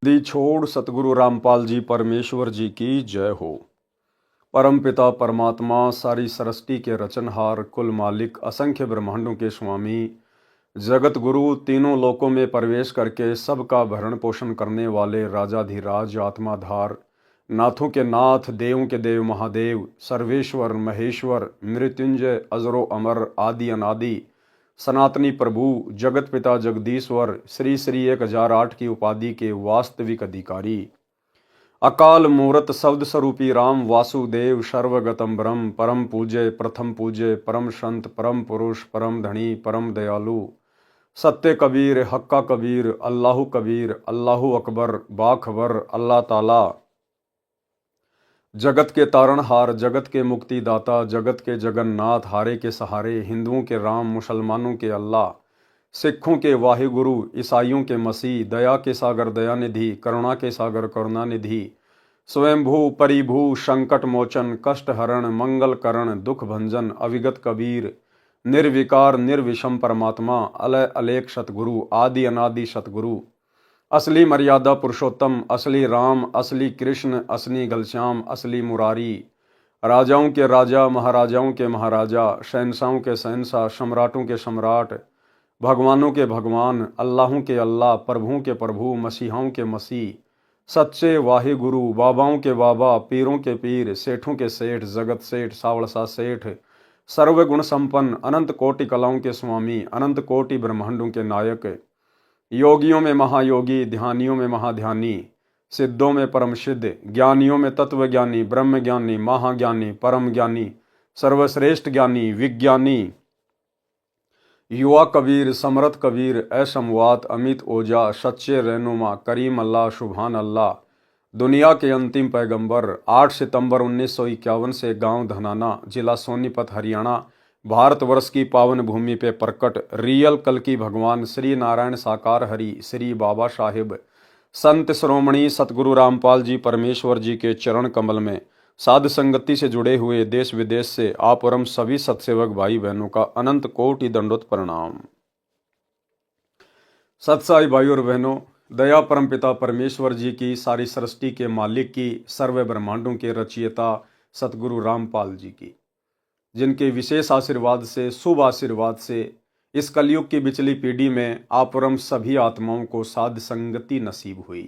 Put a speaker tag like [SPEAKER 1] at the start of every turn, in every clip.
[SPEAKER 1] दी छोड़ सतगुरु रामपाल जी परमेश्वर जी की जय हो। परम पिता परमात्मा सारी सृष्टि के रचनहार कुल मालिक असंख्य ब्रह्मांडों के स्वामी जगत गुरु तीनों लोकों में प्रवेश करके सबका भरण पोषण करने वाले राजाधिराज आत्माधार नाथों के नाथ देवों के देव महादेव सर्वेश्वर महेश्वर मृत्युंजय अजरो अमर आदि अनादि सनातनी प्रभु जगत पिता जगदीश्वर श्री श्री 1008 की उपाधि के वास्तविक अधिकारी अकाल मूर्त शब्द स्वरूपी राम वासुदेव सर्वगतम ब्रह्म परम पूज्य प्रथम पूज्य परम संत परम पुरुष परम धनी परम दयालु सत्य कबीर हक्का कबीर अल्लाहु अकबर बाखबर अल्लाह ताला जगत के तारणहार जगत के मुक्तिदाता जगत के जगन्नाथ हारे के सहारे हिंदुओं के राम मुसलमानों के अल्लाह सिखों के वाहिगुरु ईसाइयों के मसीह दया के सागर दयानिधि करुणा के सागर करुणानिधि स्वयंभू परिभू संकट मोचन कष्ट हरण मंगल करण दुख भंजन अविगत कबीर निर्विकार निर्विषम परमात्मा अलय अलेख सतगुरु आदि अनादि सतगुरु असली मर्यादा पुरुषोत्तम असली राम असली कृष्ण असली घनश्याम असली मुरारी राजाओं के राजा महाराजाओं के महाराजा शहंशाहों के शहंशाह सम्राटों के सम्राट भगवानों के भगवान अल्लाहों के अल्लाह प्रभुओं के प्रभु मसीहाओं के मसीह सच्चे वाहे गुरु बाबाओं के बाबा पीरों के पीर सेठों के सेठ जगत सेठ सावड़सा सेठ सर्वगुण संपन्न अनंत कोटि कलाओं के स्वामी अनंत कोटि ब्रह्मांडों के नायक योगियों में महायोगी ध्यानियों में महाध्यानी सिद्धों में परम सिद्ध ज्ञानियों में तत्वज्ञानी ब्रह्म ज्ञानी महाज्ञानी परम ज्ञानी सर्वश्रेष्ठ ज्ञानी विज्ञानी युवा कबीर समरथ कबीर असमवात अमित ओजा सच्चे रहनुमा करीम अल्लाह शुभान अल्लाह दुनिया के अंतिम पैगंबर 8 सितंबर 1951 से गांव धनाना जिला सोनीपत हरियाणा भारतवर्ष की पावन भूमि पे प्रकट रियल कल की भगवान श्री नारायण साकार हरि श्री बाबा साहिब संत श्रोमणी सतगुरु रामपाल जी परमेश्वर जी के चरण कमल में साध संगति से जुड़े हुए देश विदेश से आप और हम सभी सत्सेवक भाई बहनों का अनंत कोटि दंडोत प्रणाम। सत्साई भाई और बहनों, दया परम पिता परमेश्वर जी की सारी सृष्टि के मालिक की सर्व ब्रह्मांडों के रचयिता सतगुरु रामपाल जी की जिनके विशेष आशीर्वाद से शुभ आशीर्वाद से इस कलयुग की बिचली पीढ़ी में आप और हम सभी आत्माओं को साध संगति नसीब हुई,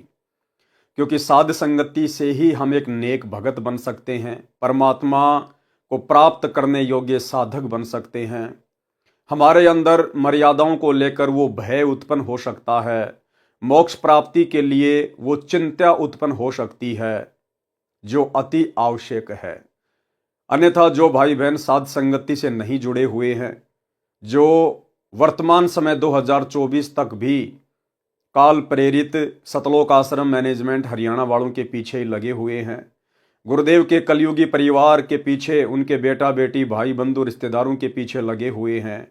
[SPEAKER 1] क्योंकि साध संगति से ही हम एक नेक भगत बन सकते हैं, परमात्मा को प्राप्त करने योग्य साधक बन सकते हैं। हमारे अंदर मर्यादाओं को लेकर वो भय उत्पन्न हो सकता है, मोक्ष प्राप्ति के लिए वो चिंता उत्पन्न हो सकती है जो अति आवश्यक है। अन्यथा जो भाई बहन साध संगति से नहीं जुड़े हुए हैं, जो वर्तमान समय 2024 तक भी काल प्रेरित सतलोक आश्रम मैनेजमेंट हरियाणा वालों के पीछे ही लगे हुए हैं, गुरुदेव के कलयुगी परिवार के पीछे उनके बेटा बेटी भाई बंधु रिश्तेदारों के पीछे लगे हुए हैं,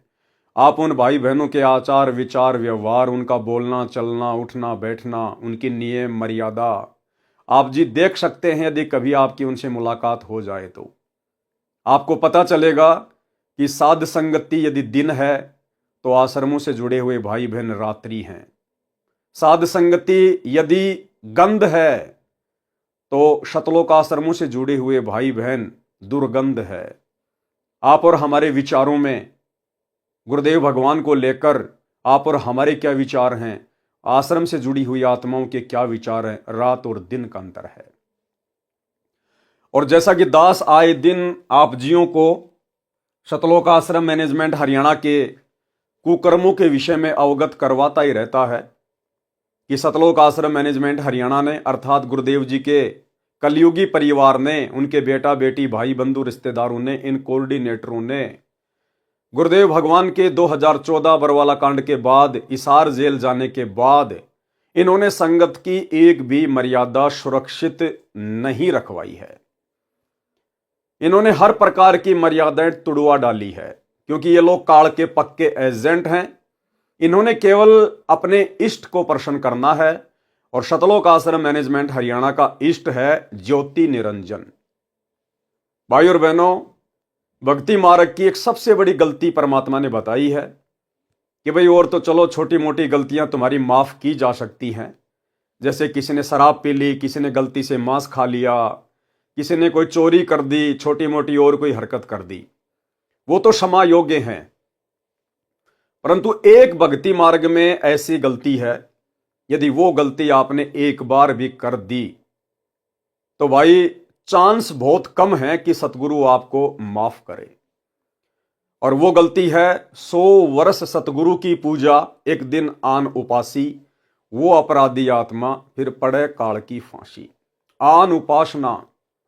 [SPEAKER 1] आप उन भाई बहनों के आचार विचार व्यवहार उनका बोलना चलना उठना बैठना उनकी नियम मर्यादा आप जी देख सकते हैं। यदि कभी आपकी उनसे मुलाकात हो जाए तो आपको पता चलेगा कि साध संगति यदि दिन है तो आश्रमों से जुड़े हुए भाई बहन रात्रि हैं। साध संगति यदि गंध है तो शतलोक आश्रमों से जुड़े हुए भाई बहन दुर्गंध है। आप और हमारे विचारों में गुरुदेव भगवान को लेकर आप और हमारे क्या विचार हैं, आश्रम से जुड़ी हुई आत्माओं के क्या विचार हैं, रात और दिन का अंतर है। और जैसा कि दास आए दिन आप जियों को शतलोक आश्रम मैनेजमेंट हरियाणा के कुकर्मों के विषय में अवगत करवाता ही रहता है कि सतलोक आश्रम मैनेजमेंट हरियाणा ने अर्थात गुरुदेव जी के कलयुगी परिवार ने, उनके बेटा बेटी भाई बंधु रिश्तेदारों ने, इन कोऑर्डिनेटरों ने गुरुदेव भगवान के 2014 बरवाला कांड के बाद इसार जेल जाने के बाद इन्होंने संगत की एक भी मर्यादा सुरक्षित नहीं रखवाई है। इन्होंने हर प्रकार की मर्यादाएं तुड़वा डाली है, क्योंकि ये लोग काल के पक्के एजेंट हैं। इन्होंने केवल अपने इष्ट को प्रसन्न करना है और शतलोक आश्रम मैनेजमेंट हरियाणा का इष्ट है ज्योति निरंजन। भाई और बहनों, भक्ति मार्ग की एक सबसे बड़ी गलती परमात्मा ने बताई है कि भाई और तो चलो छोटी मोटी गलतियां तुम्हारी माफ की जा सकती हैं, जैसे किसी ने शराब पी ली, किसी ने गलती से मांस खा लिया, किसी ने कोई चोरी कर दी, छोटी मोटी और कोई हरकत कर दी, वो तो क्षमा योग्य हैं। परंतु एक भक्ति मार्ग में ऐसी गलती है, यदि वो गलती आपने एक बार भी कर दी तो भाई चांस बहुत कम है कि सतगुरु आपको माफ करे। और वो गलती है 100 वर्ष सतगुरु की पूजा, एक दिन आन उपासी, वो अपराधी आत्मा फिर पड़े काल की फांसी। आन उपासना,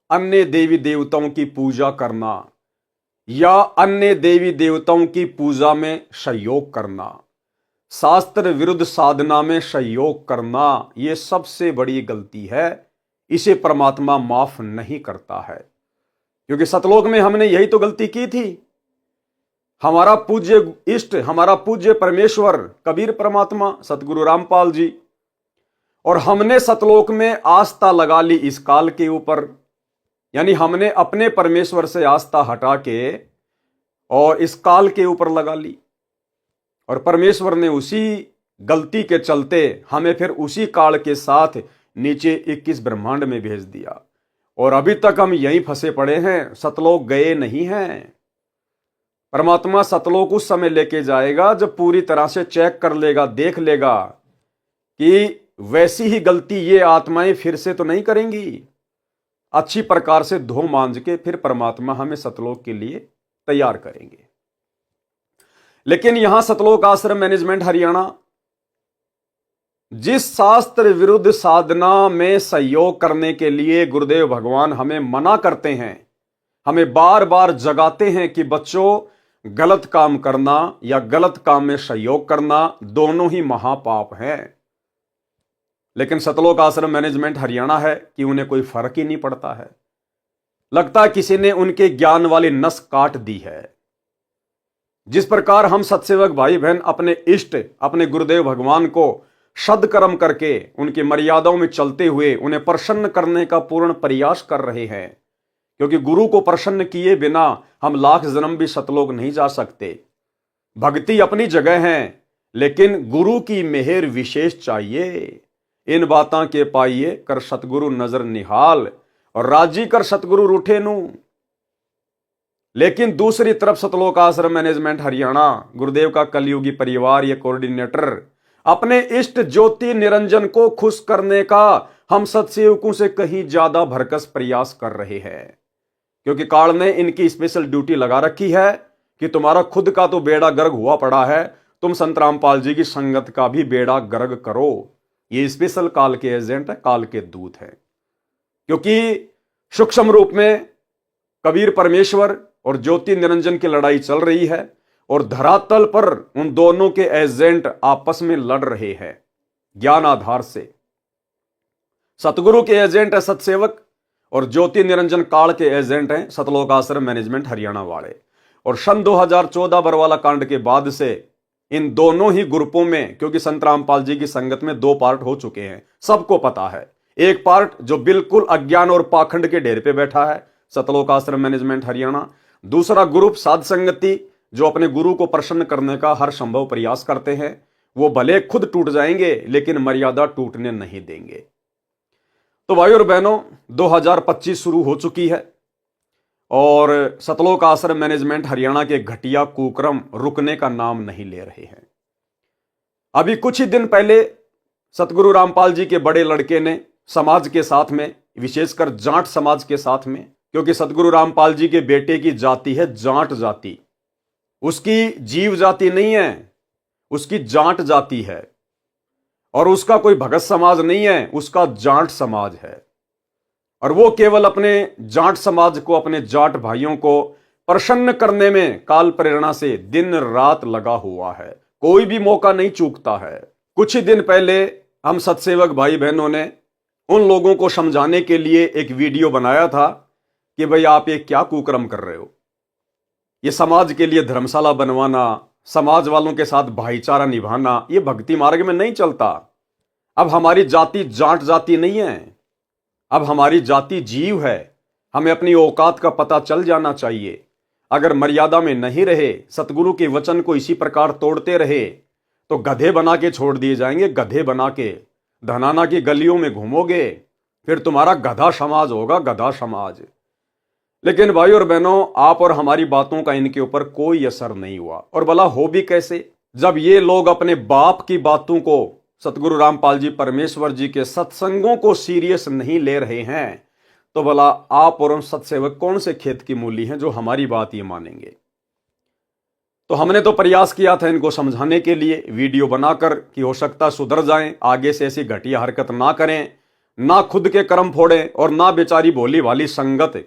[SPEAKER 1] अन्य देवी देवताओं की पूजा करना या अन्य देवी देवताओं की पूजा में सहयोग करना, शास्त्र विरुद्ध साधना में सहयोग करना, यह सबसे बड़ी गलती है। इसे परमात्मा माफ नहीं करता है, क्योंकि सतलोक में हमने यही तो गलती की थी। हमारा पूज्य इष्ट, हमारा पूज्य परमेश्वर कबीर परमात्मा सतगुरु रामपाल जी, और हमने सतलोक में आस्था लगा ली इस काल के ऊपर। यानी हमने अपने परमेश्वर से आस्था हटा के और इस काल के ऊपर लगा ली, और परमेश्वर ने उसी गलती के चलते हमें फिर उसी काल के साथ नीचे 21 ब्रह्मांड में भेज दिया। और अभी तक हम यहीं फंसे पड़े हैं, सतलोक गए नहीं हैं। परमात्मा सतलोक उस समय लेके जाएगा जब पूरी तरह से चेक कर लेगा, देख लेगा कि वैसी ही गलती ये आत्माएं फिर से तो नहीं करेंगी। अच्छी प्रकार से धो मांज के फिर परमात्मा हमें सतलोक के लिए तैयार करेंगे। लेकिन यहां सतलोक आश्रम मैनेजमेंट हरियाणा जिस शास्त्र विरुद्ध साधना में सहयोग करने के लिए गुरुदेव भगवान हमें मना करते हैं, हमें बार बार जगाते हैं कि बच्चों, गलत काम करना या गलत काम में सहयोग करना दोनों ही महापाप हैं। लेकिन सतलोक आश्रम मैनेजमेंट हरियाणा है कि उन्हें कोई फर्क ही नहीं पड़ता है। लगता है किसी ने उनके ज्ञान वाली नस काट दी है। जिस प्रकार हम सत्सेवक भाई बहन अपने इष्ट, अपने गुरुदेव भगवान को सद्कर्म करके उनकी मर्यादाओं में चलते हुए उन्हें प्रसन्न करने का पूर्ण प्रयास कर रहे हैं, क्योंकि गुरु को प्रसन्न किए बिना हम लाख जन्म भी सतलोक नहीं जा सकते। भक्ति अपनी जगह है, लेकिन गुरु की मेहर विशेष चाहिए। इन बातां के पाइए कर सतगुरु नजर निहाल, और राजी कर सतगुरु रूठे नू। लेकिन दूसरी तरफ सतलोक आश्रम मैनेजमेंट हरियाणा, गुरुदेव का कलयुगी परिवार या कोऑर्डिनेटर अपने इष्ट ज्योति निरंजन को खुश करने का हम सत्सेवकों से कहीं ज्यादा भरकस प्रयास कर रहे हैं, क्योंकि काल ने इनकी स्पेशल ड्यूटी लगा रखी है कि तुम्हारा खुद का तो बेड़ा गर्क हुआ पड़ा है, तुम संत रामपाल जी की संगत का भी बेड़ा गर्क करो। ये स्पेशल काल के एजेंट है, काल के दूत है। क्योंकि सूक्ष्म रूप में कबीर परमेश्वर और ज्योति निरंजन की लड़ाई चल रही है, और धरातल पर उन दोनों के एजेंट आपस में लड़ रहे हैं ज्ञान आधार से। सतगुरु के एजेंट है सतसेवक, और ज्योति निरंजन काल के एजेंट हैं सतलोक आश्रम मैनेजमेंट हरियाणा वाले। और सन 2014 बरवाला कांड के बाद से इन दोनों ही ग्रुपों में, क्योंकि संत रामपाल जी की संगत में 2 पार्ट हो चुके हैं, सबको पता है। एक पार्ट जो बिल्कुल अज्ञान और पाखंड के ढेर पे बैठा है, सतलोक आश्रम मैनेजमेंट हरियाणा। दूसरा ग्रुप साध संगति, जो अपने गुरु को प्रसन्न करने का हर संभव प्रयास करते हैं। वो भले खुद टूट जाएंगे, लेकिन मर्यादा टूटने नहीं देंगे। तो भाई और बहनों, 2025 शुरू हो चुकी है, और सतलोक आश्रम मैनेजमेंट हरियाणा के घटिया कुक्रम रुकने का नाम नहीं ले रहे हैं। अभी कुछ ही दिन पहले सतगुरु रामपाल जी के बड़े लड़के ने समाज के साथ में, विशेषकर जाट समाज के साथ में, क्योंकि सतगुरु रामपाल जी के बेटे की जाति है जाट जाति, उसकी जीव जाति नहीं है, उसकी जाट जाति है। और उसका कोई भगत समाज नहीं है, उसका जाट समाज है। और वो केवल अपने जाट समाज को, अपने जाट भाइयों को प्रसन्न करने में काल प्रेरणा से दिन रात लगा हुआ है, कोई भी मौका नहीं चूकता है। कुछ ही दिन पहले हम सत्सेवक भाई बहनों ने उन लोगों को समझाने के लिए एक वीडियो बनाया था कि भाई आप ये क्या कुकर्म कर रहे हो। ये समाज के लिए धर्मशाला बनवाना, समाज वालों के साथ भाईचारा निभाना, ये भक्ति मार्ग में नहीं चलता। अब हमारी जाति जाट जाति नहीं है, अब हमारी जाति जीव है। हमें अपनी औकात का पता चल जाना चाहिए। अगर मर्यादा में नहीं रहे, सतगुरु के वचन को इसी प्रकार तोड़ते रहे, तो गधे बना के छोड़ दिए जाएंगे, गधे बना के। धनाना की गलियों में घूमोगे, फिर तुम्हारा गधा समाज होगा, गधा समाज। लेकिन भाई और बहनों, आप और हमारी बातों का इनके ऊपर कोई असर नहीं हुआ। और भला हो भी कैसे, जब ये लोग अपने बाप की बातों को, सतगुरु रामपाल जी परमेश्वर जी के सत्संगों को सीरियस नहीं ले रहे हैं, तो भला आप और हम सत्सेवक कौन से खेत की मूली हैं जो हमारी बात ये मानेंगे। तो हमने तो प्रयास किया था इनको समझाने के लिए, वीडियो बनाकर, कि हो सकता सुधर जाएं, आगे से ऐसी घटिया हरकत ना करें, ना खुद के कर्म फोड़ें और ना बेचारी भोली वाली संगत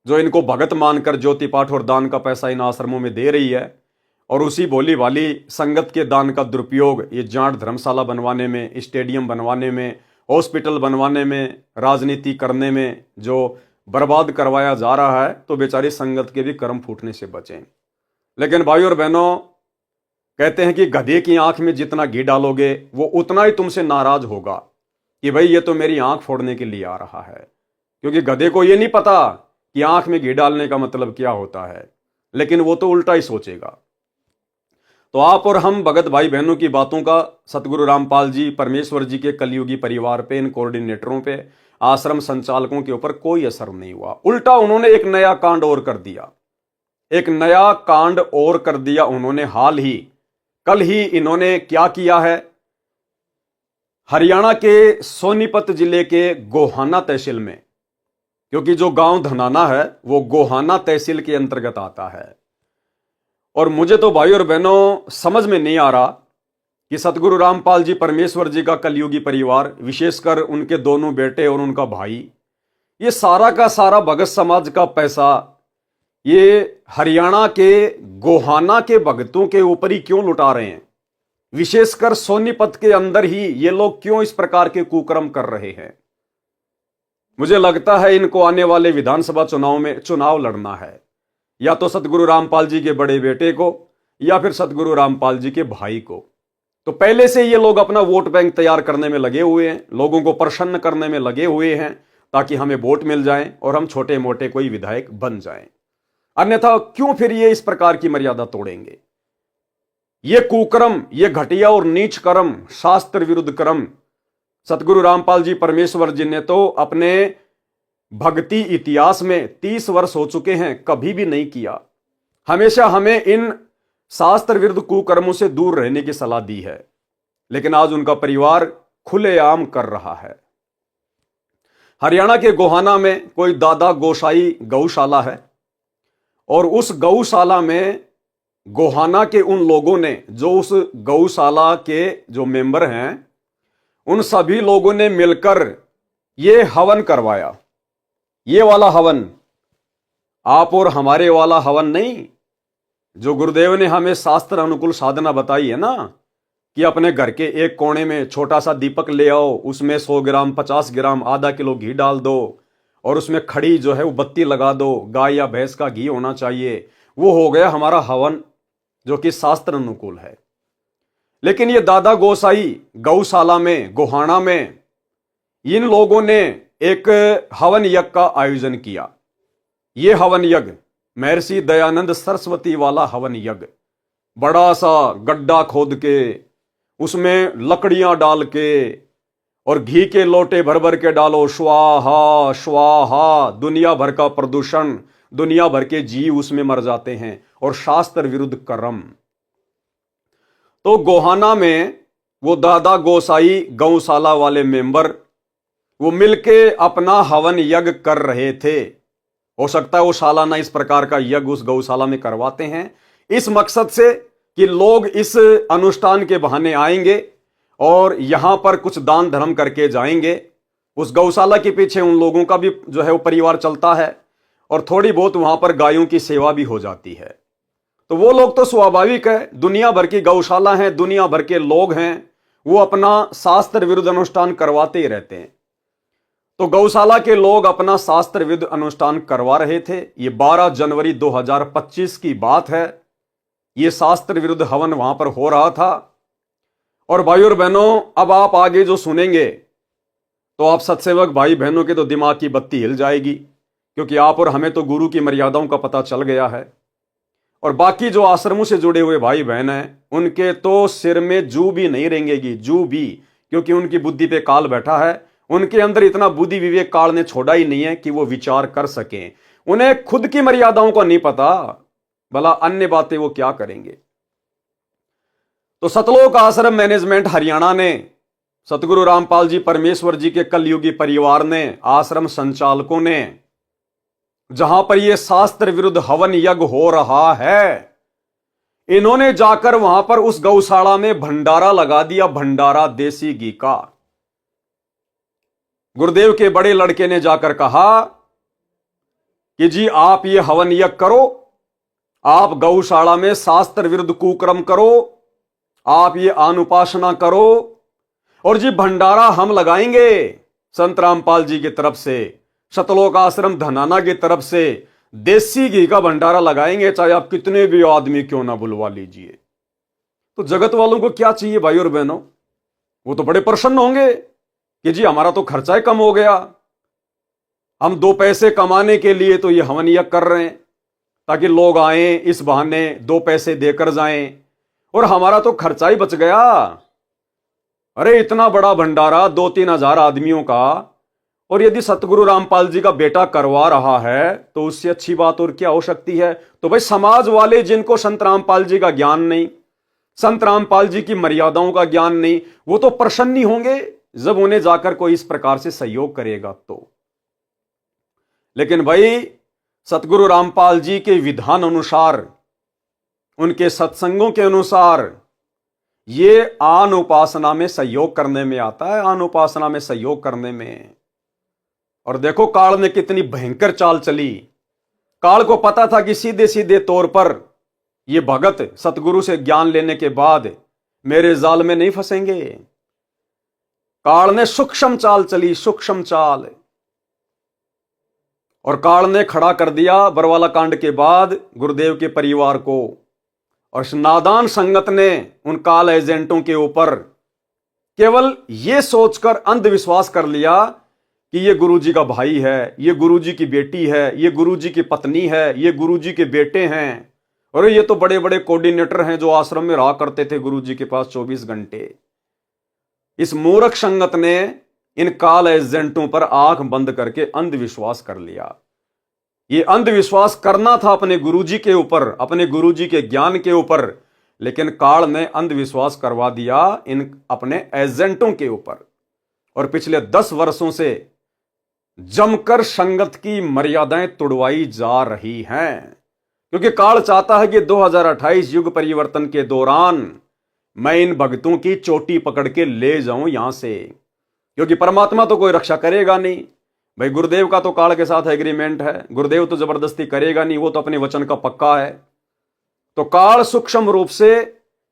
[SPEAKER 1] जो इनको भगत मानकर ज्योति पाठ और दान का पैसा इन आश्रमों में दे रही है, और उसी भोली वाली संगत के दान का दुरुपयोग ये जाट धर्मशाला बनवाने में, स्टेडियम बनवाने में, हॉस्पिटल बनवाने में, राजनीति करने में जो बर्बाद करवाया जा रहा है, तो बेचारी संगत के भी कर्म फूटने से बचें। लेकिन भाई और बहनों, कहते हैं कि गधे की आंख में जितना घी डालोगे वो उतना ही तुमसे नाराज होगा कि भाई ये तो मेरी आंख फोड़ने के लिए आ रहा है, क्योंकि गधे को ये नहीं पता कि आंख में घी डालने का मतलब क्या होता है, लेकिन वो तो उल्टा ही सोचेगा। तो आप और हम भगत भाई बहनों की बातों का सतगुरु रामपाल जी परमेश्वर जी के कलयुगी परिवार पे, इन कोऑर्डिनेटरों पे, आश्रम संचालकों के ऊपर कोई असर नहीं हुआ। उल्टा उन्होंने एक नया कांड और कर दिया, एक नया कांड और कर दिया उन्होंने। हाल ही कल ही इन्होंने क्या किया है, हरियाणा के सोनीपत जिले के गोहाना तहसील में, क्योंकि जो गांव धनाना है वो गोहाना तहसील के अंतर्गत आता है, और मुझे तो भाई और बहनों समझ में नहीं आ रहा कि सतगुरु रामपाल जी परमेश्वर जी का कलयुगी परिवार, विशेषकर उनके दोनों बेटे और उनका भाई, ये सारा का सारा भगत समाज का पैसा ये हरियाणा के गोहाना के भगतों के ऊपर ही क्यों लुटा रहे हैं। विशेषकर सोनीपत के अंदर ही ये लोग क्यों इस प्रकार के कुकर्म कर रहे हैं। मुझे लगता है इनको आने वाले विधानसभा चुनाव में चुनाव लड़ना है, या तो सतगुरु रामपाल जी के बड़े बेटे को या फिर सतगुरु रामपाल जी के भाई को। तो पहले से ये लोग अपना वोट बैंक तैयार करने में लगे हुए हैं, लोगों को प्रसन्न करने में लगे हुए हैं, ताकि हमें वोट मिल जाएं और हम छोटे मोटे कोई विधायक बन जाएं। अन्यथा क्यों फिर ये इस प्रकार की मर्यादा तोड़ेंगे। ये कुकर्म, ये घटिया और नीच कर्म, शास्त्र विरुद्ध कर्म सतगुरु रामपाल जी परमेश्वर जी ने तो अपने भक्ति इतिहास में 30 वर्ष हो चुके हैं कभी भी नहीं किया। हमेशा हमें इन शास्त्र विरुद्ध कुकर्मों से दूर रहने की सलाह दी है, लेकिन आज उनका परिवार खुलेआम कर रहा है। हरियाणा के गोहाना में कोई दादा गोसाई गौशाला है, और उस गौशाला में गोहाना के उन लोगों ने, जो उस गौशाला के जो मेंबर हैं, उन सभी लोगों ने मिलकर ये हवन करवाया। ये वाला हवन, आप और हमारे वाला हवन नहीं, जो गुरुदेव ने हमें शास्त्र अनुकूल साधना बताई है ना, कि अपने घर के एक कोने में छोटा सा दीपक ले आओ, उसमें 100 ग्राम, 50 ग्राम, आधा किलो घी डाल दो, और उसमें खड़ी जो है वो बत्ती लगा दो, गाय या भैंस का घी होना चाहिए। वो हो गया हमारा हवन, जो कि शास्त्र अनुकूल है। लेकिन ये दादा गोसाई गौशाला में, गोहाना में, इन लोगों ने एक हवन यज्ञ का आयोजन किया। ये हवन यज्ञ महर्षि दयानंद सरस्वती वाला हवन यज्ञ, बड़ा सा गड्ढा खोद के उसमें लकड़ियां डाल के और घी के लोटे भर भर के डालो, स्वाहा स्वाहा, दुनिया भर का प्रदूषण, दुनिया भर के जीव उसमें मर जाते हैं, और शास्त्र विरुद्ध कर्म। तो गोहाना में वो दादा गोसाई गौशाला वाले मेंबर वो मिलके अपना हवन यज्ञ कर रहे थे। हो सकता है वो सालाना इस प्रकार का यज्ञ उस गौशाला में करवाते हैं, इस मकसद से कि लोग इस अनुष्ठान के बहाने आएंगे और यहां पर कुछ दान धर्म करके जाएंगे। उस गौशाला के पीछे उन लोगों का भी जो है वो परिवार चलता है, और थोड़ी बहुत वहां पर गायों की सेवा भी हो जाती है। तो वो लोग तो स्वाभाविक है, दुनिया भर की गौशाला है, दुनिया भर के लोग हैं, वो अपना शास्त्र विरुद्ध अनुष्ठान करवाते ही रहते हैं। तो गौशाला के लोग अपना शास्त्र विरुद्ध अनुष्ठान करवा रहे थे। ये 12 जनवरी 2025 की बात है। ये शास्त्र विरुद्ध हवन वहां पर हो रहा था। और भाई और बहनों, अब आप आगे जो सुनेंगे तो आप सत्सेवक भाई बहनों के तो दिमाग की बत्ती हिल जाएगी, क्योंकि आप और हमें तो गुरु की मर्यादाओं का पता चल गया है। और बाकी जो आश्रमों से जुड़े हुए भाई बहन हैं, उनके तो सिर में जू भी नहीं रेंगेगी, जू भी, क्योंकि उनकी बुद्धि पे काल बैठा है। उनके अंदर इतना बुद्धि विवेक काल ने छोड़ा ही नहीं है कि वो विचार कर सकें। उन्हें खुद की मर्यादाओं का नहीं पता, भला अन्य बातें वो क्या करेंगे। तो सतलोक आश्रम मैनेजमेंट हरियाणा ने, सतगुरु रामपाल जी परमेश्वर जी के कलयुगी परिवार ने, आश्रम संचालकों ने, जहां पर यह शास्त्र विरुद्ध हवन यज्ञ हो रहा है, इन्होंने जाकर वहां पर उस गौशाला में भंडारा लगा दिया, भंडारा देसी घी का। गुरुदेव के बड़े लड़के ने जाकर कहा कि जी आप ये हवन यज्ञ करो, आप गौशाला में शास्त्र विरुद्ध कुकर्म करो, आप ये अनुपासना करो, और जी भंडारा हम लगाएंगे संत रामपाल जी की तरफ से, सतलोक आश्रम धनाना की तरफ से देसी घी का भंडारा लगाएंगे, चाहे आप कितने भी आदमी क्यों ना बुलवा लीजिए। तो जगत वालों को क्या चाहिए भाई और बहनों, वो तो बड़े प्रसन्न होंगे कि जी हमारा तो खर्चा ही कम हो गया, हम 2 पैसे कमाने के लिए तो ये हवन यज्ञ कर रहे हैं ताकि लोग आए, इस बहाने 2 पैसे देकर जाएं, और हमारा तो खर्चा ही बच गया। अरे इतना बड़ा भंडारा 2-3 हजार आदमियों का, और यदि सतगुरु रामपाल जी का बेटा करवा रहा है तो उससे अच्छी बात और क्या हो सकती है। तो भाई समाज वाले जिनको संत रामपाल जी का ज्ञान नहीं, संत रामपाल जी की मर्यादाओं का ज्ञान नहीं, वो तो प्रसन्न ही होंगे जब उन्हें जाकर कोई इस प्रकार से सहयोग करेगा तो। लेकिन भाई सतगुरु रामपाल जी के विधान अनुसार, उनके सत्संगों के अनुसार ये आन उपासना में सहयोग करने में आता है, आन उपासना में सहयोग करने में। और देखो काल ने कितनी भयंकर चाल चली। काल को पता था कि सीधे सीधे तौर पर ये भगत सतगुरु से ज्ञान लेने के बाद मेरे जाल में नहीं फंसेंगे। काल ने सूक्ष्म चाल चली, सूक्ष्म चाल, और काल ने खड़ा कर दिया बरवाला कांड के बाद गुरुदेव के परिवार को। और नादान संगत ने उन काल एजेंटों के ऊपर केवल यह सोचकर अंधविश्वास कर लिया कि ये गुरुजी का भाई है, ये गुरुजी की बेटी है, ये गुरुजी की पत्नी है, ये गुरुजी के बेटे हैं, और ये तो बड़े बड़े कोऑर्डिनेटर हैं जो आश्रम में रहा करते थे गुरुजी के पास 24 घंटे। इस मूर्ख संगत ने इन काल एजेंटों पर आंख बंद करके अंधविश्वास कर लिया। ये अंधविश्वास करना था अपने गुरुजी के ऊपर, अपने गुरुजी के ज्ञान के ऊपर, लेकिन काल ने अंधविश्वास करवा दिया इन अपने एजेंटों के ऊपर। और पिछले 10 वर्षों से जमकर संगत की मर्यादाएं तोड़वाई जा रही हैं, क्योंकि काल चाहता है कि 2028 युग परिवर्तन के दौरान मैं इन भक्तों की चोटी पकड़ के ले जाऊं यहां से, क्योंकि परमात्मा तो कोई रक्षा करेगा नहीं भाई। गुरुदेव का तो काल के साथ एग्रीमेंट है, गुरुदेव तो जबरदस्ती करेगा नहीं, वो तो अपने वचन का पक्का है। तो काल सूक्ष्म रूप से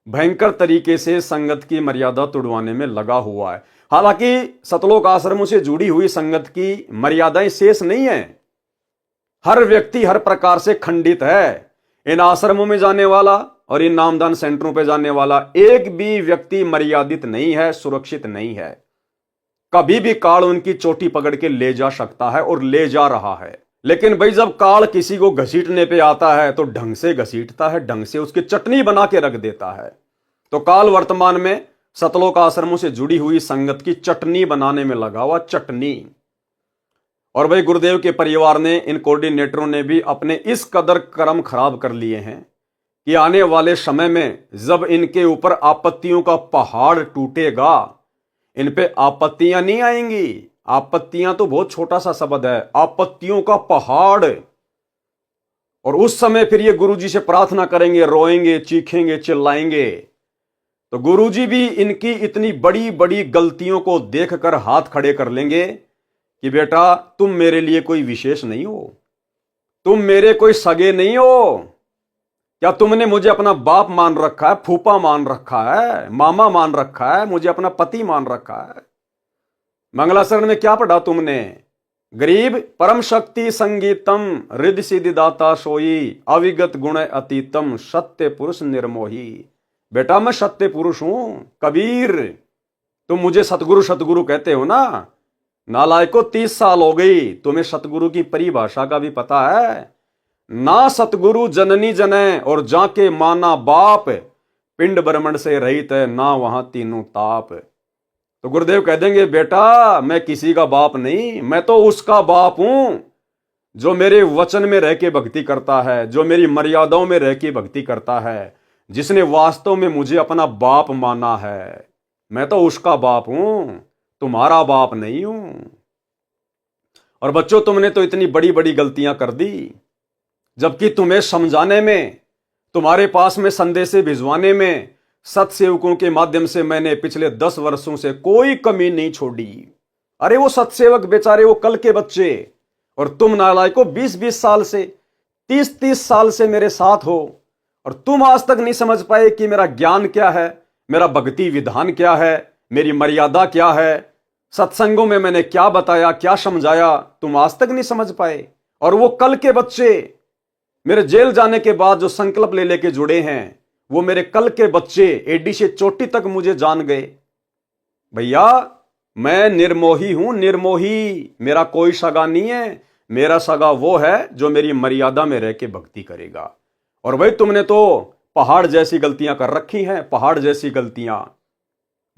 [SPEAKER 1] भयंकर तरीके से संगत की मर्यादा तोड़वाने में लगा हुआ है। हालांकि सतलोक आश्रमों से जुड़ी हुई संगत की मर्यादाएं शेष नहीं है, हर व्यक्ति हर प्रकार से खंडित है। इन आश्रमों में जाने वाला और इन नामदान सेंटरों पे जाने वाला एक भी व्यक्ति मर्यादित नहीं है, सुरक्षित नहीं है। कभी भी काल उनकी चोटी पकड़ के ले जा सकता है और ले जा रहा है। लेकिन भाई जब काल किसी को घसीटने पे आता है तो ढंग से घसीटता है, ढंग से उसकी चटनी बना के रख देता है। तो काल वर्तमान में सतलोक आश्रमों से जुड़ी हुई संगत की चटनी बनाने में लगा हुआ, चटनी। और भाई गुरुदेव के परिवार ने, इन कोऑर्डिनेटरों ने भी अपने इस कदर कर्म खराब कर लिए हैं कि आने वाले समय में जब इनके ऊपर आपत्तियों का पहाड़ टूटेगा, इन पे आपत्तियां नहीं आएंगी। आपत्तियां तो बहुत छोटा सा शब्द है, आपत्तियों का पहाड़। और उस समय फिर ये गुरुजी से प्रार्थना करेंगे, रोएंगे, चीखेंगे, चिल्लाएंगे। तो गुरुजी भी इनकी इतनी बड़ी बड़ी गलतियों को देखकर हाथ खड़े कर लेंगे कि बेटा तुम मेरे लिए कोई विशेष नहीं हो, तुम मेरे कोई सगे नहीं हो। क्या तुमने मुझे अपना बाप मान रखा है, फूफा मान रखा है, मामा मान रखा है, मुझे अपना पति मान रखा है? मंगलाचरण में क्या पढ़ा तुमने? गरीब परम शक्ति संगीतम रिद्धि सिद्धि दाता सोई अविगत गुण अतीतम सत्य पुरुष निर्मोही। बेटा मैं सत्य पुरुष हूं। कबीर तुम मुझे सतगुरु सतगुरु कहते हो ना, नालायको 30 साल हो गई, तुम्हें सतगुरु की परिभाषा का भी पता है? ना सतगुरु जननी जने और जाके माना बाप, पिंड ब्रह्मंड से रहित है ना वहां तीनों ताप। तो गुरुदेव कह देंगे, बेटा मैं किसी का बाप नहीं, मैं तो उसका बाप हूं जो मेरे वचन में रह के भक्ति करता है, जो मेरी मर्यादाओं में रह के भक्ति करता है, जिसने वास्तव में मुझे अपना बाप माना है। मैं तो उसका बाप हूं, तुम्हारा बाप नहीं हूं। और बच्चों, तुमने तो इतनी बड़ी बड़ी गलतियां कर दी, जबकि तुम्हें समझाने में, तुम्हारे पास में संदेशे भिजवाने में सत्सेवकों के माध्यम से मैंने पिछले 10 वर्षों से कोई कमी नहीं छोड़ी। अरे वो सत्सेवक बेचारे, वो कल के बच्चे, और तुम नालायकों 20-20 साल से, 30-30 साल से मेरे साथ हो, और तुम आज तक नहीं समझ पाए कि मेरा ज्ञान क्या है, मेरा भक्ति विधान क्या है, मेरी मर्यादा क्या है, सत्संगों में मैंने क्या बताया, क्या समझाया, तुम आज तक नहीं समझ पाए। और वो कल के बच्चे, मेरे जेल जाने के बाद जो संकल्प ले लेके जुड़े हैं, वो मेरे कल के बच्चे एडी से चोटी तक मुझे जान गए। भैया मैं निर्मोही हूं, निर्मोही, मेरा कोई सगा नहीं है। मेरा सगा वो है जो मेरी मर्यादा में रह के भक्ति करेगा। और भाई तुमने तो पहाड़ जैसी गलतियां कर रखी हैं, पहाड़ जैसी गलतियां।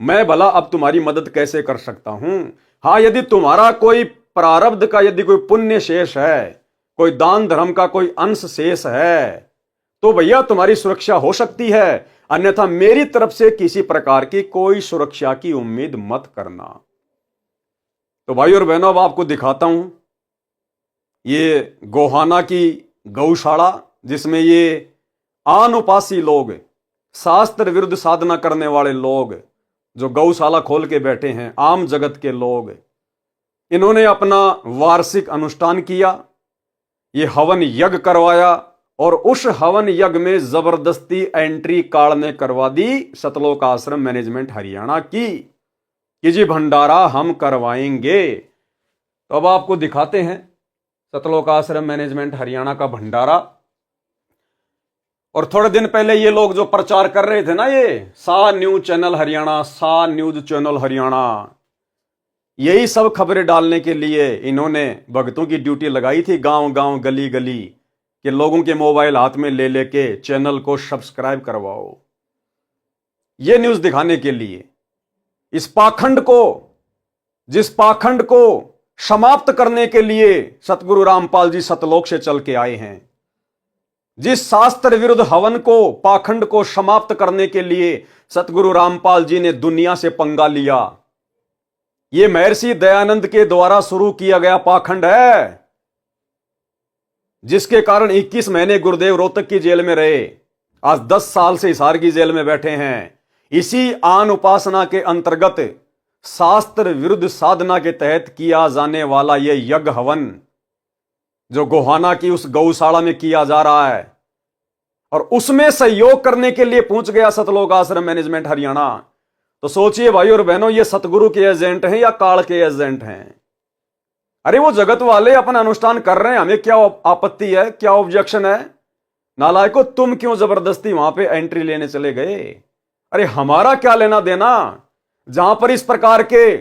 [SPEAKER 1] मैं भला अब तुम्हारी मदद कैसे कर सकता हूं? हाँ, यदि तुम्हारा कोई प्रारब्ध का, यदि कोई पुण्य शेष है, कोई दान धर्म का कोई अंश शेष है, तो भैया तुम्हारी सुरक्षा हो सकती है, अन्यथा मेरी तरफ से किसी प्रकार की कोई सुरक्षा की उम्मीद मत करना। तो भाई और बहनों, अब आपको दिखाता हूं ये गोहाना की गौशाला, जिसमें ये आनुपासी लोग, शास्त्र विरुद्ध साधना करने वाले लोग जो गौशाला खोल के बैठे हैं, आम जगत के लोग, इन्होंने अपना वार्षिक अनुष्ठान किया, ये हवन यज्ञ करवाया, और उस हवन यज्ञ में जबरदस्ती एंट्री कार्ड ने करवा दी सतलोक आश्रम मैनेजमेंट हरियाणा की कि जी भंडारा हम करवाएंगे। तो अब आपको दिखाते हैं सतलोक आश्रम मैनेजमेंट हरियाणा का भंडारा। और थोड़े दिन पहले ये लोग जो प्रचार कर रहे थे ना, ये सा न्यूज चैनल हरियाणा, सा न्यूज चैनल हरियाणा, यही सब खबरें डालने के लिए इन्होंने भक्तों की ड्यूटी लगाई थी, गांव गांव गली गली, कि लोगों के मोबाइल हाथ में ले लेके चैनल को सब्सक्राइब करवाओ। ये न्यूज दिखाने के लिए, इस पाखंड को, जिस पाखंड को समाप्त करने के लिए सतगुरु रामपाल जी सतलोक से चल के आए हैं, जिस शास्त्र विरुद्ध हवन को, पाखंड को समाप्त करने के लिए सतगुरु रामपाल जी ने दुनिया से पंगा लिया, ये महर्षि दयानंद के द्वारा शुरू किया गया पाखंड है, जिसके कारण 21 महीने गुरुदेव रोहतक की जेल में रहे, आज 10 साल से हिसार की जेल में बैठे हैं। इसी आन उपासना के अंतर्गत शास्त्र विरुद्ध साधना के तहत किया जाने वाला यह यज्ञ हवन जो गोहाना की उस गौशाला में किया जा रहा है, और उसमें सहयोग करने के लिए पहुंच गया सतलोक आश्रम मैनेजमेंट हरियाणा। तो सोचिए भाई और बहनों, ये सतगुरु के एजेंट हैं या काल के एजेंट हैं? अरे वो जगत वाले अपना अनुष्ठान कर रहे हैं, हमें क्या आपत्ति है, क्या ऑब्जेक्शन है? नालायकों, तुम क्यों जबरदस्ती वहां पे एंट्री लेने चले गए? अरे हमारा क्या लेना देना? जहां पर इस प्रकार के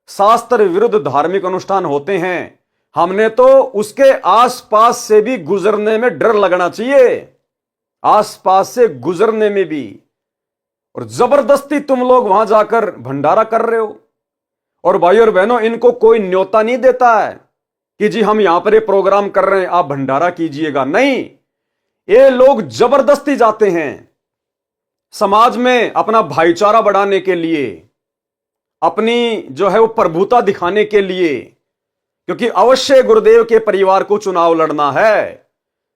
[SPEAKER 1] शास्त्र विरुद्ध धार्मिक अनुष्ठान होते हैं, हमने तो उसके आसपास से भी गुजरने में डर लगना चाहिए, आसपास से गुजरने में भी। और जबरदस्ती तुम लोग वहां जाकर भंडारा कर रहे हो। और भाई और बहनों, इनको कोई न्योता नहीं देता है कि जी हम यहां पर ये प्रोग्राम कर रहे हैं, आप भंडारा कीजिएगा। नहीं, ये लोग जबरदस्ती जाते हैं समाज में अपना भाईचारा बढ़ाने के लिए, अपनी जो है वो प्रभुता दिखाने के लिए, क्योंकि अवश्य गुरुदेव के परिवार को चुनाव लड़ना है,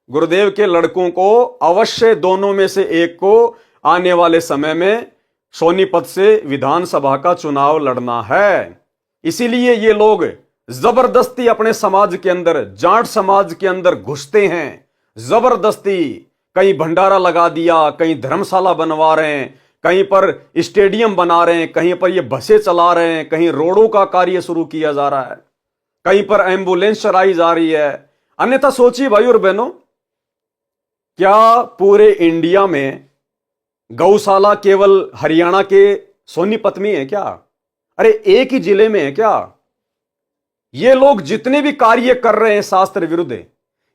[SPEAKER 1] गुरुदेव के लड़कों को अवश्य दोनों में से एक को आने वाले समय में सोनीपत से विधानसभा का चुनाव लड़ना है। इसीलिए ये लोग जबरदस्ती अपने समाज के अंदर, जाट समाज के अंदर घुसते हैं, जबरदस्ती कहीं भंडारा लगा दिया, कहीं धर्मशाला बनवा रहे हैं, कहीं पर स्टेडियम बना रहे हैं, कहीं पर ये बसें चला रहे हैं, कहीं रोडों का कार्य शुरू किया जा रहा है, कहीं पर एम्बुलेंस चलाई जा रही है। अन्यथा सोचिए भाई और बहनों, क्या पूरे इंडिया में गौशाला केवल हरियाणा के सोनीपत में है क्या? अरे एक ही जिले में है क्या? ये लोग जितने भी कार्य कर रहे हैं शास्त्र विरुद्ध,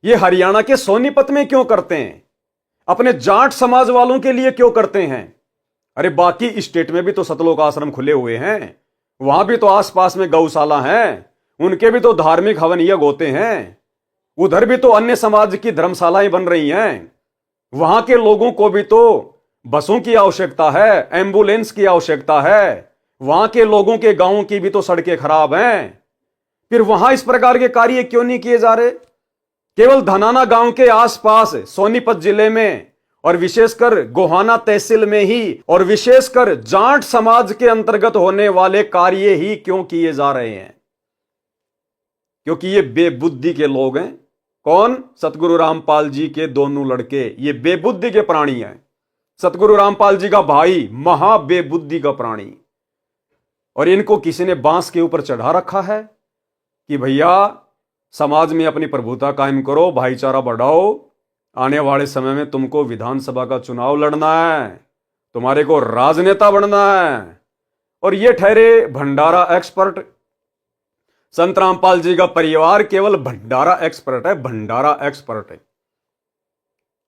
[SPEAKER 1] ये हरियाणा के सोनीपत में क्यों करते हैं? अपने जाट समाज वालों के लिए क्यों करते हैं? अरे बाकी स्टेट में भी तो सतलोक आश्रम खुले हुए हैं, वहां भी तो आसपास में गौशाला हैं, उनके भी तो धार्मिक हवन यज्ञ होते हैं। उधर भी तो अन्य समाज की धर्मशालाएं बन रही हैं। वहां के लोगों को भी तो बसों की आवश्यकता है, एम्बुलेंस की आवश्यकता है। वहां के लोगों के गांवों की भी तो सड़कें खराब हैं। फिर वहां इस प्रकार के कार्य क्यों नहीं किए जा रहे? केवल धनाना गांव के आसपास सोनीपत जिले में और विशेषकर गोहाना तहसील में ही और विशेषकर जाट समाज के अंतर्गत होने वाले कार्य ही क्यों किए जा रहे हैं? क्योंकि ये बेबुद्धि के लोग हैं। कौन? सतगुरु रामपाल जी के दोनों लड़के, ये बेबुद्धि के प्राणी हैं। सतगुरु रामपाल जी का भाई महा बेबुद्धि का प्राणी, और इनको किसी ने बांस के ऊपर चढ़ा रखा है कि भैया समाज में अपनी प्रभुता कायम करो, भाईचारा बढ़ाओ। आने वाले समय में तुमको विधानसभा का चुनाव लड़ना है, तुम्हारे को राजनेता बनना है। और ये ठहरे भंडारा एक्सपर्ट। संत रामपाल जी का परिवार केवल भंडारा एक्सपर्ट है, भंडारा एक्सपर्ट है।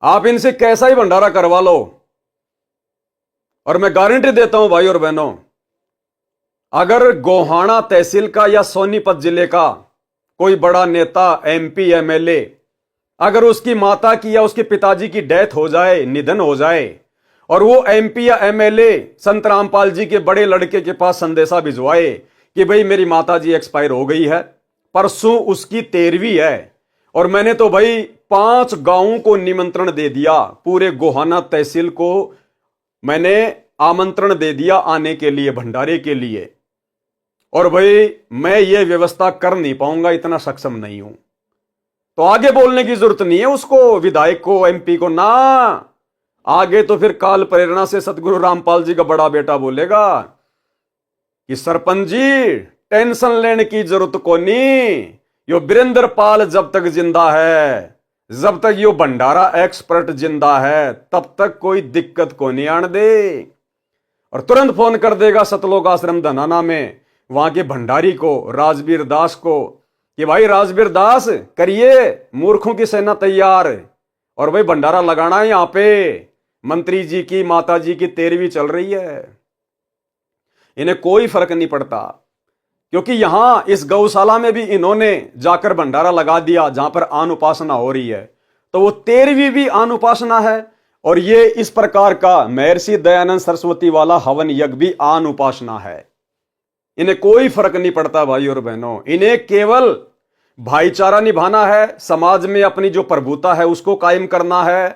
[SPEAKER 1] आप इनसे कैसा ही भंडारा करवा लो, और मैं गारंटी देता हूं भाई और बहनों, अगर गोहाना तहसील का या सोनीपत जिले का कोई बड़ा नेता, एमपी, एमएलए, अगर उसकी माता की या उसके पिताजी की डेथ हो जाए, निधन हो जाए, और वो एमपी या एमएलए संत रामपाल जी के बड़े लड़के के पास संदेशा भिजवाए कि भाई मेरी माता जी एक्सपायर हो गई है, परसों उसकी 13वीं है, और मैंने तो भाई 5 गांवों को निमंत्रण दे दिया, पूरे गोहाना तहसील को मैंने आमंत्रण दे दिया आने के लिए, भंडारे के लिए, और भाई मैं ये व्यवस्था कर नहीं पाऊंगा, इतना सक्षम नहीं हूं, तो आगे बोलने की जरूरत नहीं है उसको, विधायक को, एमपी को ना। आगे तो फिर काल प्रेरणा से सतगुरु रामपाल जी का बड़ा बेटा बोलेगा कि सरपंच जी टेंशन लेने की जरूरत को नहीं, यो वीरेंद्र पाल जब तक जिंदा है, जब तक यो भंडारा एक्सपर्ट जिंदा है, तब तक कोई दिक्कत को नहीं आने दे। और तुरंत फोन कर देगा सतलोक आश्रम धनाना में वहां के भंडारी को, राजवीर दास को, कि भाई राजवीर दास करिए, मूर्खों की सेना तैयार, और भाई भंडारा लगाना है यहां पे। मंत्री जी की माता जी की 13वीं चल रही है, इन्हें कोई फर्क नहीं पड़ता, क्योंकि यहां इस गौशाला में भी इन्होंने जाकर भंडारा लगा दिया जहां पर आन उपासना हो रही है, तो वो 13वीं भी आन उपासना है। और ये इस प्रकार का महर्षि दयानंद सरस्वती वाला हवन यज्ञ भी आन उपासना है। इन्हें कोई फर्क नहीं पड़ता भाई और बहनों, इन्हें केवल भाईचारा निभाना है, समाज में अपनी जो प्रभुता है उसको कायम करना है,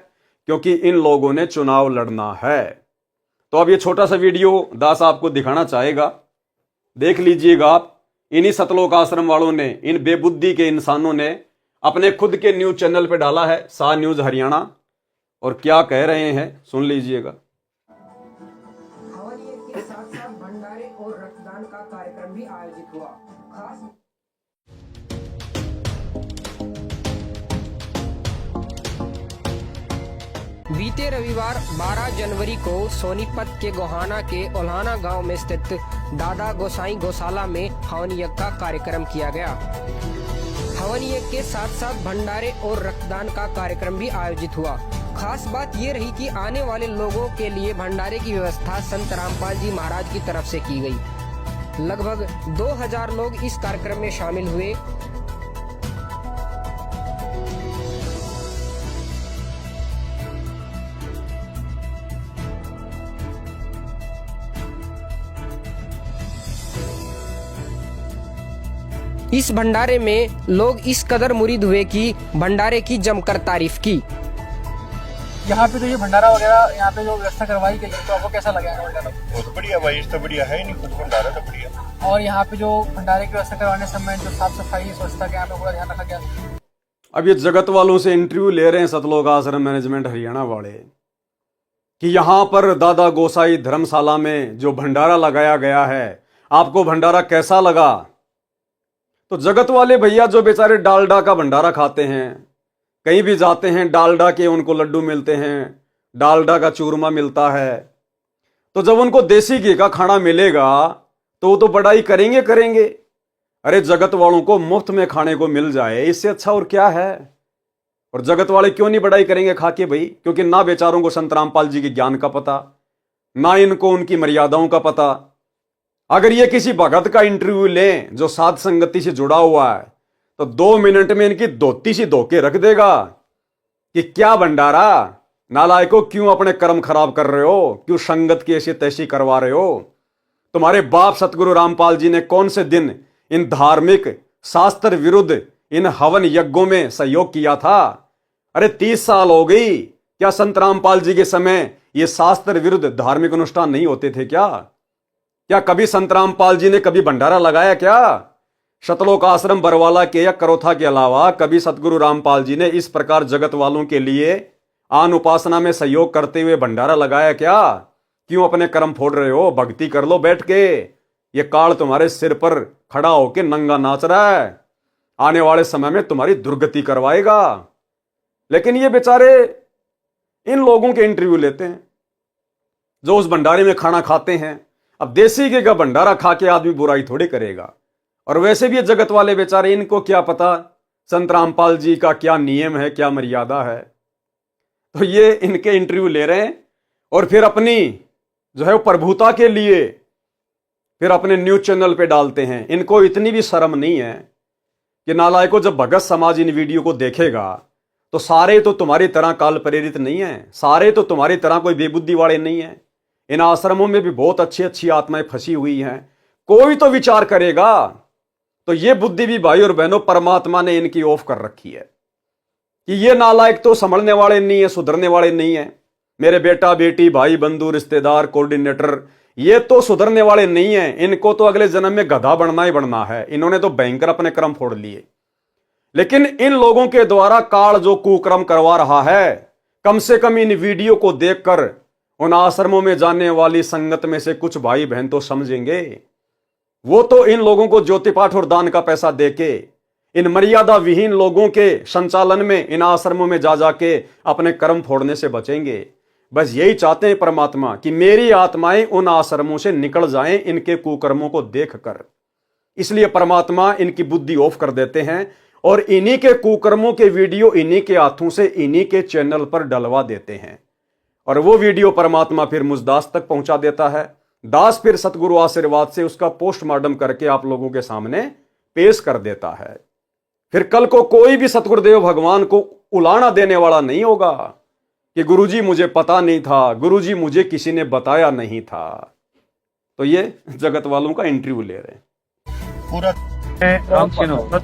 [SPEAKER 1] क्योंकि इन लोगों ने चुनाव लड़ना है। तो अब ये छोटा सा वीडियो दास आपको दिखाना चाहेगा, देख लीजिएगा आप। इन्हीं सतलोक आश्रम वालों ने, इन बेबुद्धि के इंसानों ने अपने खुद के न्यूज चैनल पे डाला है, सा न्यूज हरियाणा, और क्या कह रहे हैं सुन लीजिएगा।
[SPEAKER 2] हवन यज्ञ के साथ साथ भंडारे और रक्तदान का कार्यक्रम भी आयोजित हुआ। खास बीते रविवार 12 जनवरी को सोनीपत के गोहाना के ओल्हाना गांव में स्थित दादा गोसाई गौशाला में हवन यज्ञ का कार्यक्रम किया गया। हवन यज्ञ के साथ साथ भंडारे और रक्तदान का कार्यक्रम भी आयोजित हुआ। खास बात ये रही कि आने वाले लोगों के लिए भंडारे की व्यवस्था संत रामपाल जी महाराज की तरफ से की गई। लगभग 2000 लोग इस कार्यक्रम में शामिल हुए। इस भंडारे में लोग इस कदर मुरीद हुए कि भंडारे की जमकर तारीफ की।
[SPEAKER 3] यहाँ पे तो ये भंडारा वगैरह यहाँ पे जो व्यवस्था करवाई गई है, तो आपको कैसा लगा है भंडारा?
[SPEAKER 4] बहुत बढ़िया भाई, इस तो बढ़िया है नहीं, कुछ भंडारा तो बढ़िया।
[SPEAKER 3] और यहाँ पे जो भंडारे की व्यवस्था करवाने समय जो साफ सफाई स्वच्छता के यहाँ पे पूरा ध्यान रखा गया।
[SPEAKER 1] अब ये जगत वालों से इंटरव्यू ले रहे हैं सतलोक आश्रम मैनेजमेंट हरियाणा वाले कि यहाँ पर दादा गोसाई धर्मशाला में जो भंडारा लगाया गया है, आपको भंडारा कैसा लगा? तो जगत वाले भैया जो बेचारे डालडा का भंडारा खाते हैं, कहीं भी जाते हैं डालडा के उनको लड्डू मिलते हैं, डालडा का चूरमा मिलता है, तो जब उनको देसी घी का खाना मिलेगा तो वो तो बड़ाई करेंगे करेंगे। अरे जगत वालों को मुफ्त में खाने को मिल जाए, इससे अच्छा और क्या है? और जगत वाले क्यों नहीं बड़ाई करेंगे खा के भाई? क्योंकि ना बेचारों को संत रामपाल जी के ज्ञान का पता, ना इनको उनकी मर्यादाओं का पता। अगर ये किसी भगत का इंटरव्यू लें जो साध संगति से जुड़ा हुआ है तो 2 मिनट में इनकी धोती सी धो के रख देगा कि क्या भंडारा, नालायकों क्यों अपने कर्म खराब कर रहे हो, क्यों संगत की ऐसी तैसी करवा रहे हो। तुम्हारे बाप सतगुरु रामपाल जी ने कौन से दिन इन धार्मिक शास्त्र विरुद्ध इन हवन यज्ञों में सहयोग किया था। अरे 30 साल हो गई, क्या संत रामपाल जी के समय ये शास्त्र विरुद्ध धार्मिक अनुष्ठान नहीं होते थे क्या कभी संत रामपाल जी ने कभी भंडारा लगाया क्या। शतलोक आश्रम बरवाला के या करोथा के अलावा कभी सतगुरु रामपाल जी ने इस प्रकार जगत वालों के लिए आन उपासना में सहयोग करते हुए भंडारा लगाया क्या। क्यों अपने कर्म फोड़ रहे हो, भक्ति कर लो बैठ के। ये काल तुम्हारे सिर पर खड़ा होके नंगा नाच रहा है, आने वाले समय में तुम्हारी दुर्गति करवाएगा। लेकिन ये बेचारे इन लोगों के इंटरव्यू लेते हैं जो उस भंडारे में खाना खाते हैं। अब देसी घी का भंडारा खा के आदमी बुराई थोड़ी करेगा। और वैसे भी ये जगत वाले बेचारे, इनको क्या पता संत रामपाल जी का क्या नियम है, क्या मर्यादा है। तो ये इनके इंटरव्यू ले रहे हैं और फिर अपनी जो है वो प्रभुता के लिए फिर अपने न्यूज चैनल पे डालते हैं। इनको इतनी भी शर्म नहीं है कि नालायकों, जब भगत समाज इन वीडियो को देखेगा तो सारे तो तुम्हारी तरह काल प्रेरित नहीं है, सारे तो तुम्हारी तरह कोई बेबुद्धि वाले नहीं है। इन आश्रमों में भी बहुत अच्छी अच्छी आत्माएं फंसी हुई हैं। कोई तो विचार करेगा। तो ये बुद्धि भी भाई और बहनों परमात्मा ने इनकी ऑफ कर रखी है कि ये नालायक तो संभलने वाले नहीं है, सुधरने वाले नहीं है। मेरे बेटा बेटी भाई बंधु रिश्तेदार कोऑर्डिनेटर, ये तो सुधरने वाले नहीं है। इनको तो अगले जन्म में गधा बनना ही बनना है। इन्होंने तो भयंकर अपने कर्म फोड़ लिए। लेकिन इन लोगों के द्वारा काल जो कुकर्म करवा रहा है, कम से कम इन वीडियो को देखकर उन आश्रमों में जाने वाली संगत में से कुछ भाई बहन तो समझेंगे। वो तो इन लोगों को ज्योति पाठ और दान का पैसा देके इन मर्यादा विहीन लोगों के संचालन में इन आश्रमों में जा जाके अपने कर्म फोड़ने से बचेंगे। बस यही चाहते हैं परमात्मा कि मेरी आत्माएं उन आश्रमों से निकल जाएं इनके कुकर्मों को देखकर। इसलिए परमात्मा इनकी बुद्धि ऑफ कर देते हैं और इन्हीं के कुकर्मों के वीडियो इन्हीं के हाथों से इन्हीं के चैनल पर डलवा देते हैं। और वो वीडियो परमात्मा फिर मुझ दास तक पहुंचा देता है। दास फिर सतगुरु आशीर्वाद से उसका पोस्टमार्टम करके आप लोगों के सामने पेश कर देता है। फिर कल को कोई भी सतगुरुदेव भगवान को उलाना देने वाला नहीं होगा कि गुरुजी मुझे पता नहीं था, गुरुजी मुझे किसी ने बताया नहीं था। तो ये जगत वालों का इंटरव्यू ले रहे हैं।
[SPEAKER 4] पूरा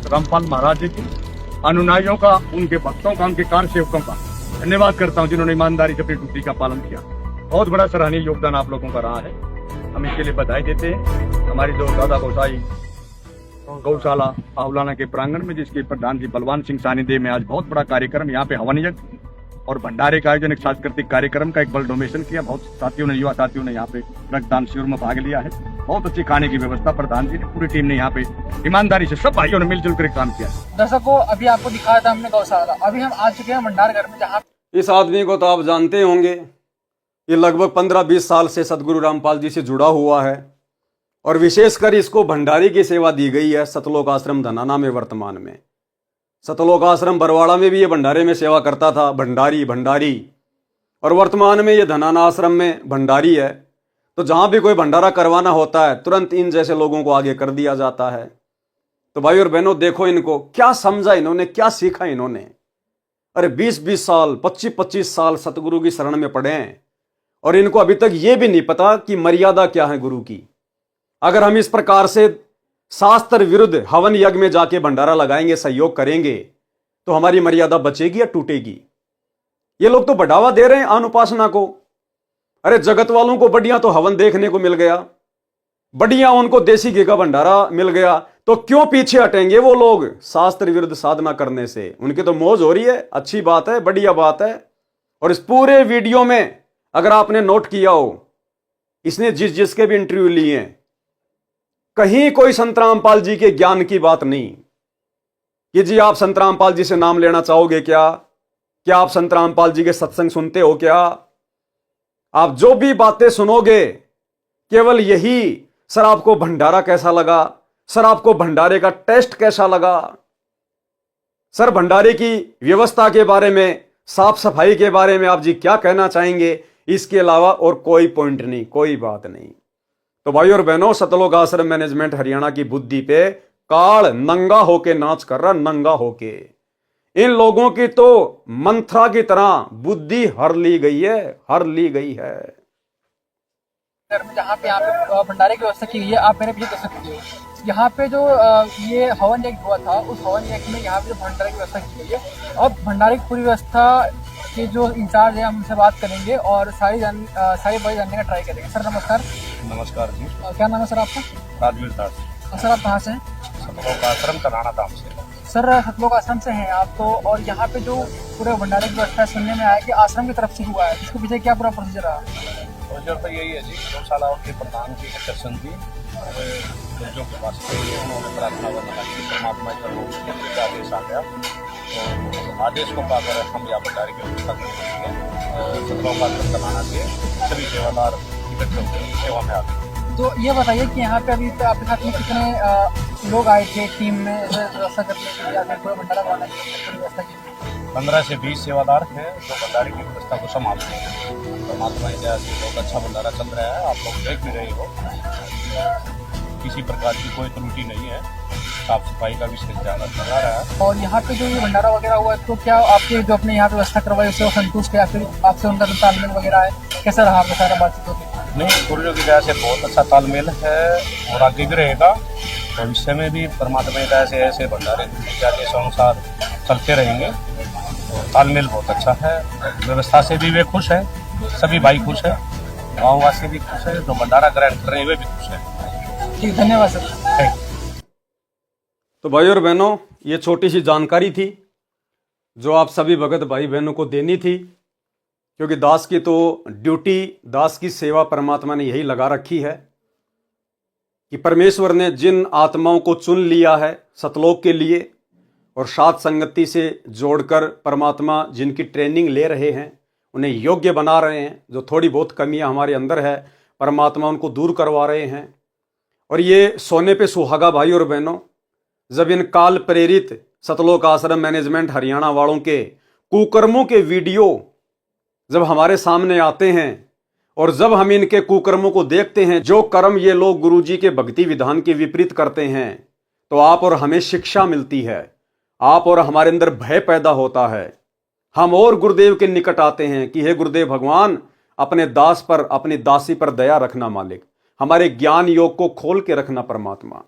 [SPEAKER 5] रामपाल महाराज जी की अनुयायियों का, उनके भक्तों का, उनके कार सेवकों का धन्यवाद करता हूं जिन्होंने ईमानदारी से अपनी ड्यूटी का पालन किया। बहुत बड़ा सराहनीय योगदान आप लोगों का रहा है, हम इसके लिए बधाई देते हैं। हमारी जो दादा गोसाई गौशाला आउलाना के प्रांगण में, जिसके प्रधान जी बलवान सिंह सानिध्य में आज बहुत बड़ा कार्यक्रम, यहाँ पे हवन यज्ञ और भंडारे का आयोजन, एक सांस्कृतिक कार्यक्रम का एक बल डोनेशन किया। बहुत साथियों ने, युवा साथियों ने यहाँ पे रक्तदान शिविर में भाग लिया है। बहुत अच्छी खाने की व्यवस्था प्रधान जी ने, पूरी टीम ने यहाँ पे ईमानदारी से सब भाइयों ने मिलजुल कर काम किया।
[SPEAKER 3] दर्शकों, अभी आपको दिखाया था हमने गौशाला, अभी हम आ चुके हैं भंडार घर में, जहाँ
[SPEAKER 1] इस आदमी को तो आप जानते होंगे। ये लगभग 15-20 साल से सतगुरु रामपाल जी से जुड़ा हुआ है और विशेषकर इसको भंडारी की सेवा दी गई है सतलोक आश्रम धनाना में। वर्तमान में सतलोक आश्रम बरवाड़ा में भी ये भंडारे में सेवा करता था, भंडारी। और वर्तमान में ये धनाना आश्रम में भंडारी है। तो जहां भी कोई भंडारा करवाना होता है तुरंत इन जैसे लोगों को आगे कर दिया जाता है। तो भाई और बहनों, देखो इनको क्या समझा इन्होंने, क्या सीखा इन्होंने। अरे 20-20 साल, 25-25 साल सतगुरु की शरण में पड़े हैं और इनको अभी तक ये भी नहीं पता कि मर्यादा क्या है गुरु की। अगर हम इस प्रकार से शास्त्र विरुद्ध हवन यज्ञ में जाके भंडारा लगाएंगे, सहयोग करेंगे, तो हमारी मर्यादा बचेगी या टूटेगी। ये लोग तो बढ़ावा दे रहे हैं अनुपासना को। अरे जगत वालों को बढ़िया तो हवन देखने को मिल गया, बढ़िया उनको देसी घी का भंडारा मिल गया, तो क्यों पीछे हटेंगे वो लोग शास्त्र विरुद्ध साधना करने से। उनकी तो मौज हो रही है, अच्छी बात है, बढ़िया बात है। और इस पूरे वीडियो में अगर आपने नोट किया हो, इसने जिसके भी इंटरव्यू लिए हैं, कहीं कोई संत रामपाल जी के ज्ञान की बात नहीं कि जी आप संत रामपाल जी से नाम लेना चाहोगे क्या आप संत रामपाल जी के सत्संग सुनते हो क्या। आप जो भी बातें सुनोगे केवल यही, सर आपको भंडारा कैसा लगा, सर आपको भंडारे का टेस्ट कैसा लगा, सर भंडारे की व्यवस्था के बारे में, साफ सफाई के बारे में आप जी क्या कहना चाहेंगे। इसके अलावा और कोई पॉइंट नहीं, कोई बात नहीं। तो भाई और बहनों, सतलोक आश्रम मैनेजमेंट हरियाणा की बुद्धि पे काल नंगा होके नाच कर रहा, नंगा होके। इन लोगों की तो मंत्रा की तरह बुद्धि हर ली गई है, हर ली गई है।
[SPEAKER 3] घर में जहाँ पे यहाँ पे भंडारे की व्यवस्था की गई है, आप मेरे पीछे देख सकते हो। यहाँ पे जो ये हवन यज्ञ हुआ था, उस हवन यज्ञ में यहाँ पे जो भंडारे की व्यवस्था की गई है, और भंडारे की पूरी व्यवस्था के जो इंचार्ज है, हम उनसे बात करेंगे और सारी बातें जानने का ट्राई करेंगे। सर नमस्कार।
[SPEAKER 4] नमस्कार जी।
[SPEAKER 3] क्या नाम है सर आपका?
[SPEAKER 4] राजवीर दास।
[SPEAKER 3] सर आप कहाँ से हैं?
[SPEAKER 4] सतलोक आश्रम कराना धाम से।
[SPEAKER 3] सर सतलोक आश्रम से हैं आप तो, और यहाँ पे जो पूरे भंडारे की व्यवस्था सुनने में आया कि आश्रम की तरफ से हुआ है, इसके पीछे क्या पूरा प्रोसीजर रहा?
[SPEAKER 4] प्रोसीजर तो यही है जी, गौशाला के प्रधान की दर्शन थी बच्चों के पास, उन्होंने प्रार्थना करना की परमात्मा का आदेश आ गया, तो आदेश को पाकर हम यहाँ भंडारे की व्यवस्था करेंगे। सतलोक आश्रम कराना के सभी सेवादार इकट्ठे होकर सेवा में आते हैं।
[SPEAKER 3] तो ये बताइए कि यहाँ पे अभी आपके साथ में कितने लोग आए थे टीम में व्यवस्था करने के लिए, या फिर पूरा भंडारा बनाने के लिए व्यवस्था की?
[SPEAKER 4] 15 से 20 सेवादार हैं जो भंडारे की व्यवस्था को संभालते हैं। परमात्मा की दया से बहुत अच्छा भंडारा चल रहा है, आप लोग देख भी रहे हो, किसी प्रकार की कोई त्रुटि नहीं है, साफ सफाई का विशेष ध्यान रखा जा रहा है।
[SPEAKER 3] और यहाँ पे जो ये भंडारा वगैरह हुआ है, तो क्या आपके जो अपने यहाँ पे व्यवस्था करवाई उससे वो संतुष्ट है, या फिर आपसे उनका जो तालमेल वगैरह है, कैसा रहा आपका सारा बातचीत होती?
[SPEAKER 4] नहीं, गुरुजों की दया से बहुत अच्छा तालमेल है और आगे भी रहेगा। भविष्य में भी परमात्मा की दया से ऐसे भंडारे के अनुसार चलते रहेंगे। और तालमेल बहुत अच्छा है, व्यवस्था से भी वे खुश हैं, सभी भाई खुश हैं, गाँववासी भी खुश है, जो भंडारा ग्रहण कर रहे हैं वे भी खुश हैं।
[SPEAKER 3] ठीक, धन्यवाद सर।
[SPEAKER 4] Thank you.
[SPEAKER 1] तो भाई और बहनों, ये छोटी सी जानकारी थी जो आप सभी भगत भाई बहनों को देनी थी, क्योंकि दास की तो ड्यूटी, दास की सेवा परमात्मा ने यही लगा रखी है कि परमेश्वर ने जिन आत्माओं को चुन लिया है सतलोक के लिए और साथ संगति से जोड़कर परमात्मा जिनकी ट्रेनिंग ले रहे हैं, उन्हें योग्य बना रहे हैं। जो थोड़ी बहुत कमियां हमारे अंदर है, परमात्मा उनको दूर करवा रहे हैं। और ये सोने पे सुहागा भाई और बहनों, जब इन काल प्रेरित सतलोक आश्रम मैनेजमेंट हरियाणा वालों के कुकर्मों के वीडियो जब हमारे सामने आते हैं और जब हम इनके कुकर्मों को देखते हैं, जो कर्म ये लोग गुरुजी के भक्ति विधान के विपरीत करते हैं, तो आप और हमें शिक्षा मिलती है, आप और हमारे अंदर भय पैदा होता है। हम और गुरुदेव के निकट आते हैं कि हे गुरुदेव भगवान, अपने दास पर, अपनी दासी पर दया रखना मालिक, हमारे ज्ञान योग को खोल के रखना परमात्मा।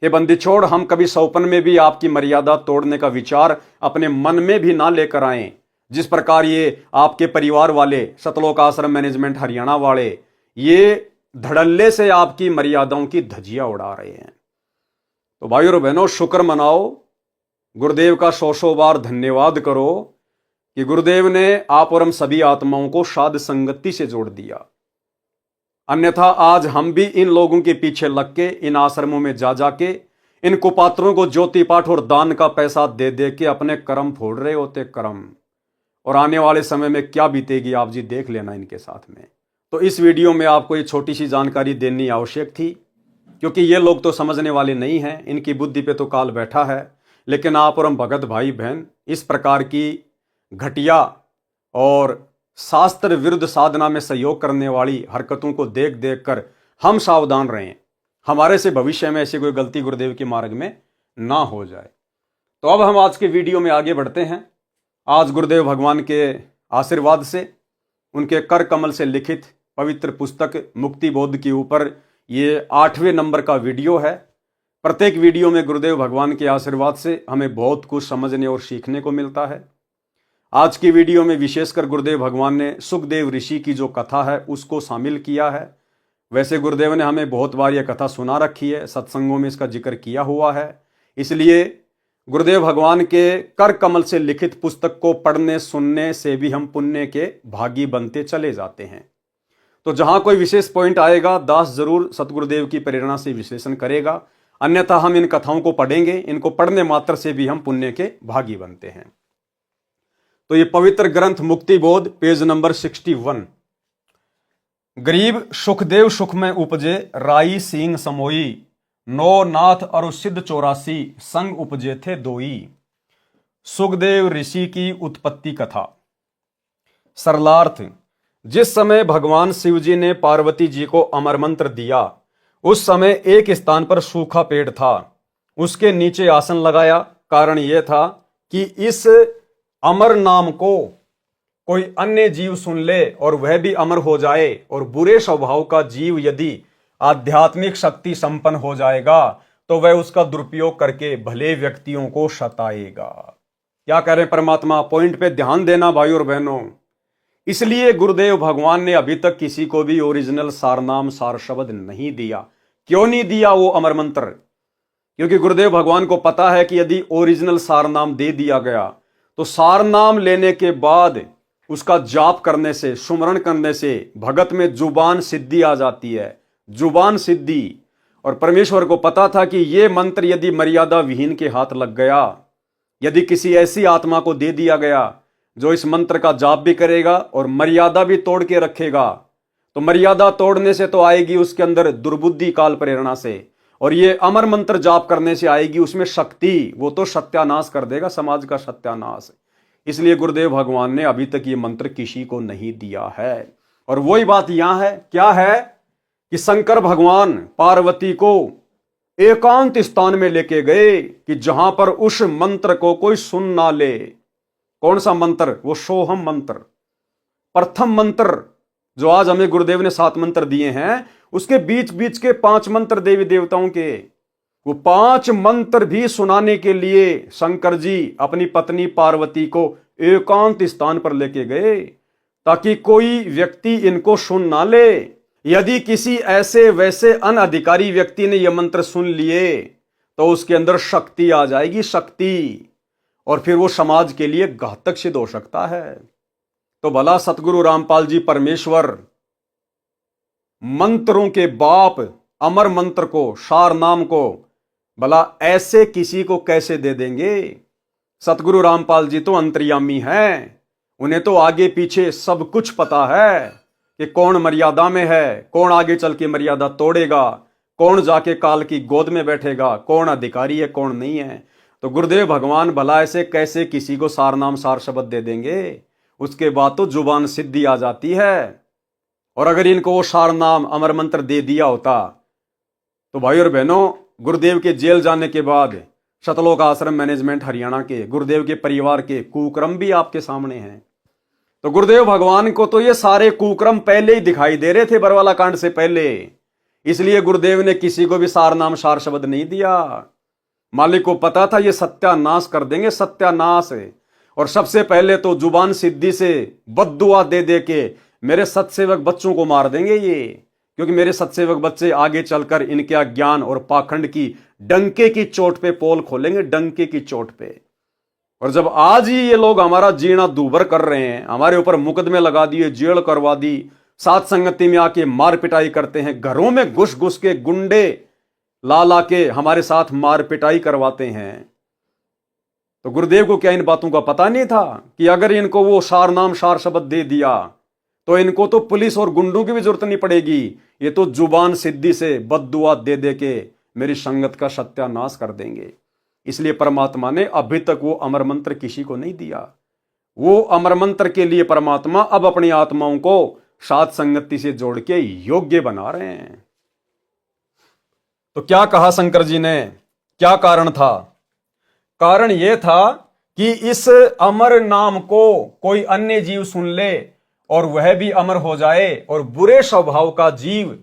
[SPEAKER 1] हे बंदी छोड़, हम कभी सौपन में भी आपकी मर्यादा तोड़ने का विचार अपने मन में भी ना लेकर आए, जिस प्रकार ये आपके परिवार वाले सतलोक आश्रम मैनेजमेंट हरियाणा वाले ये धड़ल्ले से आपकी मर्यादाओं की धज्जियां उड़ा रहे हैं। तो भाइयों और बहनों, शुक्र मनाओ, गुरुदेव का 100 बार धन्यवाद करो कि गुरुदेव ने आप और हम सभी आत्माओं को साध संगति से जोड़ दिया। अन्यथा आज हम भी इन लोगों के पीछे लग के इन आश्रमों में जा जाके इन कुपात्रों को ज्योति पाठ और दान का पैसा दे दे के अपने कर्म फोड़ रहे होते, कर्म। और आने वाले समय में क्या बीतेगी आप जी देख लेना इनके साथ में। तो इस वीडियो में आपको ये छोटी सी जानकारी देनी आवश्यक थी, क्योंकि ये लोग तो समझने वाले नहीं हैं, इनकी बुद्धि पे तो काल बैठा है। लेकिन आप और हम भगत भाई बहन इस प्रकार की घटिया और शास्त्र विरुद्ध साधना में सहयोग करने वाली हरकतों को देख देख कर हम सावधान रहें, हमारे से भविष्य में ऐसी कोई गलती गुरुदेव के मार्ग में ना हो जाए। तो अब हम आज के वीडियो में आगे बढ़ते हैं। आज गुरुदेव भगवान के आशीर्वाद से, उनके कर कमल से लिखित पवित्र पुस्तक मुक्ति बोध के ऊपर ये 8वें नंबर का वीडियो है। प्रत्येक वीडियो में गुरुदेव भगवान के आशीर्वाद से हमें बहुत कुछ समझने और सीखने को मिलता है। आज की वीडियो में विशेषकर गुरुदेव भगवान ने सुखदेव ऋषि की जो कथा है उसको शामिल किया है। वैसे गुरुदेव ने हमें बहुत बार यह कथा सुना रखी है, सत्संगों में इसका जिक्र किया हुआ है। इसलिए गुरुदेव भगवान के कर कमल से लिखित पुस्तक को पढ़ने सुनने से भी हम पुण्य के भागी बनते चले जाते हैं। तो जहां कोई विशेष पॉइंट आएगा, दास जरूर सतगुरुदेव की प्रेरणा से विश्लेषण करेगा, अन्यथा हम इन कथाओं को पढ़ेंगे, इनको पढ़ने मात्र से भी हम पुण्य के भागी बनते हैं। तो ये पवित्र ग्रंथ मुक्ति बोध, पेज नंबर 61। गरीब सुखदेव सुख में उपजे, राई सींग समोई, नो नाथ और सिद्ध 84 संग उपजे थे दोई। सुखदेव ऋषि की उत्पत्ति कथा। सरलार्थ, जिस समय भगवान शिव जी ने पार्वती जी को अमर मंत्र दिया उस समय एक स्थान पर सूखा पेड़ था, उसके नीचे आसन लगाया। कारण यह था कि इस अमर नाम को कोई अन्य जीव सुन ले और वह भी अमर हो जाए, और बुरे स्वभाव का जीव यदि आध्यात्मिक शक्ति संपन्न हो जाएगा तो वह उसका दुरुपयोग करके भले व्यक्तियों को सताएगा। क्या कह रहे हैं परमात्मा? पॉइंट पे ध्यान देना भाई और बहनों। इसलिए गुरुदेव भगवान ने अभी तक किसी को भी ओरिजिनल सारनाम सार शब्द नहीं दिया। क्यों नहीं दिया वो अमर मंत्र? क्योंकि गुरुदेव भगवान को पता है कि यदि ओरिजिनल सारनाम दे दिया गया तो सारनाम लेने के बाद उसका जाप करने से, सुमरण करने से भगत में जुबान सिद्धि आ जाती है, जुबान सिद्धि। और परमेश्वर को पता था कि ये मंत्र यदि मर्यादा विहीन के हाथ लग गया, यदि किसी ऐसी आत्मा को दे दिया गया जो इस मंत्र का जाप भी करेगा और मर्यादा भी तोड़ के रखेगा, तो मर्यादा तोड़ने से तो आएगी उसके अंदर दुर्बुद्धि काल प्रेरणा से, और ये अमर मंत्र जाप करने से आएगी उसमें शक्ति। वो तो सत्यानाश कर देगा, समाज का सत्यानाश। इसलिए गुरुदेव भगवान ने अभी तक ये मंत्र किसी को नहीं दिया है। और वही बात यहां है, क्या है कि शंकर भगवान पार्वती को एकांत स्थान में लेके गए कि जहां पर उस मंत्र को कोई सुन ना ले। कौन सा मंत्र? वो सोहम मंत्र, प्रथम मंत्र जो आज हमें गुरुदेव ने 7 मंत्र दिए हैं, उसके बीच बीच के 5 मंत्र देवी देवताओं के, वो 5 मंत्र भी सुनाने के लिए शंकर जी अपनी पत्नी पार्वती को एकांत स्थान पर लेके गए ताकि कोई व्यक्ति इनको सुन ना ले। यदि किसी ऐसे वैसे अनधिकारी व्यक्ति ने यह मंत्र सुन लिए तो उसके अंदर शक्ति आ जाएगी, शक्ति, और फिर वो समाज के लिए घातक सिद्ध हो सकता है। तो भला सतगुरु रामपाल जी परमेश्वर मंत्रों के बाप अमर मंत्र को, सार नाम को, भला ऐसे किसी को कैसे दे देंगे? सतगुरु रामपाल जी तो अंतर्यामी हैं, उन्हें तो आगे पीछे सब कुछ पता है कि कौन मर्यादा में है, कौन आगे चल के मर्यादा तोड़ेगा, कौन जाके काल की गोद में बैठेगा, कौन अधिकारी है कौन नहीं है। तो गुरुदेव भगवान भला ऐसे कैसे किसी को सार नाम सार शब्द दे देंगे? उसके बाद तो जुबान सिद्धि आ जाती है। और अगर इनको वो सार नाम अमर मंत्र दे दिया होता तो भाई और बहनों, गुरुदेव के जेल जाने के बाद शतलोक आश्रम मैनेजमेंट हरियाणा के गुरुदेव के परिवार के कुक्रम भी आपके सामने हैं। तो गुरुदेव भगवान को तो ये सारे कुक्रम पहले ही दिखाई दे रहे थे, बरवाला कांड से पहले। इसलिए गुरुदेव ने किसी को भी सार नाम सार शब्द नहीं दिया। मालिक को पता था ये सत्यानाश कर देंगे, सत्यानाश। और सबसे पहले तो जुबान सिद्धि से बद्दुआ दे दे के मेरे सत्सेवक बच्चों को मार देंगे ये, क्योंकि मेरे सत्सेवक बच्चे आगे चलकर इनके अज्ञान और पाखंड की डंके की चोट पे पोल खोलेंगे, डंके की चोट पे। और जब आज ही ये लोग हमारा जीना दूभर कर रहे हैं, हमारे ऊपर मुकदमे लगा दिए, जेल करवा दी, साथ संगति में आके मार पिटाई करते हैं, घरों में घुस घुस के गुंडे ला ला के हमारे साथ मार पिटाई करवाते हैं, तो गुरुदेव को क्या इन बातों का पता नहीं था कि अगर इनको वो सार नाम सार शब्द दे दिया तो इनको तो पुलिस और गुंडों की भी जरूरत नहीं पड़ेगी, ये तो जुबान सिद्धि से बद्दुआ दे दे के मेरी संगत का सत्यानाश कर देंगे। इसलिए परमात्मा ने अभी तक वो अमर मंत्र किसी को नहीं दिया। वो अमर मंत्र के लिए परमात्मा अब अपनी आत्माओं को साथ संगति से जोड़ के योग्य बना रहे हैं। तो क्या कहा शंकर जी ने, क्या कारण था? कारण यह था कि इस अमर नाम को कोई अन्य जीव सुन ले और वह भी अमर हो जाए, और बुरे स्वभाव का जीव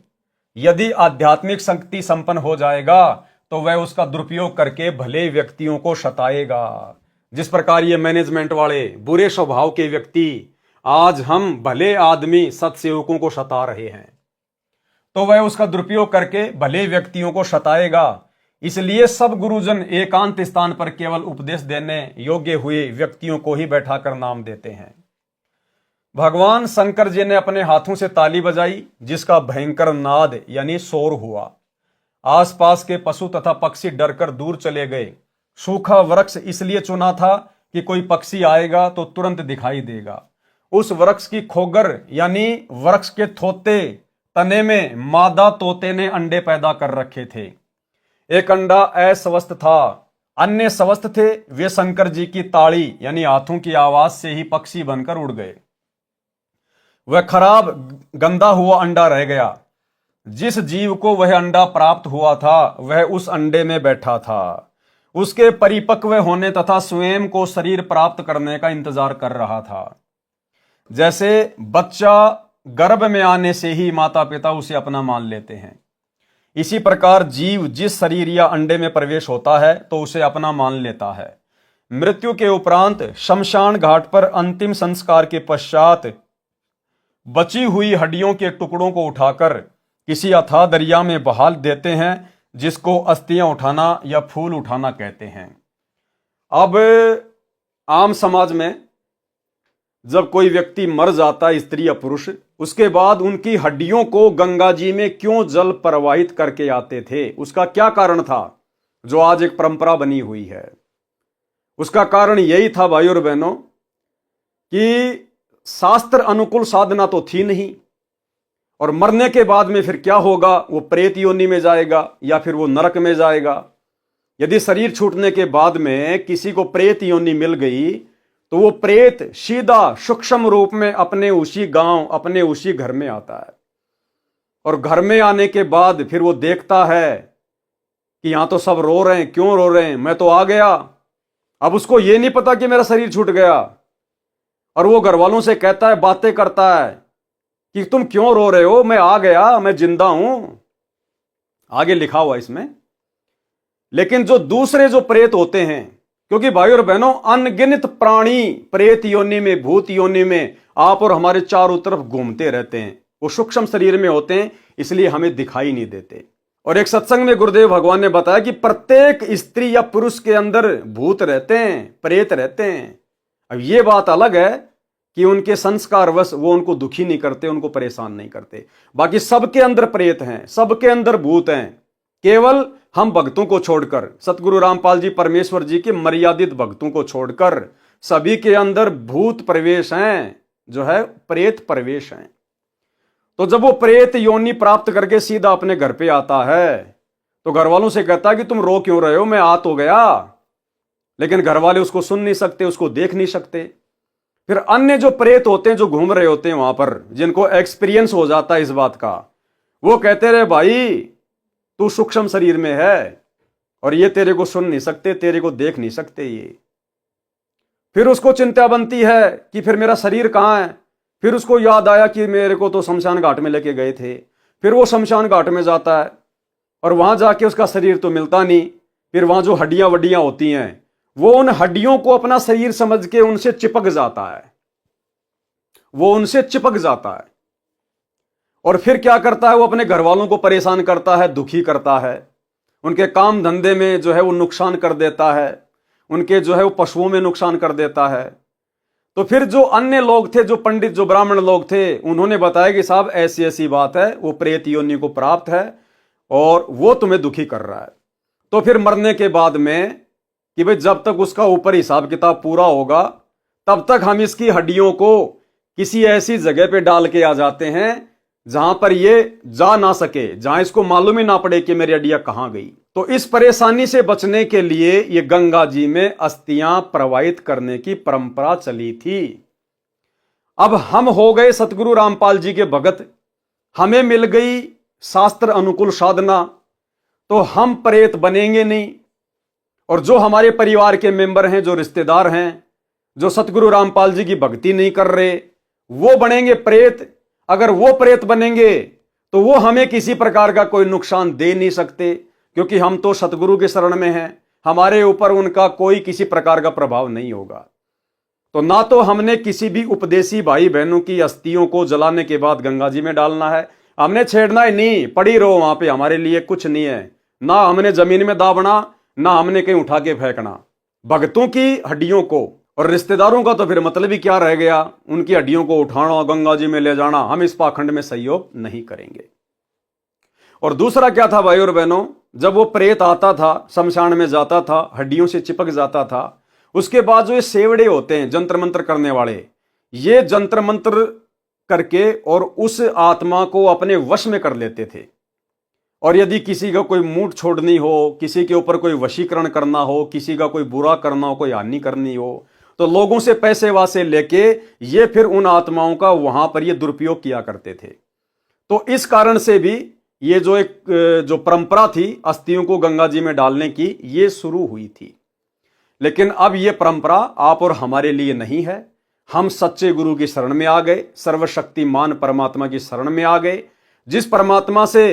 [SPEAKER 1] यदि आध्यात्मिक शक्ति संपन्न हो जाएगा तो वह उसका दुरुपयोग करके भले व्यक्तियों को सताएगा। जिस प्रकार ये मैनेजमेंट वाले बुरे स्वभाव के व्यक्ति आज हम भले आदमी सत्सेवकों को सता रहे हैं, तो वह उसका दुरुपयोग करके भले व्यक्तियों को सताएगा। इसलिए सब गुरुजन एकांत स्थान पर केवल उपदेश देने योग्य हुए व्यक्तियों को ही बैठाकर नाम देते हैं। भगवान शंकर जी ने अपने हाथों से ताली बजाई, जिसका भयंकर नाद यानी शोर हुआ। आसपास के पशु तथा पक्षी डरकर दूर चले गए। सूखा वृक्ष इसलिए चुना था कि कोई पक्षी आएगा तो तुरंत दिखाई देगा। उस वृक्ष की खोगर यानी वृक्ष के थोते तने में मादा तोते ने अंडे पैदा कर रखे थे। एक अंडा अस्वस्थ था, अन्य स्वस्थ थे। वे शंकर जी की ताड़ी यानी हाथों की आवाज से ही पक्षी बनकर उड़ गए। वह खराब गंदा हुआ अंडा रह गया। जिस जीव को वह अंडा प्राप्त हुआ था वह उस अंडे में बैठा था, उसके परिपक्व होने तथा स्वयं को शरीर प्राप्त करने का इंतजार कर रहा था। जैसे बच्चा गर्भ में आने से ही माता पिता उसे अपना मान लेते हैं, इसी प्रकार जीव जिस शरीर या अंडे में प्रवेश होता है तो उसे अपना मान लेता है। मृत्यु के उपरांत शमशान घाट पर अंतिम संस्कार के पश्चात बची हुई हड्डियों के टुकड़ों को उठाकर किसी अथाह दरिया में बहा देते हैं, जिसको अस्थियां उठाना या फूल उठाना कहते हैं। अब आम समाज में जब कोई व्यक्ति मर जाता है, स्त्री या पुरुष, उसके बाद उनकी हड्डियों को गंगा जी में क्यों जल प्रवाहित करके आते थे, उसका क्या कारण था, जो आज एक परंपरा बनी हुई है। उसका कारण यही था भाई और बहनों कि शास्त्र अनुकूल साधना तो थी नहीं, और मरने के बाद में फिर क्या होगा, वो प्रेत योनि में जाएगा या फिर वो नरक में जाएगा। यदि शरीर छूटने के बाद में किसी को प्रेत योनि मिल गई तो वो प्रेत सीधा सूक्ष्म रूप में अपने उसी गांव, अपने उसी घर में आता है, और घर में आने के बाद फिर वो देखता है कि यहां तो सब रो रहे हैं, क्यों रो रहे हैं, मैं तो आ गया। अब उसको ये नहीं पता कि मेरा शरीर छूट गया, और वो घर वालों से कहता है, बातें करता है कि तुम क्यों रो रहे हो, मैं आ गया, मैं जिंदा हूं, आगे लिखा हुआ इसमें। लेकिन जो दूसरे जो प्रेत होते हैं, क्योंकि भाई और बहनों अनगिनत प्राणी प्रेत योनि में, भूत योनि में आप और हमारे चारों तरफ घूमते रहते हैं, वो सूक्ष्म शरीर में होते हैं, इसलिए हमें दिखाई नहीं देते। और एक सत्संग में गुरुदेव भगवान ने बताया कि प्रत्येक स्त्री या पुरुष के अंदर भूत रहते हैं, प्रेत रहते हैं। अब ये बात अलग है कि उनके संस्कारवश वो उनको दुखी नहीं करते, उनको परेशान नहीं करते। बाकी सबके अंदर प्रेत हैं, सबके अंदर भूत हैं, केवल हम भक्तों को छोड़कर, सतगुरु रामपाल जी परमेश्वर जी के मर्यादित भक्तों को छोड़कर सभी के अंदर भूत प्रवेश हैं, जो है प्रेत प्रवेश हैं। तो जब वो प्रेत योनि प्राप्त करके सीधा अपने घर पे आता है तो घर वालों से कहता है कि तुम रो क्यों रहे हो, मैं आ तो गया। लेकिन घर वाले उसको सुन नहीं सकते, उसको देख नहीं सकते। फिर अन्य जो प्रेत होते हैं, जो घूम रहे होते हैं वहां पर, जिनको एक्सपीरियंस हो जाता है इस बात का, वो कहते रहे भाई तू सूक्ष्म शरीर में है और ये तेरे को सुन नहीं सकते, तेरे को देख नहीं सकते। ये फिर उसको चिंता बनती है कि फिर मेरा शरीर कहां है। फिर उसको याद आया कि मेरे को तो शमशान घाट में लेके गए थे। फिर वो शमशान घाट में जाता है और वहां जाके उसका शरीर तो मिलता नहीं। फिर वहां जो हड्डियां वड्डियां होती हैं, वो उन हड्डियों को अपना शरीर समझ के उनसे चिपक जाता है, वो उनसे चिपक जाता है। और फिर क्या करता है, वो अपने घर वालों को परेशान करता है, दुखी करता है, उनके काम धंधे में जो है वो नुकसान कर देता है, उनके जो है वो पशुओं में नुकसान कर देता है। तो फिर जो अन्य लोग थे, जो पंडित, जो ब्राह्मण लोग थे, उन्होंने बताया कि साहब ऐसी ऐसी बात है, वो प्रेत योनि को प्राप्त है और वो तुम्हें दुखी कर रहा है। तो फिर मरने के बाद में कि भाई जब तक उसका ऊपर हिसाब किताब पूरा होगा तब तक हम इसकी हड्डियों को किसी ऐसी जगह पे डाल के आ जाते हैं जहां पर ये जा ना सके, जहां इसको मालूम ही ना पड़े कि मेरी हड्डियां कहां गई। तो इस परेशानी से बचने के लिए ये गंगा जी में अस्थियां प्रवाहित करने की परंपरा चली थी। अब हम हो गए सतगुरु रामपाल जी के भगत, हमें मिल गई शास्त्र अनुकूल साधना, तो हम प्रेत बनेंगे नहीं। और जो हमारे परिवार के मेंबर हैं, जो रिश्तेदार हैं, जो सतगुरु रामपाल जी की भक्ति नहीं कर रहे, वो बनेंगे प्रेत। अगर वो प्रेत बनेंगे तो वो हमें किसी प्रकार का कोई नुकसान दे नहीं सकते, क्योंकि हम तो सतगुरु के शरण में हैं, हमारे ऊपर उनका कोई किसी प्रकार का प्रभाव नहीं होगा। तो ना तो हमने किसी भी उपदेशी भाई बहनों की अस्थियों को जलाने के बाद गंगा जी में डालना है, हमने छेड़ना ही नहीं, पड़ी रहो वहां पे, हमारे लिए कुछ नहीं है। ना हमने जमीन में दाबना, ना हमने कहीं उठा के फेंकना। भक्तों की हड्डियों को और रिश्तेदारों का तो फिर मतलब ही क्या रह गया, उनकी हड्डियों को उठाना, गंगा जी में ले जाना, हम इस पाखंड में सहयोग नहीं करेंगे। और दूसरा क्या था भाई और बहनों, जब वो प्रेत आता था, शमशान में जाता था, हड्डियों से चिपक जाता था, उसके बाद जो ये सेवड़े होते हैं जंत्र मंत्र करने वाले, ये जंत्र मंत्र करके और उस आत्मा को अपने वश में कर लेते थे। और यदि किसी का कोई मूठ छोड़नी हो, किसी के ऊपर कोई वशीकरण करना हो, किसी का कोई बुरा करना हो, कोई हानि करनी हो, तो लोगों से पैसे वासे लेके ये फिर उन आत्माओं का वहां पर ये दुरुपयोग किया करते थे। तो इस कारण से भी ये जो एक जो परंपरा थी अस्थियों को गंगा जी में डालने की, ये शुरू हुई थी। लेकिन अब ये परंपरा आप और हमारे लिए नहीं है। हम सच्चे गुरु की शरण में आ गए, सर्वशक्तिमान परमात्मा की शरण में आ गए, जिस परमात्मा से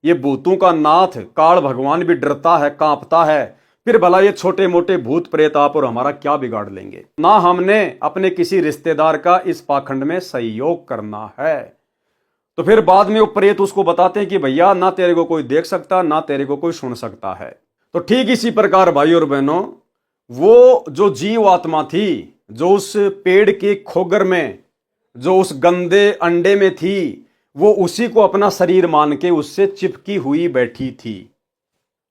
[SPEAKER 1] ये भूतों का नाथ काल भगवान भी डरता है, कांपता है। फिर भला ये छोटे मोटे भूत प्रेत आप और हमारा क्या बिगाड़ लेंगे। ना हमने अपने किसी रिश्तेदार का इस पाखंड में सहयोग करना है। तो फिर बाद में वो प्रेत उसको बताते हैं कि भैया ना तेरे को कोई देख सकता, ना तेरे को कोई सुन सकता है। तो ठीक इसी प्रकार भाई और बहनों, वो जो जीव आत्मा थी, जो उस पेड़ के खोगर में, जो उस गंदे अंडे में थी, वो उसी को अपना शरीर मान के उससे चिपकी हुई बैठी थी।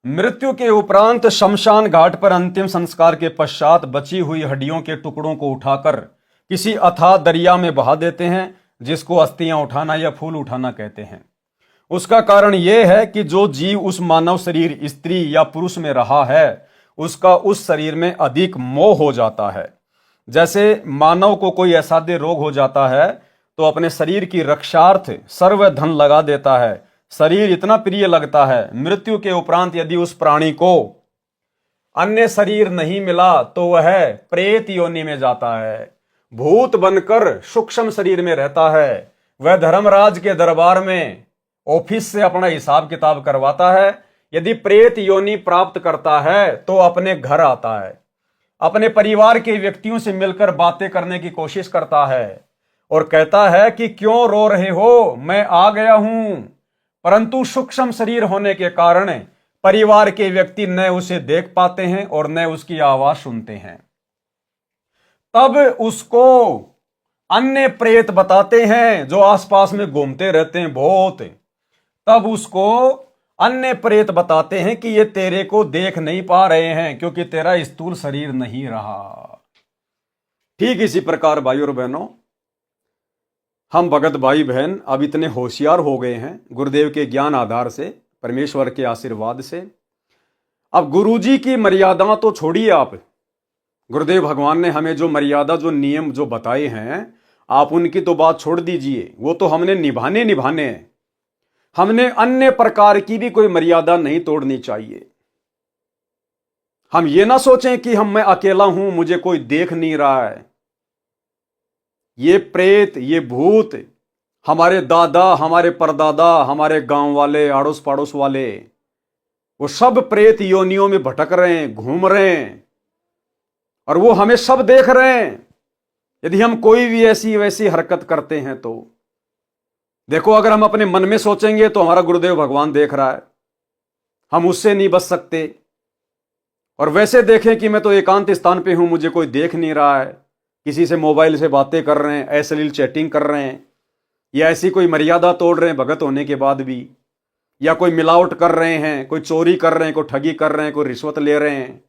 [SPEAKER 1] मृत्यु के उपरांत शमशान घाट पर अंतिम संस्कार के पश्चात बची हुई हड्डियों के टुकड़ों को उठाकर किसी अथाह दरिया में बहा देते हैं, जिसको अस्थियां उठाना या फूल उठाना कहते हैं। उसका कारण यह है कि जो जीव उस मानव शरीर स्त्री या पुरुष में रहा है, उसका उस शरीर में अधिक मोह हो जाता है। जैसे मानव को कोई असाध्य रोग हो जाता है तो अपने शरीर की रक्षार्थ सर्व धन लगा देता है, शरीर इतना प्रिय लगता है। मृत्यु के उपरांत यदि उस प्राणी को अन्य शरीर नहीं मिला तो वह प्रेत योनि में जाता है, भूत बनकर सूक्ष्म शरीर में रहता है। वह धर्मराज के दरबार में ऑफिस से अपना हिसाब किताब करवाता है। यदि प्रेत योनि प्राप्त करता है तो अपने घर आता है, अपने परिवार के व्यक्तियों से मिलकर बातें करने की कोशिश करता है और कहता है कि क्यों रो रहे हो, मैं आ गया हूं। परंतु सूक्ष्म शरीर होने के कारण परिवार के व्यक्ति न उसे देख पाते हैं और न उसकी आवाज सुनते हैं। तब उसको अन्य प्रेत बताते हैं जो आसपास में घूमते रहते हैं बहुत। तब उसको अन्य प्रेत बताते हैं कि ये तेरे को देख नहीं पा रहे हैं क्योंकि तेरा स्थूल शरीर नहीं रहा। ठीक इसी प्रकार भाई और बहनों, हम भगत भाई बहन अब इतने होशियार हो गए हैं गुरुदेव के ज्ञान आधार से, परमेश्वर के आशीर्वाद से। अब गुरुजी की मर्यादा तो छोड़िए आप, गुरुदेव भगवान ने हमें जो मर्यादा, जो नियम जो बताए हैं, आप उनकी तो बात छोड़ दीजिए, वो तो हमने निभाने हैं। हमने अन्य प्रकार की भी कोई मर्यादा नहीं तोड़नी चाहिए। हम ये ना सोचें कि मैं अकेला हूं, मुझे कोई देख नहीं रहा है। ये प्रेत, ये भूत, हमारे दादा, हमारे परदादा, हमारे गांव वाले, आड़ोस पड़ोस वाले, वो सब प्रेत योनियों में भटक रहे हैं, घूम रहे हैं और वो हमें सब देख रहे हैं। यदि हम कोई भी ऐसी वैसी हरकत करते हैं तो देखो, अगर हम अपने मन में सोचेंगे तो हमारा गुरुदेव भगवान देख रहा है, हम उससे नहीं बच सकते। और वैसे देखें कि मैं तो एकांत स्थान पे हूं, मुझे कोई देख नहीं रहा है, किसी से मोबाइल से बातें कर रहे हैं, अश्लील चैटिंग कर रहे हैं, या ऐसी कोई मर्यादा तोड़ रहे हैं भगत होने के बाद भी, या कोई मिलावट कर रहे हैं, कोई चोरी कर रहे हैं, कोई ठगी कर रहे हैं, कोई रिश्वत ले रहे हैं,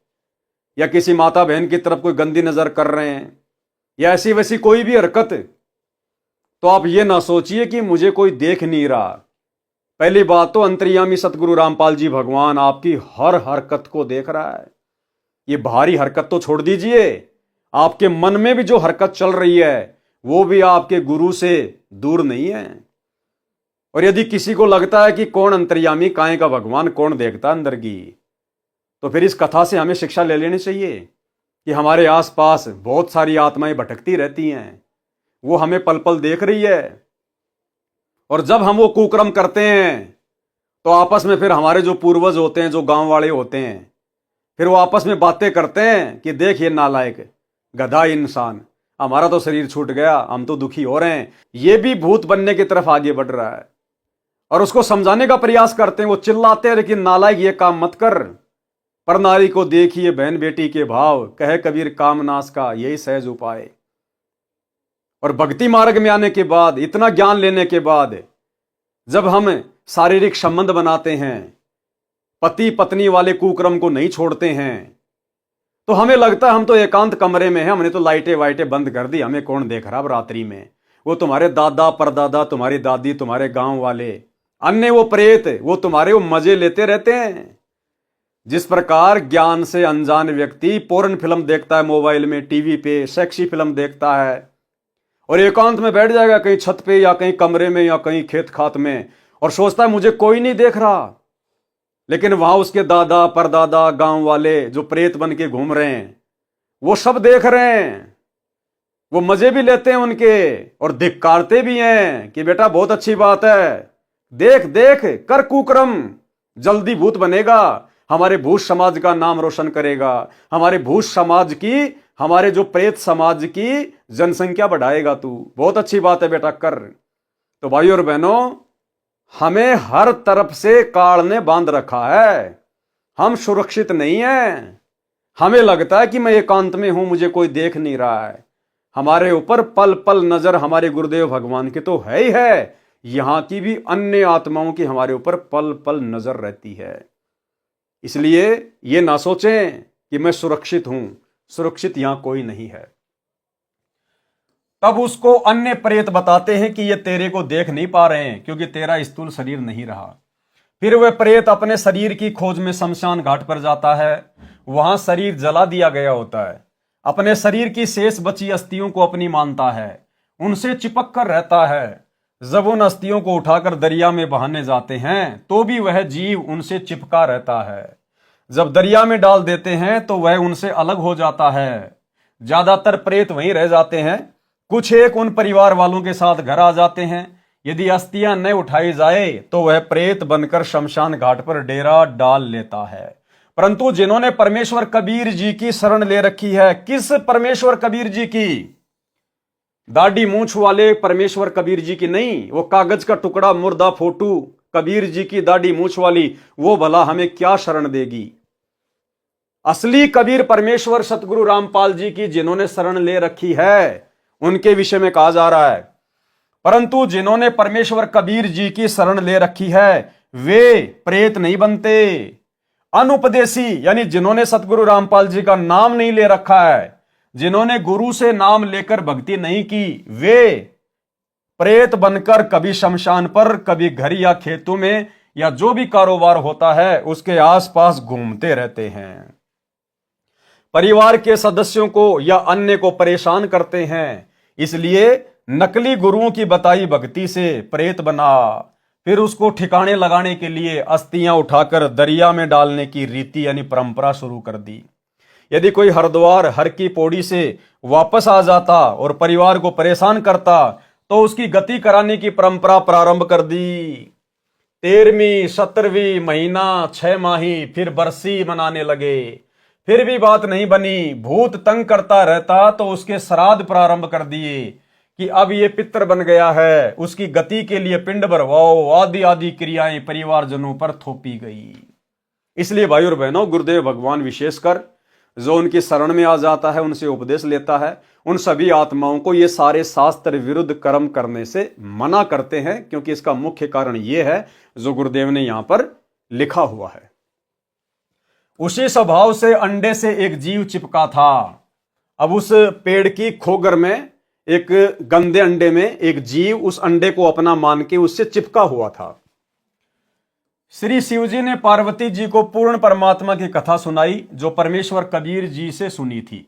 [SPEAKER 1] या किसी माता बहन की तरफ कोई गंदी नजर कर रहे हैं, या ऐसी वैसी कोई भी हरकत, तो आप ये ना सोचिए कि मुझे कोई देख नहीं रहा। पहली बात तो अंतर्यामी सतगुरु रामपाल जी भगवान आपकी हर हरकत को देख रहा है। ये बाहरी हरकत तो छोड़ दीजिए, आपके मन में भी जो हरकत चल रही है वो भी आपके गुरु से दूर नहीं है। और यदि किसी को लगता है कि कौन अंतर्यामी, काहे का भगवान, कौन देखता अंदर की, तो फिर इस कथा से हमें शिक्षा ले लेनी चाहिए कि हमारे आसपास बहुत सारी आत्माएं भटकती रहती हैं, वो हमें पल पल देख रही है। और जब हम वो कुकर्म करते हैं तो आपस में फिर हमारे जो पूर्वज होते हैं, जो गांव वाले होते हैं, फिर वो आपस में बातें करते हैं कि देख ये नालायक गधा इंसान, हमारा तो शरीर छूट गया, हम तो दुखी हो रहे हैं। ये भी भूत बनने की तरफ आगे बढ़ रहा है और उसको समझाने का प्रयास करते हैं। वो चिल्लाते हैं लेकिन नालायक ये काम मत कर, पर नारी को देखिए बहन बेटी के भाव, कहे कबीर कामनाश का यही सहज उपाय। और भक्ति मार्ग में आने के बाद, इतना ज्ञान लेने के बाद, जब हम शारीरिक संबंध बनाते हैं, पति पत्नी वाले कुक्रम को नहीं छोड़ते हैं, तो हमें लगता है हम तो एकांत कमरे में हैं, हमने तो लाइटें वाइटें बंद कर दी, हमें कौन देख रहा रात्रि में। वो तुम्हारे दादा परदादा, तुम्हारी दादी, तुम्हारे गांव वाले, अन्य वो प्रेत, वो तुम्हारे वो मजे लेते रहते हैं। जिस प्रकार ज्ञान से अनजान व्यक्ति पोर्न फिल्म देखता है मोबाइल में, टीवी पे सेक्सी फिल्म देखता है और एकांत में बैठ जाएगा कहीं छत पे या कहीं कमरे में या कहीं खेत खात में, और सोचता है मुझे कोई नहीं देख रहा। लेकिन वहां उसके दादा परदादा गांव वाले जो प्रेत बन के घूम रहे हैं वो सब देख रहे हैं, वो मजे भी लेते हैं उनके और धिक्कारते भी हैं कि बेटा बहुत अच्छी बात है, देख देख कर कुकर्म, जल्दी भूत बनेगा, हमारे भूत समाज का नाम रोशन करेगा, हमारे भूत समाज की, हमारे जो प्रेत समाज की जनसंख्या बढ़ाएगा तू, बहुत अच्छी बात है बेटा कर। तो भाइयों और बहनों, हमें हर तरफ से काल ने बांध रखा है, हम सुरक्षित नहीं हैं। हमें लगता है कि मैं एकांत में हूं, मुझे कोई देख नहीं रहा है। हमारे ऊपर पल पल नजर हमारे गुरुदेव भगवान की तो है ही है, यहां की भी अन्य आत्माओं की हमारे ऊपर पल पल नजर रहती है। इसलिए ये ना सोचें कि मैं सुरक्षित हूं, सुरक्षित यहां कोई नहीं है। तब उसको अन्य प्रेत बताते हैं कि ये तेरे को देख नहीं पा रहे हैं क्योंकि तेरा स्थूल शरीर नहीं रहा। फिर वह प्रेत अपने शरीर की खोज में शमशान घाट पर जाता है, वहां शरीर जला दिया गया होता है, अपने शरीर की शेष बची अस्थियों को अपनी मानता है, उनसे चिपक कर रहता है। जब उन अस्थियों को उठाकर दरिया में बहाने जाते हैं तो भी वह जीव उनसे चिपका रहता है। जब दरिया में डाल देते हैं तो वह उनसे अलग हो जाता है। ज्यादातर प्रेत वहीं रह जाते हैं, कुछ एक उन परिवार वालों के साथ घर आ जाते हैं। यदि अस्थियां न उठाई जाए तो वह प्रेत बनकर शमशान घाट पर डेरा डाल लेता है। परंतु जिन्होंने परमेश्वर कबीर जी की शरण ले रखी है, किस परमेश्वर कबीर जी की? दाढ़ी मूंछ वाले परमेश्वर कबीर जी की नहीं, वो कागज का टुकड़ा मुर्दा फोटू कबीर जी की दाढ़ी मूंछ वाली, वो भला हमें क्या शरण देगी? असली कबीर परमेश्वर सतगुरु रामपाल जी की जिन्होंने शरण ले रखी है, उनके विषय में कहा जा रहा है। परंतु जिन्होंने परमेश्वर कबीर जी की शरण ले रखी है वे प्रेत नहीं बनते। अनुपदेशी यानी जिन्होंने सतगुरु रामपाल जी का नाम नहीं ले रखा है, जिन्होंने गुरु से नाम लेकर भक्ति नहीं की, वे प्रेत बनकर कभी शमशान पर, कभी घर या खेतों में या जो भी कारोबार होता है उसके आसपास घूमते रहते हैं, परिवार के सदस्यों को या अन्य को परेशान करते हैं। इसलिए नकली गुरुओं की बताई भक्ति से प्रेत बना, फिर उसको ठिकाने लगाने के लिए अस्थियां उठाकर दरिया में डालने की रीति यानी परंपरा शुरू कर दी। यदि कोई हरिद्वार हर की पौड़ी से वापस आ जाता और परिवार को परेशान करता तो उसकी गति कराने की परंपरा प्रारंभ कर दी। 13वीं 17वीं महीना 6 माही फिर बरसी मनाने लगे, फिर भी बात नहीं बनी, भूत तंग करता रहता तो उसके श्राद्ध प्रारंभ कर दिए कि अब ये पितर बन गया है, उसकी गति के लिए पिंड भरवाओ, आदि आदि क्रियाएं परिवारजनों पर थोपी गई। इसलिए भाई और बहनों, गुरुदेव भगवान विशेषकर जो उनकी शरण में आ जाता है, उनसे उपदेश लेता है, उन सभी आत्माओं को ये सारे शास्त्र विरुद्ध कर्म करने से मना करते हैं, क्योंकि इसका मुख्य कारण ये है जो गुरुदेव ने यहां पर लिखा हुआ है। उसी स्वभाव से अंडे से एक जीव चिपका था। अब उस पेड़ की खोगर में एक गंदे अंडे में एक जीव उस अंडे को अपना मान के उससे चिपका हुआ था। श्री शिव जी ने पार्वती जी को पूर्ण परमात्मा की कथा सुनाई जो परमेश्वर कबीर जी से सुनी थी।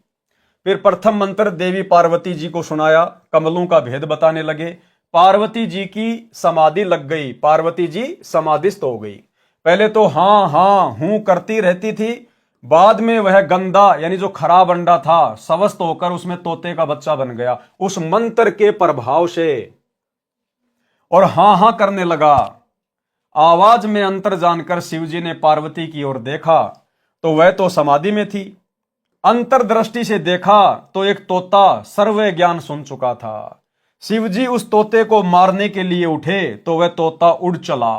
[SPEAKER 1] फिर प्रथम मंत्र देवी पार्वती जी को सुनाया, कमलों का भेद बताने लगे। पार्वती जी की समाधि लग गई, पार्वती जी समाधिस्थ हो गई। पहले तो हाँ हाँ हूं करती रहती थी, बाद में वह गंदा यानी जो खराब अंडा था स्वस्थ होकर उसमें तोते का बच्चा बन गया उस मंत्र के प्रभाव से, और हाँ हाँ करने लगा। आवाज में अंतर जानकर शिवजी ने पार्वती की ओर देखा तो वह तो समाधि में थी। अंतर्दृष्टि से देखा तो एक तोता सर्व ज्ञान सुन चुका था। शिवजी उस तोते को मारने के लिए उठे तो वह तोता उड़ चला।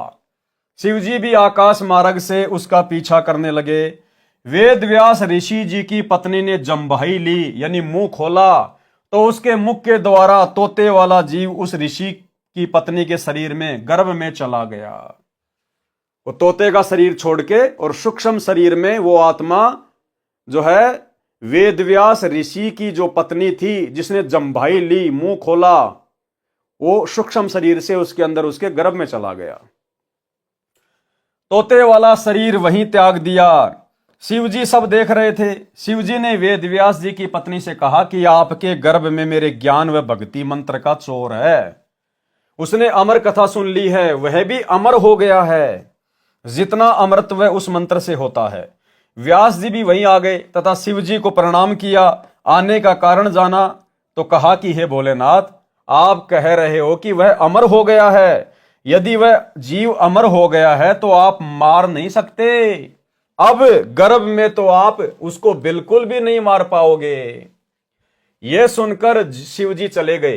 [SPEAKER 1] शिवजी भी आकाश मार्ग से उसका पीछा करने लगे। वेद व्यास ऋषि जी की पत्नी ने जम्भाई ली यानी मुंह खोला तो उसके मुख के द्वारा तोते वाला जीव उस ऋषि की पत्नी के शरीर में गर्भ में चला गया। वो तोते का शरीर छोड़ के और सूक्ष्म शरीर में वो आत्मा जो है वेद व्यास ऋषि की जो पत्नी थी जिसने जम्भाई ली मुंह खोला, वो सूक्ष्म शरीर से उसके अंदर उसके गर्भ में चला गया। तोते वाला शरीर वहीं त्याग दिया। शिवजी सब देख रहे थे। शिवजी ने वेद व्यास जी की पत्नी से कहा कि आपके गर्भ में मेरे ज्ञान व भक्ति मंत्र का चोर है। उसने अमर कथा सुन ली है, वह भी अमर हो गया है। जितना अमरत्व उस मंत्र से होता है। व्यास जी भी वहीं आ गए तथा शिव जी को प्रणाम किया। आने का कारण जाना तो कहा कि हे भोलेनाथ, आप कह रहे हो कि वह अमर हो गया है। यदि वह जीव अमर हो गया है तो आप मार नहीं सकते। अब गर्भ में तो आप उसको बिल्कुल भी नहीं मार पाओगे। यह सुनकर शिव जी चले गए,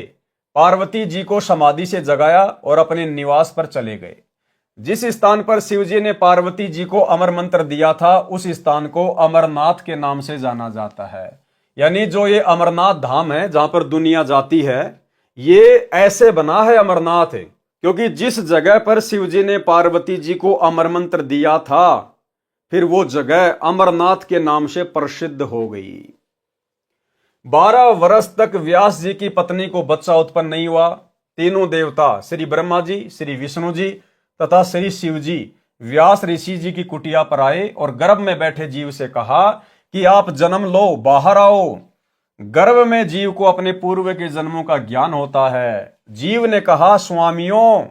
[SPEAKER 1] पार्वती जी को समाधि से जगाया और अपने निवास पर चले गए। जिस स्थान पर शिव जी ने पार्वती जी को अमर मंत्र दिया था, उस स्थान को अमरनाथ के नाम से जाना जाता है। यानी जो ये अमरनाथ धाम है जहां पर दुनिया जाती है, ये ऐसे बना है अमरनाथ, क्योंकि जिस जगह पर शिव जी ने पार्वती जी को अमर मंत्र दिया था, फिर वो जगह अमरनाथ के नाम से प्रसिद्ध हो गई। 12 वर्ष तक व्यास जी की पत्नी को बच्चा उत्पन्न नहीं हुआ। तीनों देवता श्री ब्रह्मा जी, श्री विष्णु जी तथा श्री शिव जी व्यास ऋषि जी की कुटिया पर आए और गर्भ में बैठे जीव से कहा कि आप जन्म लो, बाहर आओ। गर्भ में जीव को अपने पूर्व के जन्मों का ज्ञान होता है। जीव ने कहा, स्वामियों,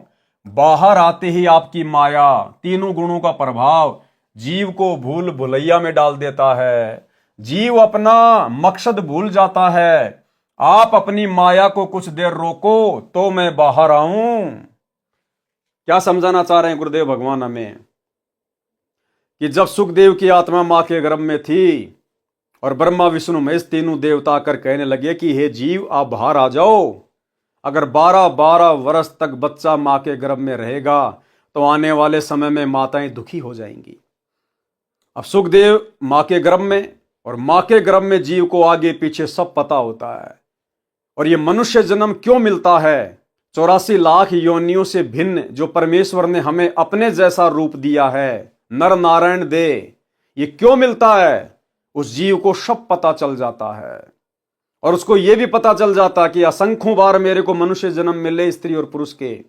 [SPEAKER 1] बाहर आते ही आपकी माया, तीनों गुणों का प्रभाव जीव को भूल भुलैया में डाल देता है। जीव अपना मकसद भूल जाता है। आप अपनी माया को कुछ देर रोको तो मैं बाहर आऊं। क्या समझाना चाह रहे हैं गुरुदेव भगवान हमें? कि जब सुखदेव की आत्मा मां के गर्भ में थी और ब्रह्मा विष्णु महेश तीनों देवता आकर कहने लगे कि हे जीव, आप बाहर आ जाओ। अगर 12 वर्ष तक बच्चा मां के गर्भ में रहेगा तो आने वाले समय में माताएं दुखी हो जाएंगी। अब सुखदेव मां के गर्भ में, और मां के गर्भ में जीव को आगे पीछे सब पता होता है। और ये मनुष्य जन्म क्यों मिलता है? 84 लाख योनियों से भिन्न जो परमेश्वर ने हमें अपने जैसा रूप दिया है, नर नारायण दे, ये क्यों मिलता है? उस जीव को सब पता चल जाता है। और उसको यह भी पता चल जाता कि असंख्यों बार मेरे को मनुष्य जन्म मिले, स्त्री और पुरुष के।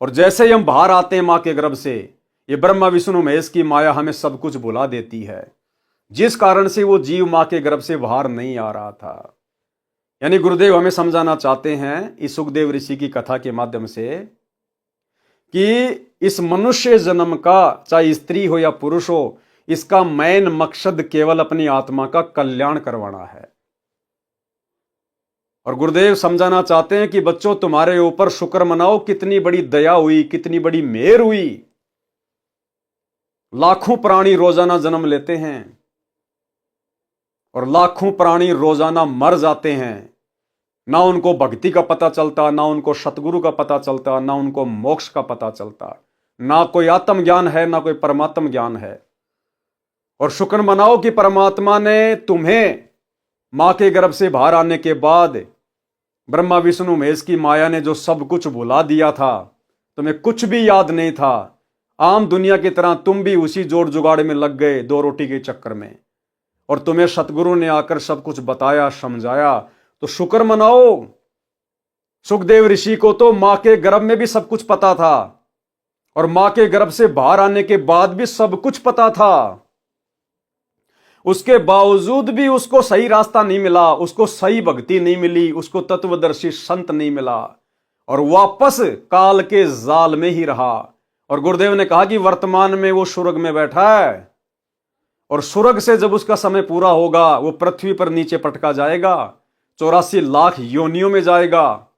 [SPEAKER 1] और जैसे ही हम बाहर आते हैं मां के गर्भ से, ये ब्रह्मा विष्णु महेश की माया हमें सब कुछ भुला देती है, जिस कारण से वो जीव मां के गर्भ से बाहर नहीं आ रहा था। यानी गुरुदेव हमें समझाना चाहते हैं इस सुखदेव ऋषि की कथा के माध्यम से कि इस मनुष्य जन्म का, चाहे स्त्री हो या पुरुष हो, इसका मेन मकसद केवल अपनी आत्मा का कल्याण करवाना है। और गुरुदेव समझाना चाहते हैं कि बच्चों, तुम्हारे ऊपर शुक्र मनाओ, कितनी बड़ी दया हुई, कितनी बड़ी मेहर हुई। लाखों प्राणी रोजाना जन्म लेते हैं और लाखों प्राणी रोजाना मर जाते हैं। ना उनको भक्ति का पता चलता, ना उनको सतगुरु का पता चलता, ना उनको मोक्ष का पता चलता। ना कोई आत्मज्ञान है, ना कोई परमात्म ज्ञान है। और शुक्र मनाओ कि परमात्मा ने तुम्हें मां के गर्भ से बाहर आने के बाद ब्रह्मा विष्णु महेश की माया ने जो सब कुछ भुला दिया था, तुम्हें कुछ भी याद नहीं था। आम दुनिया की तरह तुम भी उसी जोड़ जुगाड़ में लग गए 2 रोटी के चक्कर में, और तुम्हें सतगुरु ने आकर सब कुछ बताया, समझाया। तो शुक्र मनाओ। सुखदेव ऋषि को तो मां के गर्भ में भी सब कुछ पता था और मां के गर्भ से बाहर आने के बाद भी सब कुछ पता था। उसके बावजूद भी उसको सही रास्ता नहीं मिला, उसको सही भक्ति नहीं मिली, उसको तत्वदर्शी संत नहीं मिला और वापस काल के जाल में ही रहा। और गुरुदेव ने कहा कि वर्तमान में वो स्वर्ग में बैठा है और स्वर्ग से जब उसका समय पूरा होगा, वो पृथ्वी पर नीचे पटका जाएगा, 84 लाख योनियों में जाएगा।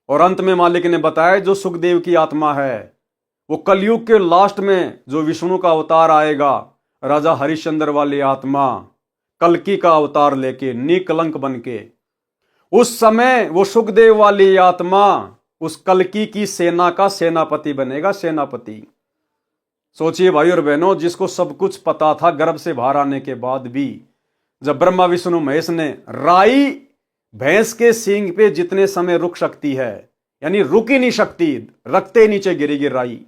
[SPEAKER 1] और अंत में मालिक ने बताया जो सुखदेव की आत्मा है, वो कलयुग के लास्ट में जो विष्णु का अवतार आएगा, राजा हरिश्चंद्र वाली आत्मा, कल्कि का अवतार लेके, निकलंक बन के, उस समय वो सुखदेव वाली आत्मा उस कल्कि की सेना का सेनापति बनेगा, सेनापति। सोचिए भाई और बहनों, जिसको सब कुछ पता था गर्भ से बाहर आने के बाद भी, जब ब्रह्मा विष्णु महेश ने राई भैंस के सींग पे जितने समय रुक सकती है, यानी रुक ही नहीं सकती, रखते नीचे गिरेगी राई,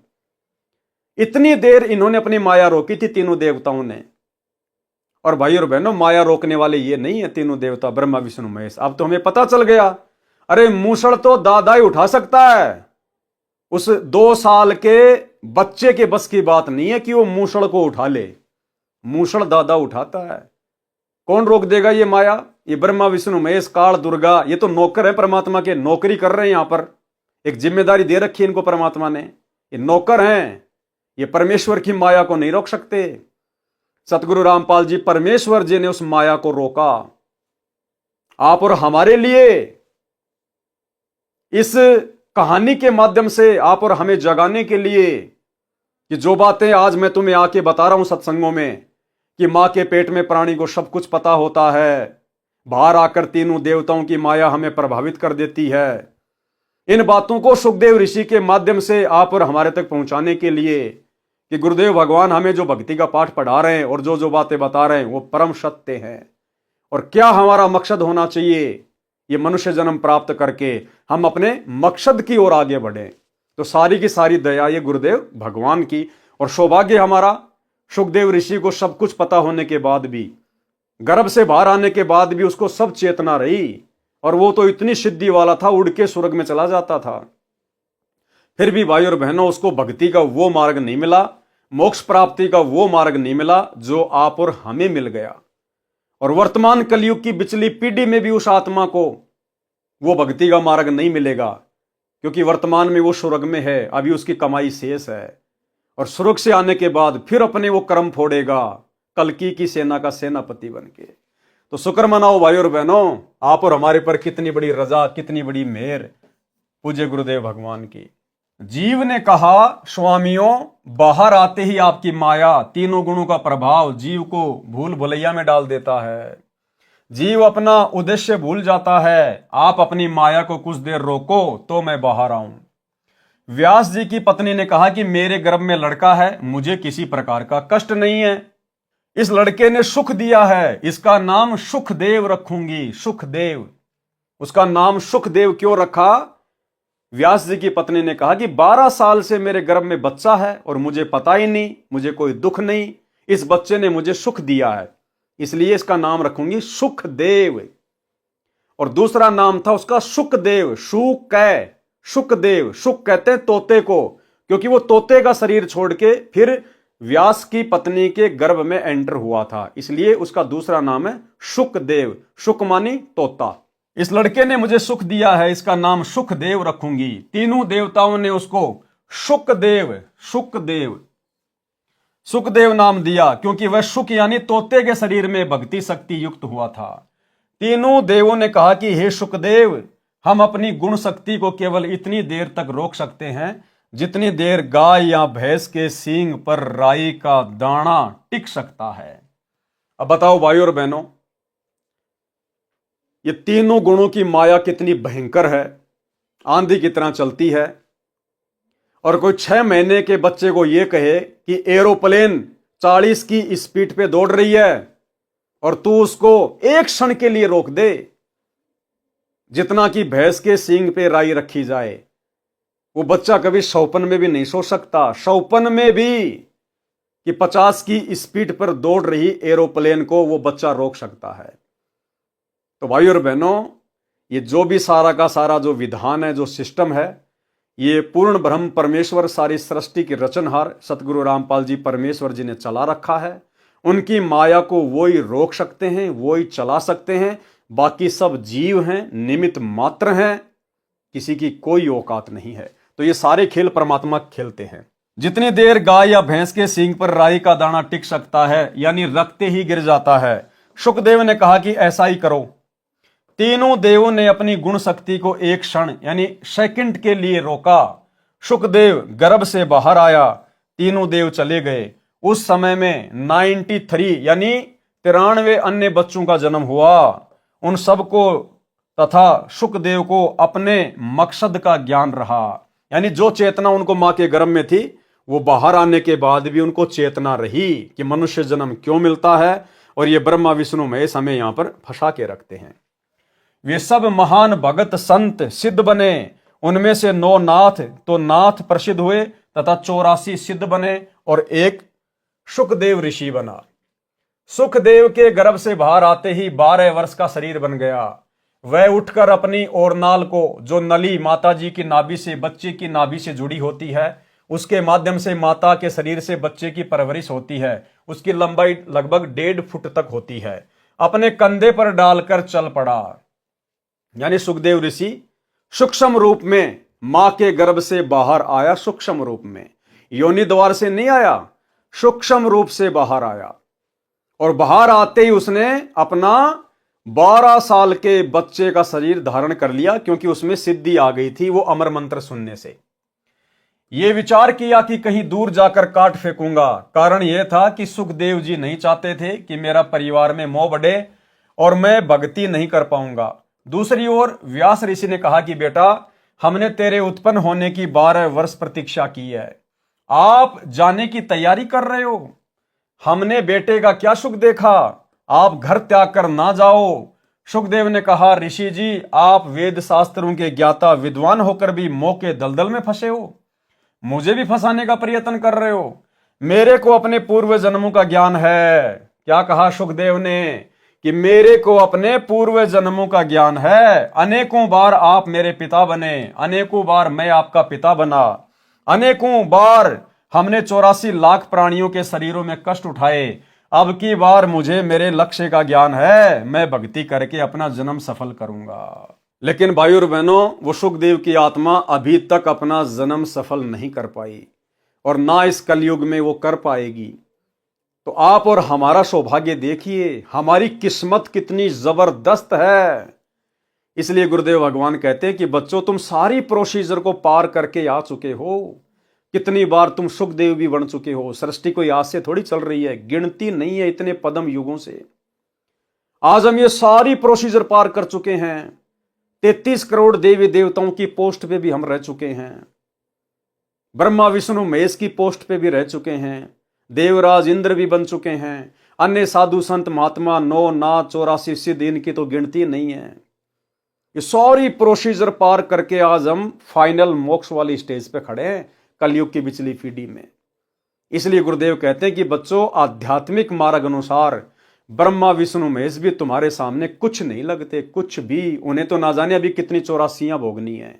[SPEAKER 1] इतनी देर इन्होंने अपनी माया रोकी थी तीनों देवताओं ने। और भाई और बहनों, माया रोकने वाले ये नहीं है तीनों देवता ब्रह्मा विष्णु महेश। अब तो हमें पता चल गया, अरे मूसड़ तो दादा ही उठा सकता है। उस 2 साल के बच्चे के बस की बात नहीं है कि वो मूसड़ को उठा ले, मूसड़ दादा उठाता है। कौन रोक देगा ये माया? ये ब्रह्मा विष्णु महेश काल दुर्गा, ये तो नौकर है परमात्मा के, नौकरी कर रहे हैं यहां पर। एक जिम्मेदारी दे रखी है इनको परमात्मा ने, ये नौकर हैं, ये परमेश्वर की माया को नहीं रोक सकते। सतगुरु रामपाल जी, परमेश्वर जी ने उस माया को रोका आप और हमारे लिए। इस कहानी के माध्यम से आप और हमें जगाने के लिए कि जो बातें आज मैं तुम्हें आके बता रहा हूं सत्संगों में, कि मां के पेट में प्राणी को सब कुछ पता होता है, बाहर आकर तीनों देवताओं की माया हमें प्रभावित कर देती है। इन बातों को सुखदेव ऋषि के माध्यम से आप और हमारे तक पहुंचाने के लिए कि गुरुदेव भगवान हमें जो भक्ति का पाठ पढ़ा रहे हैं और जो जो बातें बता रहे हैं वो परम सत्य हैं। और क्या हमारा मकसद होना चाहिए, ये मनुष्य जन्म प्राप्त करके हम अपने मकसद की ओर आगे बढ़े। तो सारी की सारी दया ये गुरुदेव भगवान की, और सौभाग्य हमारा सुखदेव ऋषि को सब कुछ पता होने के बाद भी, गर्भ से बाहर आने के बाद भी उसको सब चेतना रही, और वो तो इतनी सिद्धि वाला था, उड़ के स्वर्ग में चला जाता था। फिर भी भाई और बहनों, उसको भक्ति का वो मार्ग नहीं मिला, मोक्ष प्राप्ति का वो मार्ग नहीं मिला जो आप और हमें मिल गया। और वर्तमान कलयुग की पिछली पीढ़ी में भी उस आत्मा को वो भक्ति का मार्ग नहीं मिलेगा, क्योंकि वर्तमान में वो स्वर्ग में है, अभी उसकी कमाई शेष है। और स्वर्ग से आने के बाद फिर अपने वो कर्म फोड़ेगा कल्कि की सेना का सेनापति बनके। तो शुक्र मनाओ भाई और बहनों, आप और हमारे पर कितनी बड़ी रजा, कितनी बड़ी मेहर पूज्य गुरुदेव भगवान की। जीव ने कहा, स्वामियों बाहर आते ही आपकी माया, तीनों गुणों का प्रभाव जीव को भूल भुलैया में डाल देता है। जीव अपना उद्देश्य भूल जाता है। आप अपनी माया को कुछ देर रोको तो मैं बाहर आऊं। व्यास जी की पत्नी ने कहा कि मेरे गर्भ में लड़का है, मुझे किसी प्रकार का कष्ट नहीं है। इस लड़के ने सुख दिया है, इसका नाम सुखदेव रखूंगी। सुखदेव, उसका नाम सुखदेव क्यों रखा? व्यास जी की पत्नी ने कहा कि 12 साल से मेरे गर्भ में बच्चा है और मुझे पता ही नहीं, मुझे कोई दुख नहीं, इस बच्चे ने मुझे सुख दिया है, इसलिए इसका नाम रखूंगी सुखदेव। और दूसरा नाम था उसका सुखदेव, सुखदेव, सुख कहते हैं तोते को, क्योंकि वो तोते का शरीर छोड़ के फिर व्यास की पत्नी के गर्भ में एंटर हुआ था, इसलिए उसका दूसरा नाम है सुखदेव। सुख मानी तोता। इस लड़के ने मुझे सुख दिया है, इसका नाम सुखदेव रखूंगी। तीनों देवताओं ने उसको सुखदेव नाम दिया, क्योंकि वह सुख यानी तोते के शरीर में भक्ति शक्ति युक्त हुआ था। तीनों देवों ने कहा कि हे सुखदेव, हम अपनी गुण शक्ति को केवल इतनी देर तक रोक सकते हैं जितनी देर गाय या भैंस के सींग पर राई का दाना टिक सकता है। अब बताओ भाई और बहनों, ये तीनों गुणों की माया कितनी भयंकर है, आंधी की तरह चलती है। और कोई 6 महीने के बच्चे को यह कहे कि एरोप्लेन 40 की स्पीड पे दौड़ रही है और तू उसको एक क्षण के लिए रोक दे, जितना कि भैंस के सींग पे राई रखी जाए, वो बच्चा कभी सौपन में भी नहीं सो सकता। सौपन में भी कि 50 की स्पीड पर दौड़ रही एरोप्लेन को वो बच्चा रोक सकता है। तो भाई और बहनों, ये जो भी सारा का सारा जो विधान है, जो सिस्टम है, ये पूर्ण ब्रह्म परमेश्वर सारी सृष्टि के रचनहार सतगुरु रामपाल जी परमेश्वर जी ने चला रखा है। उनकी माया को वो ही रोक सकते हैं, वो ही चला सकते हैं। बाकी सब जीव हैं, निमित्त मात्र हैं, किसी की कोई औकात नहीं है। तो ये सारे खेल परमात्मा खेलते हैं। जितनी देर गाय या भैंस के सींग पर राई का दाना टिक सकता है, यानी रखते ही गिर जाता है। सुखदेव ने कहा कि ऐसा ही करो। तीनों देवों ने अपनी गुण शक्ति को एक क्षण यानी सेकंड के लिए रोका। सुखदेव गर्भ से बाहर आया, तीनों देव चले गए। उस समय में 93 यानी 93 अन्य बच्चों का जन्म हुआ। उन सबको तथा सुखदेव को अपने मकसद का ज्ञान रहा, यानी जो चेतना उनको मां के गर्भ में थी वो बाहर आने के बाद भी उनको चेतना रही कि मनुष्य जन्म क्यों मिलता है। और ये ब्रह्मा विष्णु महेश हमें यहां पर फंसा के रखते हैं। वे सब महान भगत संत सिद्ध बने, उनमें से 9 नाथ तो नाथ प्रसिद्ध हुए तथा 84 सिद्ध बने और एक सुखदेव ऋषि बना। सुखदेव के गर्भ से बाहर आते ही 12 वर्ष का शरीर बन गया। वह उठकर अपनी ओरनाल को, जो नली माता जी की नाभि से, बच्चे की नाभि से जुड़ी होती है, उसके माध्यम से माता के शरीर से बच्चे की परवरिश होती है। उसकी लंबाई लगभग 1.5 फुट तक होती है। अपने कंधे पर डालकर चल पड़ा, यानी सुखदेव ऋषि सूक्ष्म रूप में मां के गर्भ से बाहर आया सूक्ष्म रूप में, योनि द्वार से नहीं आया, सूक्ष्म रूप से बाहर आया। और बाहर आते ही उसने अपना 12 साल के बच्चे का शरीर धारण कर लिया, क्योंकि उसमें सिद्धि आ गई थी वो अमर मंत्र सुनने से। ये विचार किया कि कहीं दूर जाकर काट फेंकूंगा। कारण यह था कि सुखदेव जी नहीं चाहते थे कि मेरा परिवार में मोह बढ़े और मैं भक्ति नहीं कर पाऊंगा। दूसरी ओर व्यास ऋषि ने कहा कि बेटा, हमने तेरे उत्पन्न होने की 12 वर्ष प्रतीक्षा की है, आप जाने की तैयारी कर रहे हो। हमने बेटे का क्या सुख देखा, आप घर त्याग कर ना जाओ। सुखदेव ने कहा, ऋषि जी, आप वेद शास्त्रों के ज्ञाता विद्वान होकर भी मोह के दलदल में फंसे हो, मुझे भी फंसाने का प्रयत्न कर रहे हो। मेरे को अपने पूर्व जन्मों का ज्ञान है। क्या कहा सुखदेव ने कि मेरे को अपने पूर्व जन्मों का ज्ञान है। अनेकों बार आप मेरे पिता बने, अनेकों बार मैं आपका पिता बना, अनेकों बार हमने 84 लाख प्राणियों के शरीरों में कष्ट उठाए। अब की बार मुझे मेरे लक्ष्य का ज्ञान है, मैं भक्ति करके अपना जन्म सफल करूंगा। लेकिन भाइयों और बहनों, वो सुखदेव की आत्मा अभी तक अपना जन्म सफल नहीं कर पाई और ना इस कलयुग में वो कर पाएगी। तो आप और हमारा सौभाग्य देखिए, हमारी किस्मत कितनी जबरदस्त है। इसलिए गुरुदेव भगवान कहते हैं कि बच्चों, तुम सारी प्रोसीजर को पार करके आ चुके हो। कितनी बार तुम सुखदेव भी बन चुके हो। सृष्टि कोई आज से थोड़ी चल रही है, गिनती नहीं है इतने पदम युगों से। आज हम ये सारी प्रोसीजर पार कर चुके हैं। 33 करोड़ देवी देवताओं की पोस्ट पे भी हम रह चुके हैं, ब्रह्मा विष्णु महेश की पोस्ट पे भी रह चुके हैं, देवराज इंद्र भी बन चुके हैं, अन्य साधु संत महात्मा 9 नाथ 84 सिद्ध, इनकी तो गिनती नहीं है। ये सारी प्रोसीजर पार करके आज हम फाइनल मोक्ष वाली स्टेज पे खड़े हैं, कलयुग की पिछली पीढ़ी में। इसलिए गुरुदेव कहते हैं कि बच्चों, आध्यात्मिक मार्ग अनुसार ब्रह्मा विष्णु महेश भी तुम्हारे सामने कुछ नहीं लगते, कुछ भी। उन्हें तो ना जाने अभी कितनी 84 भोगनी है,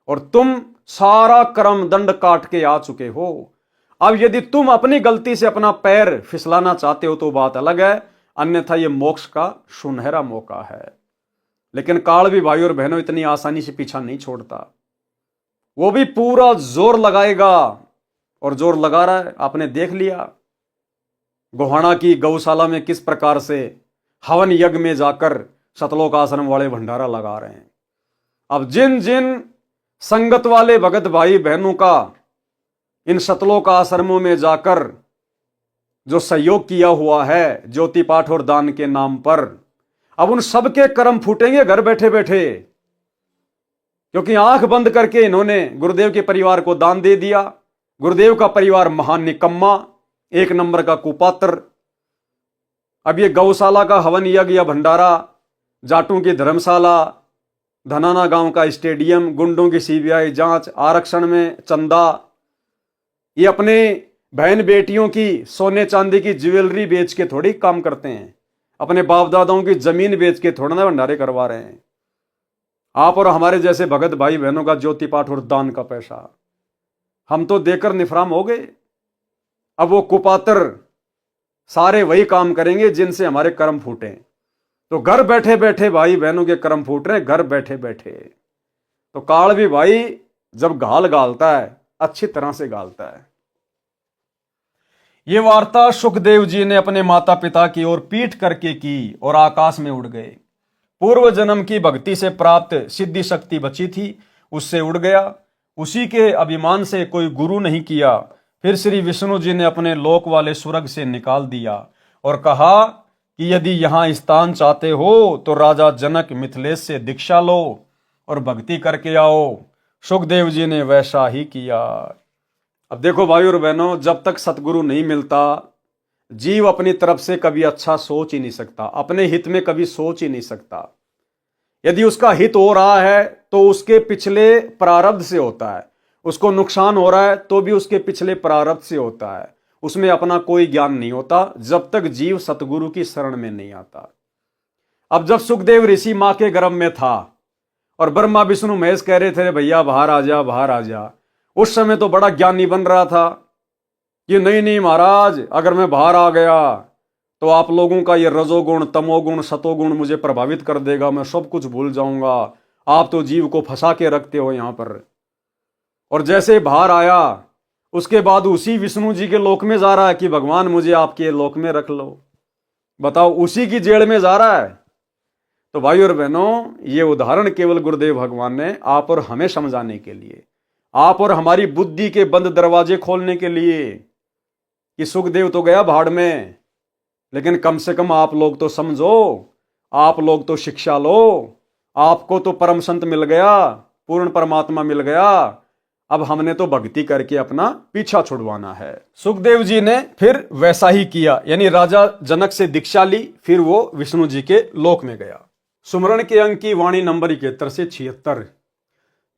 [SPEAKER 1] और तुम सारा कर्म दंड काट के आ चुके हो। अब यदि तुम अपनी गलती से अपना पैर फिसलाना चाहते हो तो बात अलग है, अन्यथा यह मोक्ष का सुनहरा मौका है। लेकिन काल भी भाइयों और बहनों इतनी आसानी से पीछा नहीं छोड़ता, वो भी पूरा जोर लगाएगा, और जोर लगा रहा है। आपने देख लिया गोहाना की गौशाला में किस प्रकार से हवन यज्ञ में जाकर सतलोक आश्रम वाले भंडारा लगा रहे हैं। अब जिन जिन संगत वाले भगत भाई बहनों का इन सतलोक आश्रमों में जाकर जो सहयोग किया हुआ है ज्योति पाठ और दान के नाम पर, अब उन सबके कर्म फूटेंगे घर बैठे बैठे, क्योंकि आंख बंद करके इन्होंने गुरुदेव के परिवार को दान दे दिया। गुरुदेव का परिवार महान निकम्मा, एक नंबर का कुपात्र। अब ये गौशाला का हवन यज्ञ या भंडारा, जाटों की धर्मशाला, धनाना गांव का स्टेडियम, गुंडों की सीबीआई जांच, आरक्षण में चंदा, ये अपने बहन बेटियों की सोने चांदी की ज्वेलरी बेच के थोड़ी काम करते हैं, अपने बाप दादाओं की जमीन बेच के थोड़ा ना भंडारे करवा रहे हैं। आप और हमारे जैसे भगत भाई बहनों का ज्योति पाठ और दान का पैसा हम तो देकर निफराम हो गए। अब वो कुपात्र सारे वही काम करेंगे जिनसे हमारे कर्म फूटे। तो घर बैठे बैठे भाई बहनों के कर्म फूट रहे, घर बैठे बैठे। तो काल भी भाई जब गाल गालता है अच्छी तरह से गालता है। ये वार्ता सुखदेव जी ने अपने माता पिता की ओर पीठ करके की और आकाश में उड़ गए। पूर्व जन्म की भक्ति से प्राप्त सिद्धि शक्ति बची थी, उससे उड़ गया। उसी के अभिमान से कोई गुरु नहीं किया। फिर श्री विष्णु जी ने अपने लोक वाले स्वर्ग से निकाल दिया और कहा कि यदि यहां स्थान चाहते हो तो राजा जनक मिथिलेश से दीक्षा लो और भक्ति करके आओ। सुखदेव जी ने वैसा ही किया। अब देखो भाइयों और बहनों, जब तक सतगुरु नहीं मिलता जीव अपनी तरफ से कभी अच्छा सोच ही नहीं सकता, अपने हित में कभी सोच ही नहीं सकता। यदि उसका हित हो रहा है तो उसके पिछले प्रारब्ध से होता है, उसको नुकसान हो रहा है तो भी उसके पिछले प्रारब्ध से होता है। उसमें अपना कोई ज्ञान नहीं होता जब तक जीव सतगुरु की शरण में नहीं आता। अब जब सुखदेव ऋषि मां के गर्भ में था और ब्रह्मा विष्णु महेश कह रहे थे भैया बाहर आ जा, बाहर आ जा, उस समय तो बड़ा ज्ञानी बन रहा था कि नहीं नहीं महाराज, अगर मैं बाहर आ गया तो आप लोगों का ये रजोगुण तमोगुण सतोगुण मुझे प्रभावित कर देगा, मैं सब कुछ भूल जाऊंगा। आप तो जीव को फंसा के रखते हो यहाँ पर, और जैसे बाहर आया उसके बाद उसी विष्णु जी के लोक में जा रहा है कि भगवान मुझे आपके लोक में रख लो। बताओ, उसी की जेल में जा रहा है। तो भाई और बहनों, ये उदाहरण केवल गुरुदेव भगवान ने आप और हमें समझाने के लिए, आप और हमारी बुद्धि के बंद दरवाजे खोलने के लिए, कि सुखदेव तो गया भाड़ में, लेकिन कम से कम आप लोग तो समझो, आप लोग तो शिक्षा लो, आपको तो परम संत मिल गया, पूर्ण परमात्मा मिल गया, अब हमने तो भक्ति करके अपना पीछा छुड़वाना है। सुखदेव जी ने फिर वैसा ही किया, यानी राजा जनक से दीक्षा ली, फिर वो विष्णु जी के लोक में गया। सुमरण के अंक की वाणी नंबर 71 से 76।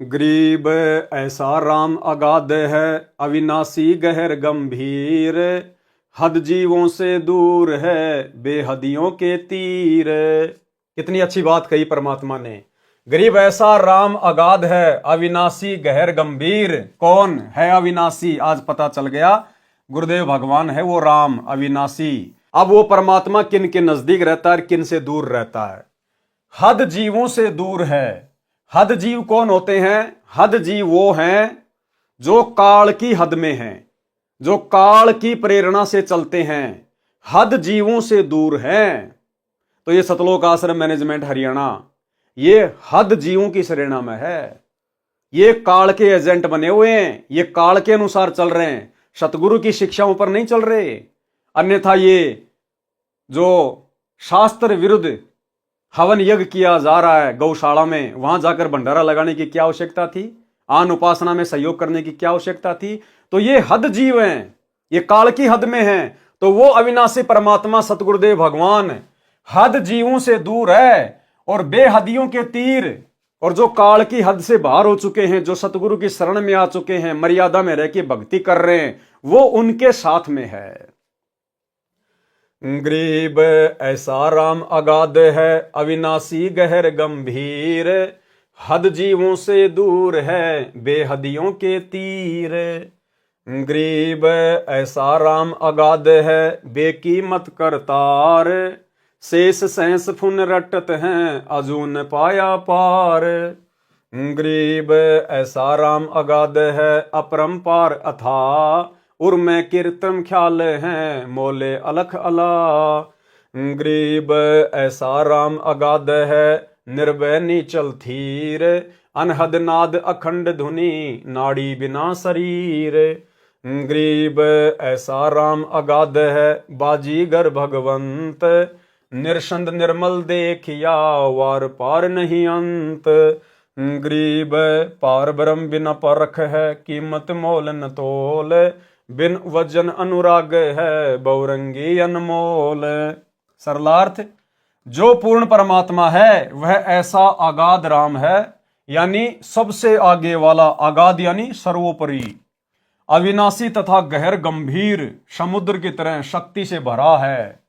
[SPEAKER 1] गरीब ऐसा राम अगाध है, अविनाशी गहर गंभीर, हद जीवों से दूर है, बेहदियों के तीर। कितनी अच्छी बात कही परमात्मा ने। गरीब ऐसा राम अगाध है, अविनाशी गहर गंभीर। कौन है अविनाशी? आज पता चल गया, गुरुदेव भगवान है वो राम अविनाशी। अब वो परमात्मा किन के नजदीक रहता है, किन से दूर रहता है? हद जीवों से दूर है। हद जीव कौन होते हैं? हद जीव वो हैं जो काल की हद में हैं, जो काल की प्रेरणा से चलते हैं, हद जीवों से दूर हैं। तो ये सतलोक आश्रम मैनेजमेंट हरियाणा, ये हद जीवों की श्रेणी में है। ये काल के एजेंट बने हुए हैं, ये काल के अनुसार चल रहे हैं, सतगुरु की शिक्षाओं पर नहीं चल रहे। अन्यथा ये जो शास्त्र विरुद्ध हवन यज्ञ किया जा रहा है गौशाला में, वहां जाकर भंडारा लगाने की क्या आवश्यकता थी? आन उपासना में सहयोग करने की क्या आवश्यकता थी? तो ये हद जीव हैं, ये काल की हद में हैं। तो वो अविनाशी परमात्मा सतगुरुदेव भगवान हद जीवों से दूर है और बेहदियों के तीर, और जो काल की हद से बाहर हो चुके हैं, जो सतगुरु की शरण में आ चुके हैं, मर्यादा में रह के भक्ति कर रहे हैं, वो उनके साथ में है। गरीब ऐसा राम अगाध है, अविनाशी गहर गंभीर, हद जीवों से दूर है, बेहदियों के तीर। गरीब ऐसा राम अगाध है, बेकीमत करतार, शेष सैंस फुन रटत हैं, अजून पाया पार। गरीब ऐसा राम अगाध है, अपरंपार अथा, उर्मे कीर्तन ख्याल हैं, मोले अलख अला। गरीब ऐसा राम अगाध है, निर्भय नीचल थीर, अनहद नाद अखंड धुनी, नाड़ी बिना शरीर। गरीब ऐसा राम अगाध है, बाजीगर भगवंत, निरसंद निर्मल देखिया, वार पार नहीं अंत। गरीब पार ब्रह्म बिना परख है, कीमत मोल न तोल, बिन वजन अनुराग है, बहुरंगी अनमोल। सरलार्थ, जो पूर्ण परमात्मा है वह ऐसा अगाध राम है, यानी सबसे आगे वाला, अगाध यानी सर्वोपरि, अविनाशी तथा गहर गंभीर, समुद्र की तरह शक्ति से भरा है।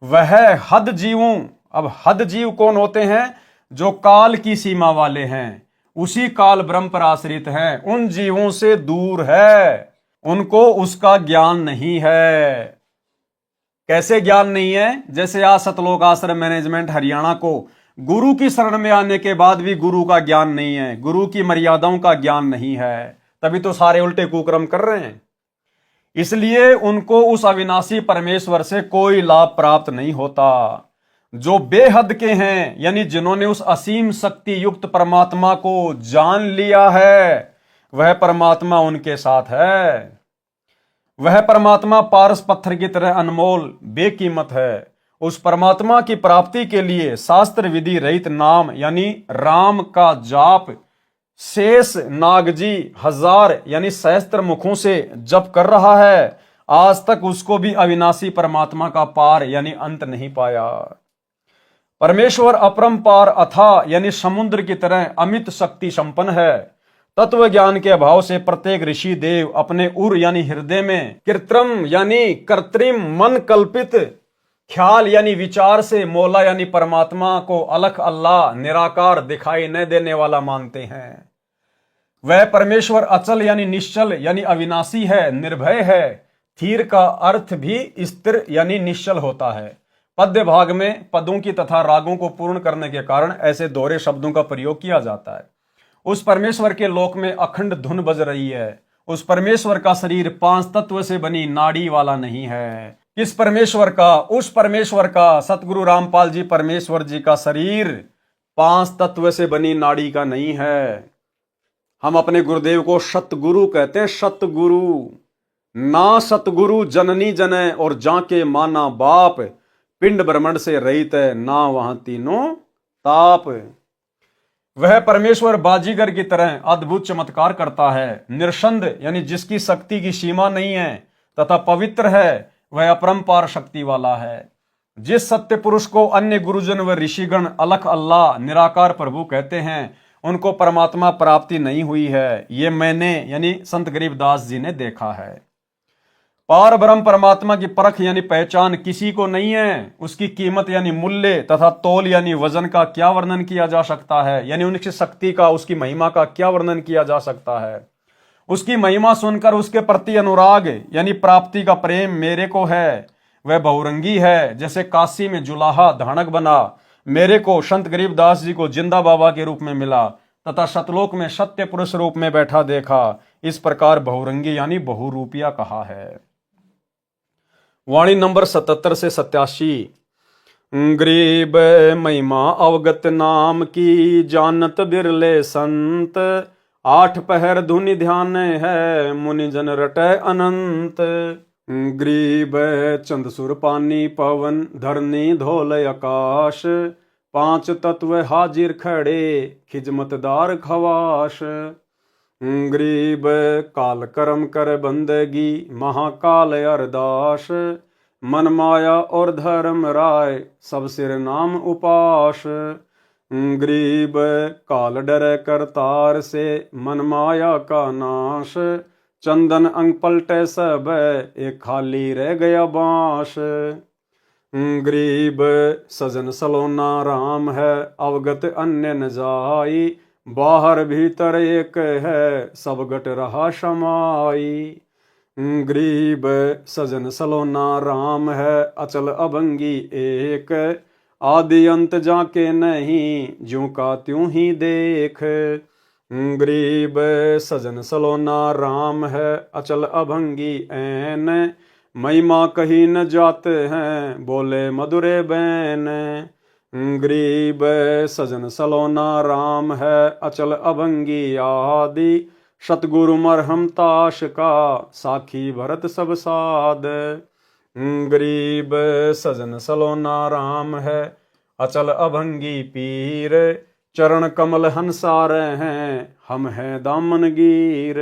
[SPEAKER 1] वह हद जीवों, अब हद जीव कौन होते हैं? जो काल की सीमा वाले हैं, उसी काल ब्रह्म पर आश्रित हैं, उन जीवों से दूर है, उनको उसका ज्ञान नहीं है। कैसे ज्ञान नहीं है? जैसे आज सतलोक आश्रम मैनेजमेंट हरियाणा को गुरु की शरण में आने के बाद भी गुरु का ज्ञान नहीं है, गुरु की मर्यादाओं का ज्ञान नहीं है, तभी तो सारे उल्टे कुकर्म कर रहे हैं। इसलिए उनको उस अविनाशी परमेश्वर से कोई लाभ प्राप्त नहीं होता। जो बेहद के हैं, यानी जिन्होंने उस असीम शक्ति युक्त परमात्मा को जान लिया है, वह परमात्मा उनके साथ है। वह परमात्मा पारस पत्थर की तरह अनमोल बेकीमत है। उस परमात्मा की प्राप्ति के लिए शास्त्र विधि रहित नाम यानी राम का जाप शेष नागजी 1000 यानी सहस्त्र मुखों से जप कर रहा है, आज तक उसको भी अविनाशी परमात्मा का पार यानी अंत नहीं पाया। परमेश्वर अपरंपार अथा यानी समुद्र की तरह अमित शक्ति संपन्न है। तत्व ज्ञान के अभाव से प्रत्येक ऋषि देव अपने उर यानी हृदय में कृत्रिम यानी कृत्रिम मन कल्पित ख्याल यानी विचार से मौला यानी परमात्मा को अलख अल्लाह निराकार दिखाई न देने वाला मानते हैं। वह परमेश्वर अचल यानी निश्चल यानी अविनाशी है, निर्भय है। थीर का अर्थ भी स्थिर यानी निश्चल होता है। पद्य भाग में पदों की तथा रागों को पूर्ण करने के कारण ऐसे दोहरे शब्दों का प्रयोग किया जाता है। उस परमेश्वर के लोक में अखंड धुन बज रही है। उस परमेश्वर का शरीर 5 तत्व से बनी नाड़ी वाला नहीं है। किस परमेश्वर का? उस परमेश्वर का, सतगुरु रामपाल जी परमेश्वर जी का शरीर 5 तत्व से बनी नाड़ी का नहीं है। हम अपने गुरुदेव को सतगुरु कहते हैं, सतगुरु। ना सतगुरु जननी जने और जाके माना बाप, पिंड ब्रह्मंड से रहित है ना वहां तीनों ताप। वह परमेश्वर बाजीगर की तरह अद्भुत चमत्कार करता है, निरसंद यानी जिसकी शक्ति की सीमा नहीं है तथा पवित्र है, वह अपरंपार शक्ति वाला है। जिस सत्य पुरुष को अन्य गुरुजन व ऋषिगण अलख अल्लाह निराकार प्रभु कहते हैं, उनको परमात्मा प्राप्ति नहीं हुई है। ये मैंने यानी संत गरीबदास जी ने देखा है। पार ब्रह्म परमात्मा की परख यानी पहचान किसी को नहीं है। उसकी कीमत यानी मूल्य तथा तोल यानी वजन का क्या वर्णन किया जा सकता है, यानी उनकी शक्ति का, उसकी महिमा का क्या वर्णन किया जा सकता है। उसकी महिमा सुनकर उसके प्रति अनुराग यानी प्राप्ति का प्रेम मेरे को है। वह बहुरंगी है, जैसे काशी में जुलाहा धानक बना, मेरे को संत गरीबदास जी को जिंदा बाबा के रूप में मिला तथा सतलोक में सत्य पुरुष रूप में बैठा देखा। इस प्रकार बहुरंगी यानी बहुरूपिया कहा है। वाणी नंबर 77 से 87। गरीब महिमा अवगत नाम की, जानत बिरले संत, 8 पहर धुनि ध्यान है, मुनि जन रटे अनंत। गरीब चंद सुर पानी पवन, धरनी धोल आकाश, 5 तत्व हाजिर खड़े, खिजमतदार खवाश। गरीब काल कर्म कर बंदगी, महाकाल अरदास, मन माया और धर्म राय, सब सिर नाम उपास। गरीब काल डर करतार से, मन माया का नाश, चंदन अंग पलटे सब, एक खाली रह गया बांस। गरीब सजन सलोना राम है, अवगत अन्य न जाई, बाहर भीतर एक है, सब गट रहा समाई। गरीब सजन सलोना राम है, अचल अभंगी एक, आदि अंत जाके नहीं, ज्यों का त्यों ही देख। गरीब सजन सलोना राम है, अचल अभंगी ऐन, महिमा कही न जाते हैं, बोले मधुरे बैन। गरीब सजन सलोना राम है, अचल अभंगी आदि, सतगुरु मरहम ताश का, साखी भरत सब साध। गरीब सजन सलोना राम है, अचल अभंगी पीर, चरण कमल हंसारे हैं, हम हैं दामनगीर।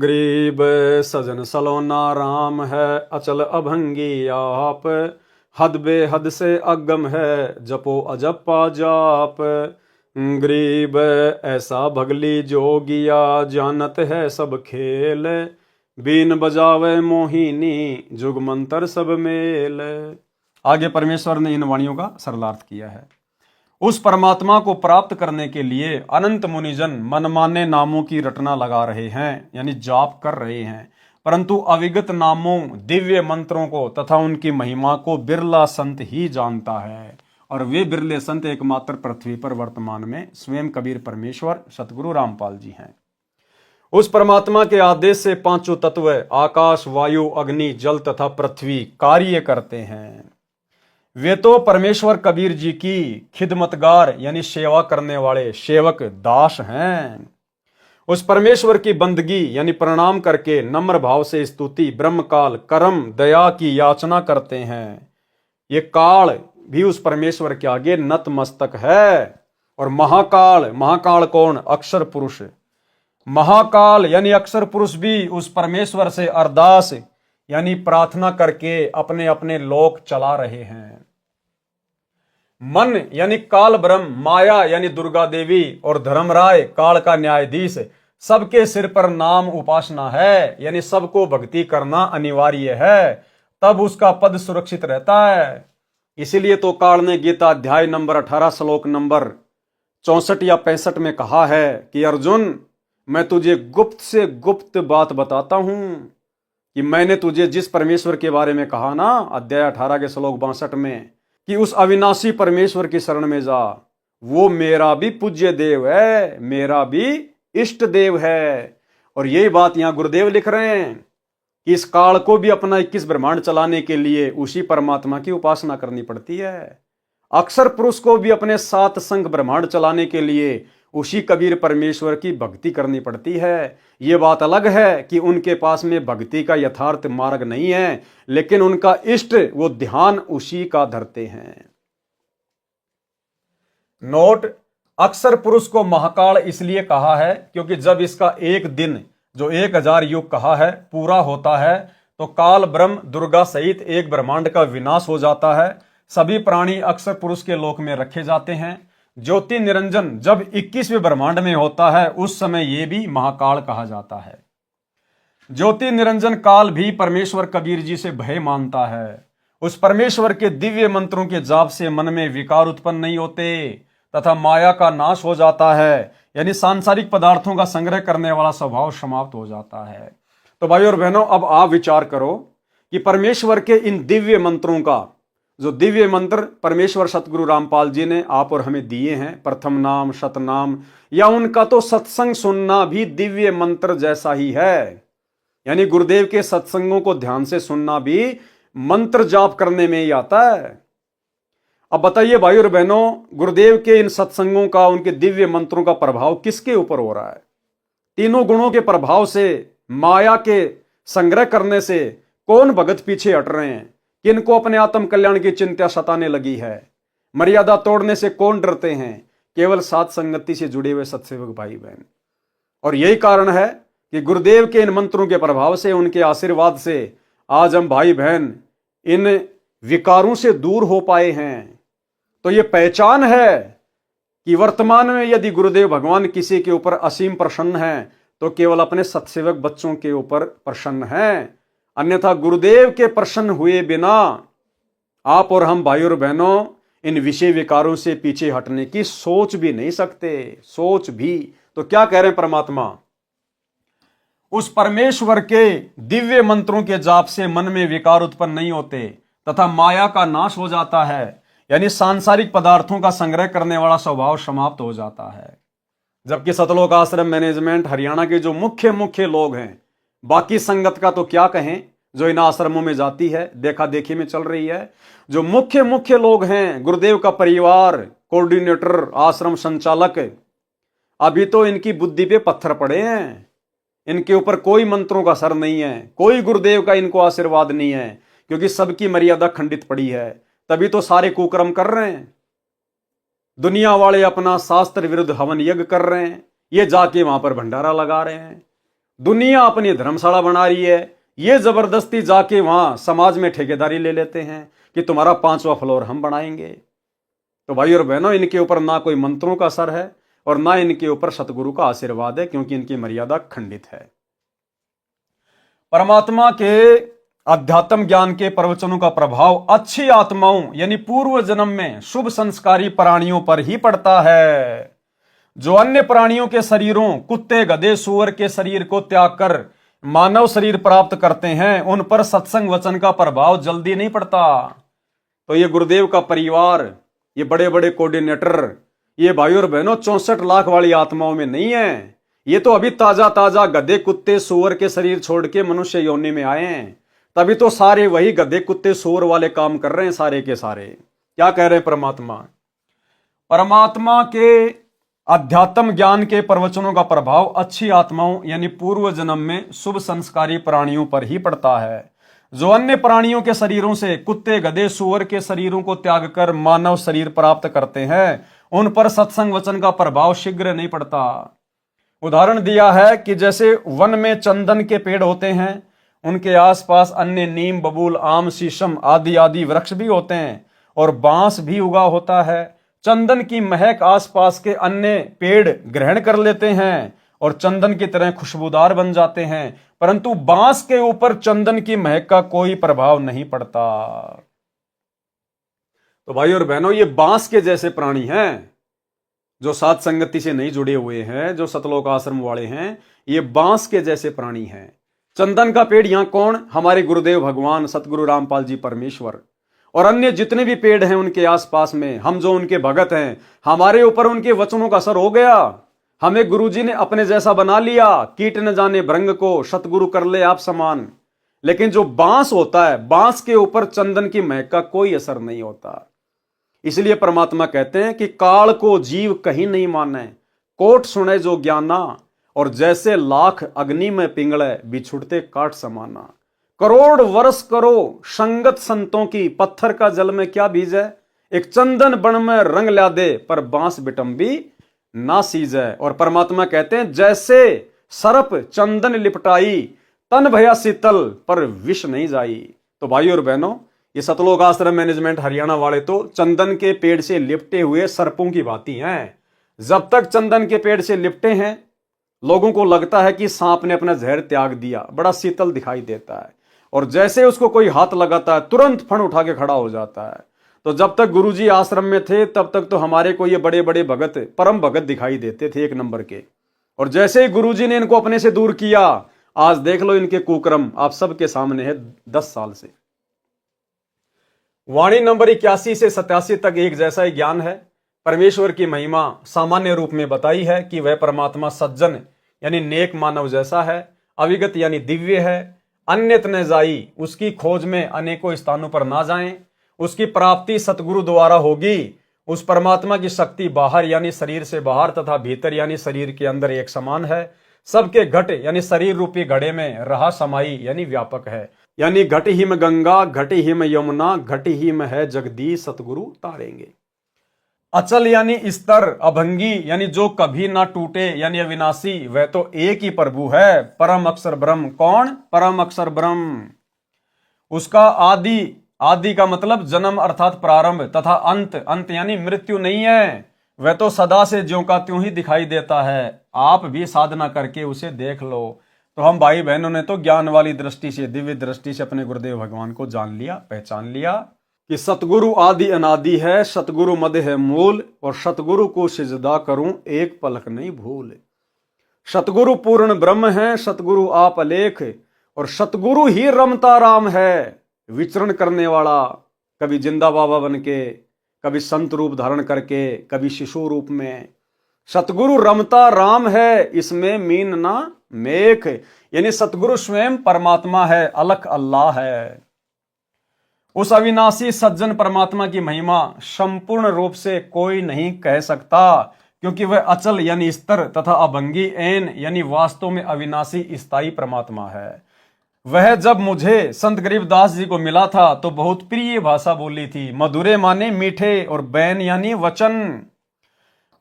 [SPEAKER 1] गरीब सजन सलोना राम है, अचल अभंगी आप, हद बेहद से अगम है, जपो अजपा जाप। गरीब ऐसा भगली जोगिया, जानत है सब खेल, बीन बजावे मोहिनी, जुग मंत्र सब मेल। आगे परमेश्वर ने इन वाणियों का सरलार्थ किया है। उस परमात्मा को प्राप्त करने के लिए अनंत मुनिजन मनमाने नामों की रटना लगा रहे हैं, यानी जाप कर रहे हैं, परंतु अविगत नामों, दिव्य मंत्रों को तथा उनकी महिमा को बिरला संत ही जानता है। और वे बिरले संत एकमात्र पृथ्वी पर वर्तमान में स्वयं कबीर परमेश्वर सतगुरु रामपाल जी हैं। उस परमात्मा के आदेश से 5 तत्व आकाश, वायु, अग्नि, जल तथा पृथ्वी कार्य करते हैं। वे तो परमेश्वर कबीर जी की खिदमतगार यानी सेवा करने वाले सेवक दास हैं। उस परमेश्वर की बंदगी यानी प्रणाम करके नम्र भाव से स्तुति, ब्रह्मकाल, कर्म, दया की याचना करते हैं। ये काल भी उस परमेश्वर के आगे नतमस्तक है। और महाकाल, महाकाल कौन? अक्षर पुरुष। महाकाल यानी अक्षर पुरुष भी उस परमेश्वर से अरदास यानी प्रार्थना करके अपने अपने लोक चला रहे हैं। मन यानी काल ब्रह्म, माया यानी दुर्गा देवी और धर्मराय काल का न्यायाधीश, सबके सिर पर नाम उपासना है, यानी सबको भक्ति करना अनिवार्य है, तब उसका पद सुरक्षित रहता है। इसीलिए तो काल ने गीता अध्याय नंबर 18 श्लोक नंबर 64 या 65 में कहा है कि अर्जुन, मैं तुझे गुप्त से गुप्त बात बताता हूं कि मैंने तुझे जिस परमेश्वर के बारे में कहा ना, अध्याय 18 के श्लोक 62 में, कि उस अविनाशी परमेश्वर की शरण में जा, वो मेरा भी पूज्य देव है, मेरा भी इष्ट देव है। और यही बात यहां गुरुदेव लिख रहे हैं कि इस काल को भी अपना 21 ब्रह्मांड चलाने के लिए उसी परमात्मा की उपासना करनी पड़ती है। अक्षर पुरुष को भी अपने 7 संग ब्रह्मांड चलाने के लिए उसी कबीर परमेश्वर की भक्ति करनी पड़ती है। ये बात अलग है कि उनके पास में भक्ति का यथार्थ मार्ग नहीं है, लेकिन उनका इष्ट वो ध्यान उसी का धरते हैं। नोट, अक्षर पुरुष को महाकाल इसलिए कहा है क्योंकि जब इसका एक दिन जो 1000 युग कहा है पूरा होता है तो काल ब्रह्म दुर्गा सहित एक ब्रह्मांड का विनाश हो जाता है। सभी प्राणी अक्षर पुरुष के लोक में रखे जाते हैं। ज्योति निरंजन जब 21वें ब्रह्मांड में होता है उस समय यह भी महाकाल कहा जाता है। ज्योति निरंजन काल भी परमेश्वर कबीर जी से भय मानता है। उस परमेश्वर के दिव्य मंत्रों के जाप से मन में विकार उत्पन्न नहीं होते तथा माया का नाश हो जाता है, यानी सांसारिक पदार्थों का संग्रह करने वाला स्वभाव समाप्त हो जाता है। तो भाई और बहनों, अब आप विचार करो कि परमेश्वर के इन दिव्य मंत्रों का, जो दिव्य मंत्र परमेश्वर सतगुरु रामपाल जी ने आप और हमें दिए हैं, प्रथम नाम, शतनाम, या उनका तो सत्संग सुनना भी दिव्य मंत्र जैसा ही है। यानी गुरुदेव के सत्संगों को ध्यान से सुनना भी मंत्र जाप करने में ही आता है। अब बताइए भाई और बहनों, गुरुदेव के इन सत्संगों का, उनके दिव्य मंत्रों का प्रभाव किसके ऊपर हो रहा है? तीनों गुणों के प्रभाव से, माया के संग्रह करने से कौन भगत पीछे हट रहे हैं? किनको अपने आत्म कल्याण की चिंता सताने लगी है? मर्यादा तोड़ने से कौन डरते हैं? केवल साथ संगति से जुड़े हुए सत्सेवक भाई बहन। और यही कारण है कि गुरुदेव के इन मंत्रों के प्रभाव से, उनके आशीर्वाद से आज हम भाई बहन इन विकारों से दूर हो पाए हैं। तो ये पहचान है कि वर्तमान में यदि गुरुदेव भगवान किसी के ऊपर असीम प्रसन्न हैं तो केवल अपने सत्सेवक बच्चों के ऊपर प्रसन्न हैं। अन्यथा गुरुदेव के प्रसन्न हुए बिना आप और हम भाई और बहनों इन विषय विकारों से पीछे हटने की सोच भी नहीं सकते। सोच भी तो क्या कह रहे हैं परमात्मा? उस परमेश्वर के दिव्य मंत्रों के जाप से मन में विकार उत्पन्न नहीं होते तथा माया का नाश हो जाता है, यानी सांसारिक पदार्थों का संग्रह करने वाला स्वभाव समाप्त हो जाता है। जबकि सतलोक आश्रम मैनेजमेंट हरियाणा के जो मुख्य लोग हैं, बाकी संगत का तो क्या कहें जो इन आश्रमों में जाती है, देखा देखी में चल रही है, जो मुख्य लोग हैं, गुरुदेव का परिवार, कोऑर्डिनेटर, आश्रम संचालक, अभी तो इनकी बुद्धि पे पत्थर पड़े हैं। इनके ऊपर कोई मंत्रों का असर नहीं है, कोई गुरुदेव का इनको आशीर्वाद नहीं है, क्योंकि सबकी मर्यादा खंडित पड़ी है। तभी तो सारे कुकर्म कर रहे हैं। दुनिया वाले अपना शास्त्र विरुद्ध हवन यज्ञ कर रहे हैं, ये जाके वहां पर भंडारा लगा रहे हैं। दुनिया अपनी धर्मशाला बना रही है, ये जबरदस्ती जाके वहां समाज में ठेकेदारी ले लेते हैं कि तुम्हारा 5वां फ्लोर हम बनाएंगे। तो भाई और बहनों, इनके ऊपर ना कोई मंत्रों का असर है और ना इनके ऊपर सतगुरु का आशीर्वाद है, क्योंकि इनकी मर्यादा खंडित है। परमात्मा के अध्यात्म ज्ञान के प्रवचनों का प्रभाव अच्छी आत्माओं यानी पूर्व जन्म में शुभ संस्कारी प्राणियों पर ही पड़ता है। जो अन्य प्राणियों के शरीरों, कुत्ते, गधे, सूअर के शरीर को त्याग कर मानव शरीर प्राप्त करते हैं, उन पर सत्संग वचन का प्रभाव जल्दी नहीं पड़ता। तो ये गुरुदेव का परिवार, ये बड़े बड़े कोऑर्डिनेटर, ये भाई और बहनों 64 लाख वाली आत्माओं में नहीं है। ये तो अभी ताजा गधे, कुत्ते, सूअर के शरीर छोड़ के मनुष्य योनि में आए हैं। तभी तो सारे वही गधे, कुत्ते, सूअर वाले काम कर रहे हैं सारे के सारे। क्या कह रहे हैं परमात्मा? परमात्मा के अध्यात्म ज्ञान के प्रवचनों का प्रभाव अच्छी आत्माओं यानी पूर्व जन्म में शुभ संस्कारी प्राणियों पर ही पड़ता है। जो अन्य प्राणियों के शरीरों से, कुत्ते, गधे, सूअर के शरीरों को त्याग कर मानव शरीर प्राप्त करते हैं, उन पर सत्संग वचन का प्रभाव शीघ्र नहीं पड़ता। उदाहरण दिया है कि जैसे वन में चंदन के पेड़ होते हैं, उनके आसपास अन्य नीम, बबूल, आम, शीशम आदि वृक्ष भी होते हैं और बांस भी उगा होता है। चंदन की महक आसपास के अन्य पेड़ ग्रहण कर लेते हैं और चंदन की तरह खुशबूदार बन जाते हैं, परंतु बांस के ऊपर चंदन की महक का कोई प्रभाव नहीं पड़ता। तो भाई और बहनों, ये बांस के जैसे प्राणी हैं जो साथ संगति से नहीं जुड़े हुए हैं, जो सतलोक आश्रम वाले हैं, ये बांस के जैसे प्राणी हैं। चंदन का पेड़ यहां कौन? हमारे गुरुदेव भगवान सतगुरु रामपाल जी परमेश्वर। और अन्य जितने भी पेड़ हैं उनके आसपास में, हम जो उनके भगत हैं, हमारे ऊपर उनके वचनों का असर हो गया। हमें गुरुजी ने अपने जैसा बना लिया। कीट न जाने भृंग को, सतगुरु कर ले आप समान। लेकिन जो बांस होता है, बांस के ऊपर चंदन की महक का कोई असर नहीं होता। इसलिए परमात्मा कहते हैं कि काल को जीव कहीं नहीं माने, कोट सुने जो ज्ञाना, और जैसे लाख अग्नि में पिंगले, बिछुड़ते काट समाना। करोड़ वर्ष करो संगत संतों की, पत्थर का जल में क्या बीजे, एक चंदन बन में रंग ला दे, पर बांस बिटंबी ना सीजे। और परमात्मा कहते हैं जैसे सर्प चंदन लिपटाई, तन भया शीतल, पर विष नहीं जाई। तो भाई और बहनों, ये सतलोक आश्रम मैनेजमेंट हरियाणा वाले तो चंदन के पेड़ से लिपटे हुए सर्पों की भांति हैं। जब तक चंदन के पेड़ से लिपटे हैं, लोगों को लगता है कि सांप ने अपना जहर त्याग दिया, बड़ा शीतल दिखाई देता है। और जैसे उसको कोई हाथ लगाता है, तुरंत फण उठा के खड़ा हो जाता है। तो जब तक गुरुजी आश्रम में थे, तब तक तो हमारे को ये बड़े बड़े भगत, परम भगत दिखाई देते थे, एक नंबर के। और जैसे ही गुरुजी ने इनको अपने से दूर किया, आज देख लो इनके कुकर्म आप सबके सामने है 10 साल से। वाणी नंबर 81 से 87 तक एक जैसा ही ज्ञान है। परमेश्वर की महिमा सामान्य रूप में बताई है कि वह परमात्मा सज्जन यानी नेक मानव जैसा है, अविगत यानी दिव्य है, अन्यत न जाई, उसकी खोज में अनेकों स्थानों पर ना जाएं, उसकी प्राप्ति सतगुरु द्वारा होगी। उस परमात्मा की शक्ति बाहर यानी शरीर से बाहर तथा भीतर यानी शरीर के अंदर एक समान है। सबके घट यानी शरीर रूपी घड़े में रहा समाई यानी व्यापक है। यानी घट ही में गंगा, घट ही में यमुना, घट ही में है जगदीश, सतगुरु तारेंगे। अचल यानी स्तर, अभंगी यानी जो कभी ना टूटे यानी अविनाशी, वह तो एक ही प्रभु है, परम अक्षर ब्रह्म। कौन? परम अक्षर ब्रह्म। उसका आदि, आदि का मतलब जन्म अर्थात प्रारंभ, तथा अंत, अंत यानी मृत्यु नहीं है। वह तो सदा से ज्यों का त्यों ही दिखाई देता है। आप भी साधना करके उसे देख लो। तो हम भाई बहनों ने तो ज्ञान वाली दृष्टि से, दिव्य दृष्टि से अपने गुरुदेव भगवान को जान लिया, पहचान लिया कि सतगुरु आदि अनादि है, सतगुरु मद है मूल, और सतगुरु को सिजदा करूं एक पलक नहीं भूल। सतगुरु पूर्ण ब्रह्म है, सतगुरु आप अलेख, और सतगुरु ही रमता राम है, विचरण करने वाला, कभी जिंदा बाबा बन के, कभी संत रूप धारण करके, कभी शिशु रूप में। सतगुरु रमता राम है, इसमें मीन ना मेख, यानी सतगुरु स्वयं परमात्मा है, अलख अल्लाह है। उस अविनाशी सज्जन परमात्मा की महिमा संपूर्ण रूप से कोई नहीं कह सकता, क्योंकि वह अचल यानी स्तर तथा अभंगी एन यानी वास्तव में अविनाशी स्थायी परमात्मा है। वह जब मुझे संत गरीबदास जी को मिला था तो बहुत प्रिय भाषा बोली थी। मधुरे माने मीठे, और बैन यानी वचन।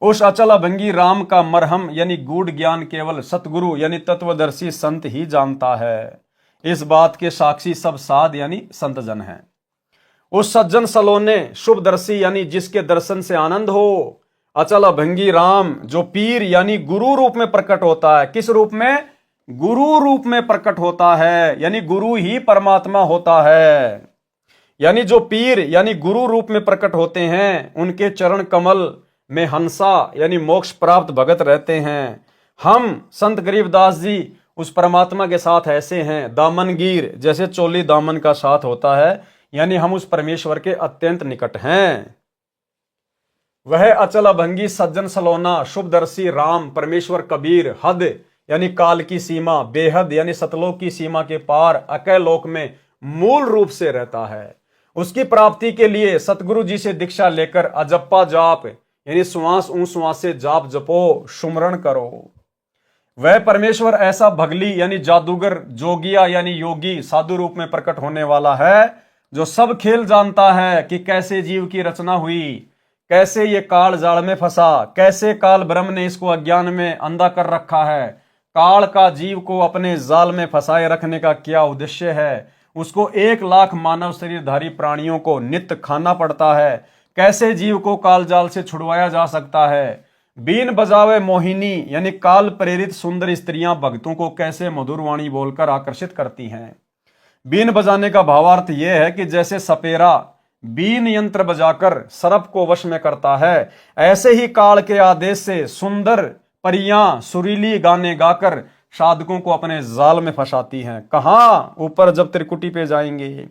[SPEAKER 1] उस अचल अभंगी राम का मरहम यानी गूढ़ ज्ञान केवल सतगुरु यानी तत्वदर्शी संत ही जानता है। इस बात के साक्षी सब साध यानी संत जन हैं। उस सज्जन सलोने शुभदर्शी यानी जिसके दर्शन से आनंद हो, अचल अभंगी राम जो पीर यानी गुरु रूप में प्रकट होता है। किस रूप में? गुरु रूप में प्रकट होता है, यानी गुरु ही परमात्मा होता है। यानी जो पीर यानी गुरु रूप में प्रकट होते हैं, उनके चरण कमल में हंसा यानी मोक्ष प्राप्त भगत रहते हैं। हम संत गरीबदास जी उस परमात्मा के साथ ऐसे हैं, दामनगीर जैसे चोली दामन का साथ होता है, यानी हम उस परमेश्वर के अत्यंत निकट हैं। वह अचल अभंगी सज्जन सलोना शुभदर्शी राम परमेश्वर कबीर हद यानी काल की सीमा, बेहद यानी सतलोक की सीमा के पार अकय लोक में मूल रूप से रहता है। उसकी प्राप्ति के लिए सतगुरु जी से दीक्षा लेकर अजप्पा जाप यानी श्वास श्वास से जाप जपो, सुमरण करो। वह परमेश्वर ऐसा भगली यानी जादूगर, जोगिया यानी योगी साधु रूप में प्रकट होने वाला है, जो सब खेल जानता है कि कैसे जीव की रचना हुई, कैसे ये काल जाल में फंसा, कैसे काल ब्रह्म ने इसको अज्ञान में अंधा कर रखा है, काल का जीव को अपने जाल में फंसाए रखने का क्या उद्देश्य है, उसको 1 लाख मानव शरीरधारी प्राणियों को नित्य खाना पड़ता है, कैसे जीव को काल जाल से छुड़वाया जा सकता है। बीन बजावे मोहिनी यानी काल प्रेरित सुंदर स्त्रियां भक्तों को कैसे मधुर वाणी बोलकर आकर्षित करती हैं। बीन बजाने का भावार्थ यह है कि जैसे सपेरा बीन यंत्र बजाकर सर्प को वश में करता है, ऐसे ही काल के आदेश से सुंदर परियां सुरीली गाने गाकर साधकों को अपने जाल में फंसाती हैं। कहां? ऊपर जब त्रिकुटी पे जाएंगे।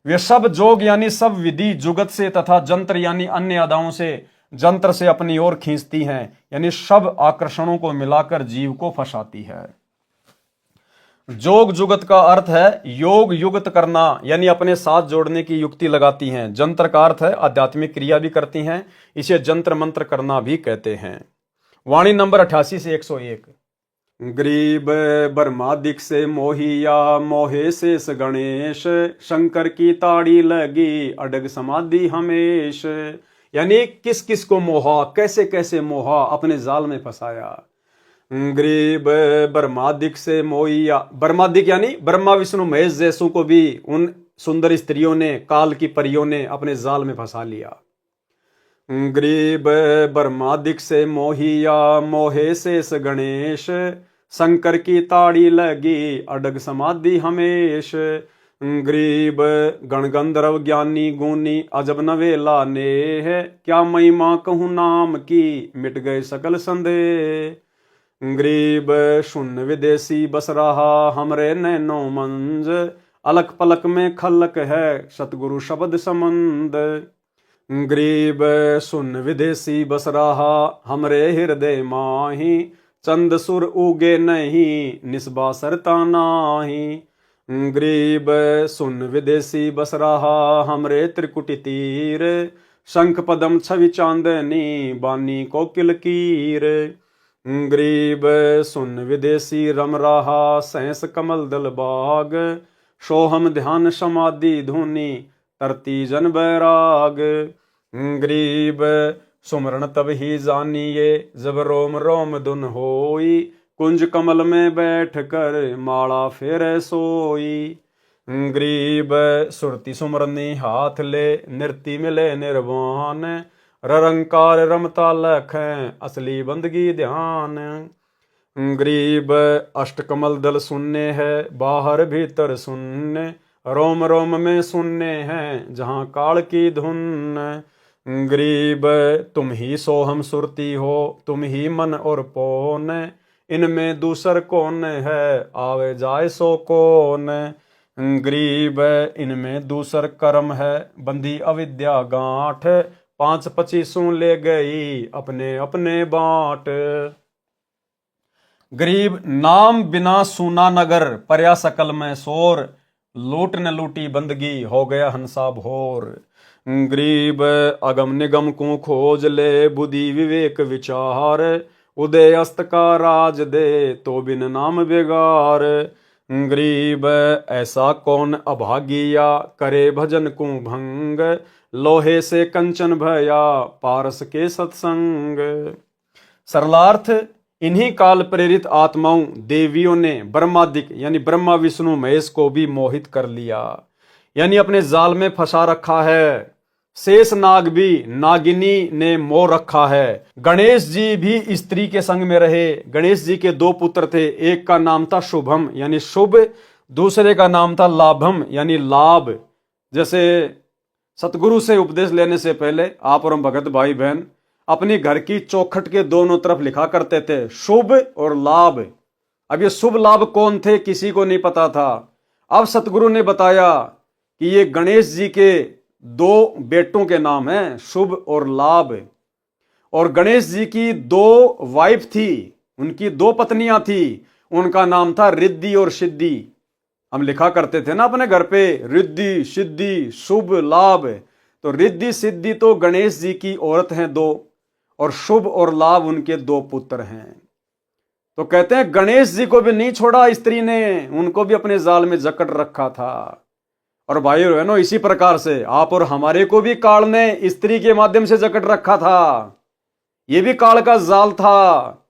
[SPEAKER 1] वे सब जोग यानी सब विधि जुगत से तथा जंत्र यानी अन्य अदाओं से जंत्र से अपनी ओर खींचती हैं, यानी सब आकर्षणों को मिलाकर जीव को फंसाती है। जोग जुगत का अर्थ है योग युगत करना, यानी अपने साथ जोड़ने की युक्ति लगाती हैं। जंत्र का अर्थ है आध्यात्मिक क्रिया भी करती हैं, इसे जंत्र मंत्र करना भी कहते हैं। वाणी नंबर 88 से 101। गरीब ब्रह्मादिक से मोहिया मोहे शेष गणेश, शंकर की ताड़ी लगी अडग समाधि हमेश, यानी किस किस को मोहा, कैसे कैसे मोहा, अपने जाल में फंसाया। गरीब ब्रह्मादिक से मोहिया, ब्रह्मादिक यानी ब्रह्मा विष्णु महेश जैसों को भी उन सुंदर स्त्रियों ने, काल की परियों ने अपने जाल में फंसा लिया। गरीब ब्रह्मादिक से मोहिया मोहे शेष गणेश, शंकर की ताड़ी लगी अडग समाधि हमेश। गरीब गणगंधर्व ज्ञानी गुनी अजब नवेला नेह, क्या महिमा कहूँ नाम की मिट गए सकल संदेह। गरीब शून्य विदेशी बस रहा हमरे नैनो मंज, अलक पलक में खलक है सतगुरु शब्द संबंध। गरीब शून्य विदेशी बस रहा हमरे हृदय माही, चंद सुर उगे नहीं निस्बा सरता नाही। गरीब शून्य विदेशी बस रहा हमरे त्रिकुटी तीर, शंख पदम छवि चांदनी बानी कोकिल कीर। गरीब सुन विदेशी रम रहा सहस कमल दल बाग, सोहम ध्यान समाधि धुनी तरती जन बैराग। गरीब सुमरण तब ही जानिए जब रोम रोम धुन होई, कुंज कमल में बैठ कर माला फेरे सोई। गरीब सुरती सुमरनी हाथ ले नृत्य मिले निर्वाण, ररंकार रमता लखें असली बंदगी ध्यान। गरीब अष्टकमल दल सुनने है बाहर भीतर सुनने, रोम रोम में सुनने हैं जहाँ काल की धुन। गरीब तुम ही सोहम सुरती हो तुम ही मन और पौन, इनमें दूसर कौन है आवे जाए सो कौन। गरीब इनमें दूसर कर्म है बंदी अविद्या गांठ, 5-25 ले गई अपने अपने बांट। गरीब नाम बिना सूना नगर पर्या सकल में शोर, लूट न लूटी बंदगी हो गया हंसा भोर। गरीब अगम निगम को खोज ले बुद्धि विवेक विचार, उदय अस्त का राज दे तो बिन नाम बेगार। गरीब ऐसा कौन अभागिया करे भजन को भंग, लोहे से कंचन भया पारस के सत्संग। सरलार्थ इन्हीं काल प्रेरित आत्माओं देवियों ने ब्रह्मादिक यानी ब्रह्मा विष्णु महेश को भी मोहित कर लिया, यानी अपने जाल में फंसा रखा है। शेष नाग भी नागिनी ने मोह रखा है। गणेश जी भी स्त्री के संग में रहे। गणेश जी के 2 पुत्र थे, एक का नाम था शुभम यानी शुभ, दूसरे का नाम था लाभम यानी लाभ। जैसे सतगुरु से उपदेश लेने से पहले आप और हम भगत भाई बहन अपनी घर की चौखट के दोनों तरफ लिखा करते थे शुभ और लाभ। अब ये शुभ लाभ कौन थे किसी को नहीं पता था। अब सतगुरु ने बताया कि ये गणेश जी के 2 बेटों के नाम हैं शुभ और लाभ। और गणेश जी की 2 वाइफ थी, उनकी 2 पत्नियां थी, उनका नाम था रिद्धि और सिद्धि। हम लिखा करते थे ना अपने घर पे रिद्धि सिद्धि शुभ लाभ। तो रिद्धि सिद्धि तो गणेश जी की औरत हैं 2, और शुभ और लाभ उनके 2 पुत्र हैं। तो कहते हैं गणेश जी को भी नहीं छोड़ा स्त्री ने, उनको भी अपने जाल में जकड़ रखा था। और भाई बहनों इसी प्रकार से आप और हमारे को भी काल ने स्त्री के माध्यम से जकड़ रखा था। ये भी काल का जाल था।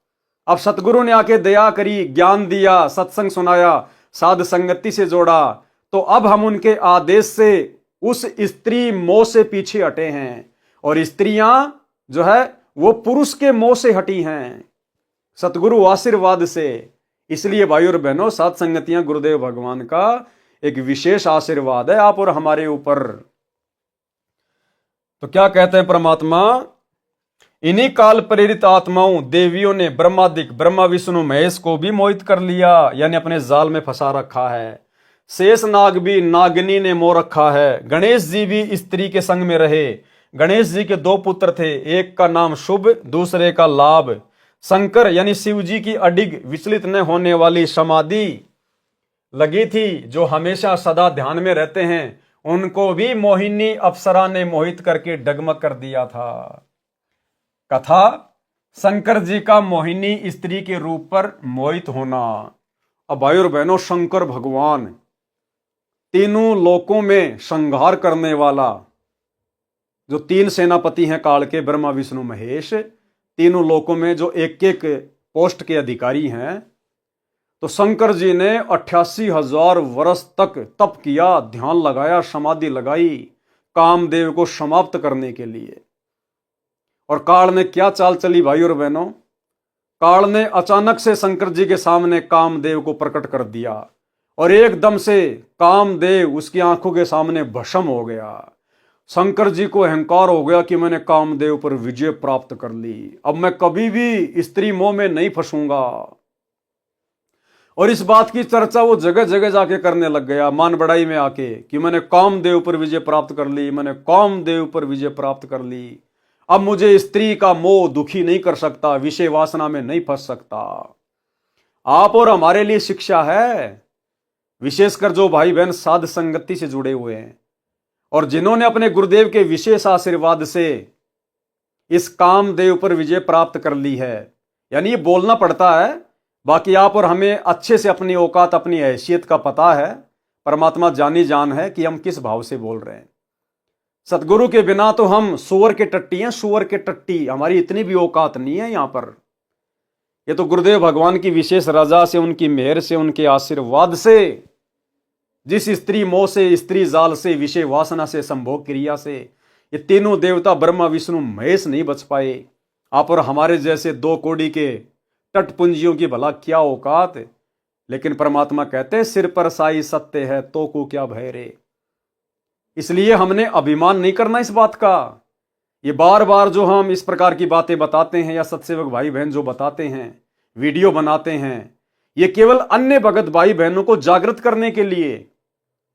[SPEAKER 1] अब सतगुरु ने आके दया करी, ज्ञान दिया, सत्संग सुनाया, साध संगति से जोड़ा, तो अब हम उनके आदेश से उस स्त्री मोह से पीछे हटे हैं, और स्त्रियां जो है वो पुरुष के मोह से हटी हैं सतगुरु आशीर्वाद से। इसलिए भाई और बहनों साध संगतियां गुरुदेव भगवान का एक विशेष आशीर्वाद है आप और हमारे ऊपर। तो क्या कहते हैं परमात्मा, इन्हीं काल प्रेरित आत्माओं देवियों ने ब्रह्मादिक ब्रह्मा विष्णु महेश को भी मोहित कर लिया, यानी अपने जाल में फंसा रखा है। शेष नाग भी नागिनी ने मोह रखा है। गणेश जी भी स्त्री के संग में रहे। गणेश जी के 2 पुत्र थे, एक का नाम शुभ, दूसरे का लाभ। शंकर यानी शिव जी की अडिग विचलित न होने वाली समाधि लगी थी, जो हमेशा सदा ध्यान में रहते हैं। उनको भी मोहिनी अप्सरा ने मोहित करके डगमग कर दिया था। कथा शंकर जी का मोहिनी स्त्री के रूप पर मोहित होना। अब भाई और बहनों, शंकर भगवान तीनों लोकों में संहार करने वाला, जो 3 सेनापति हैं काल के, ब्रह्मा विष्णु महेश, तीनों लोकों में जो एक एक पोस्ट के अधिकारी हैं, तो शंकर जी ने 88,000 वर्ष तक तप किया, ध्यान लगाया, समाधि लगाई कामदेव को समाप्त करने के लिए। और काल ने क्या चाल चली भाई और बहनों? काल ने अचानक से शंकर जी के सामने कामदेव को प्रकट कर दिया और एकदम से कामदेव उसकी आंखों के सामने भस्म हो गया। शंकर जी को अहंकार हो गया कि मैंने कामदेव पर विजय प्राप्त कर ली, अब मैं कभी भी स्त्री मोह में नहीं फंसूंगा। और इस बात की चर्चा वो जगह जगह जाके करने लग गया, मान बढ़ाई में आके, कि मैंने कामदेव पर विजय प्राप्त कर ली, मैंने कामदेव पर विजय प्राप्त कर ली। अब मुझे स्त्री का मोह दुखी नहीं कर सकता, विषय वासना में नहीं फंस सकता। आप और हमारे लिए शिक्षा है, विशेषकर जो भाई बहन साध संगति से जुड़े हुए हैं और जिन्होंने अपने गुरुदेव के विशेष आशीर्वाद से इस कामदेव पर विजय प्राप्त कर ली है। यानी ये बोलना पड़ता है, बाकी आप और हमें अच्छे से अपनी औकात, अपनी हैसियत का पता है। परमात्मा जानी जान है कि हम किस भाव से बोल रहे हैं। सतगुरु के बिना तो हम सुअर के टट्टी हैं, सुअर के टट्टी। हमारी इतनी भी औकात नहीं है यहां पर। ये तो गुरुदेव भगवान की विशेष रजा से, उनकी मेहर से, उनके आशीर्वाद से, जिस स्त्री मोह से, स्त्री जाल से, विषय वासना से, संभोग क्रिया से ये तीनों देवता ब्रह्मा विष्णु महेश नहीं बच पाए। आप और हमारे जैसे 2 कौड़ी के तटपुंजियों की भला क्या औकात। लेकिन परमात्मा कहते हैं, सिर पर साई सत्य है तो को क्या भय रे। इसलिए हमने अभिमान नहीं करना इस बात का। ये बार बार जो हम इस प्रकार की बातें बताते हैं या सत्सेवक भाई बहन जो बताते हैं, वीडियो बनाते हैं, ये केवल अन्य भगत भाई बहनों को जागृत करने के लिए,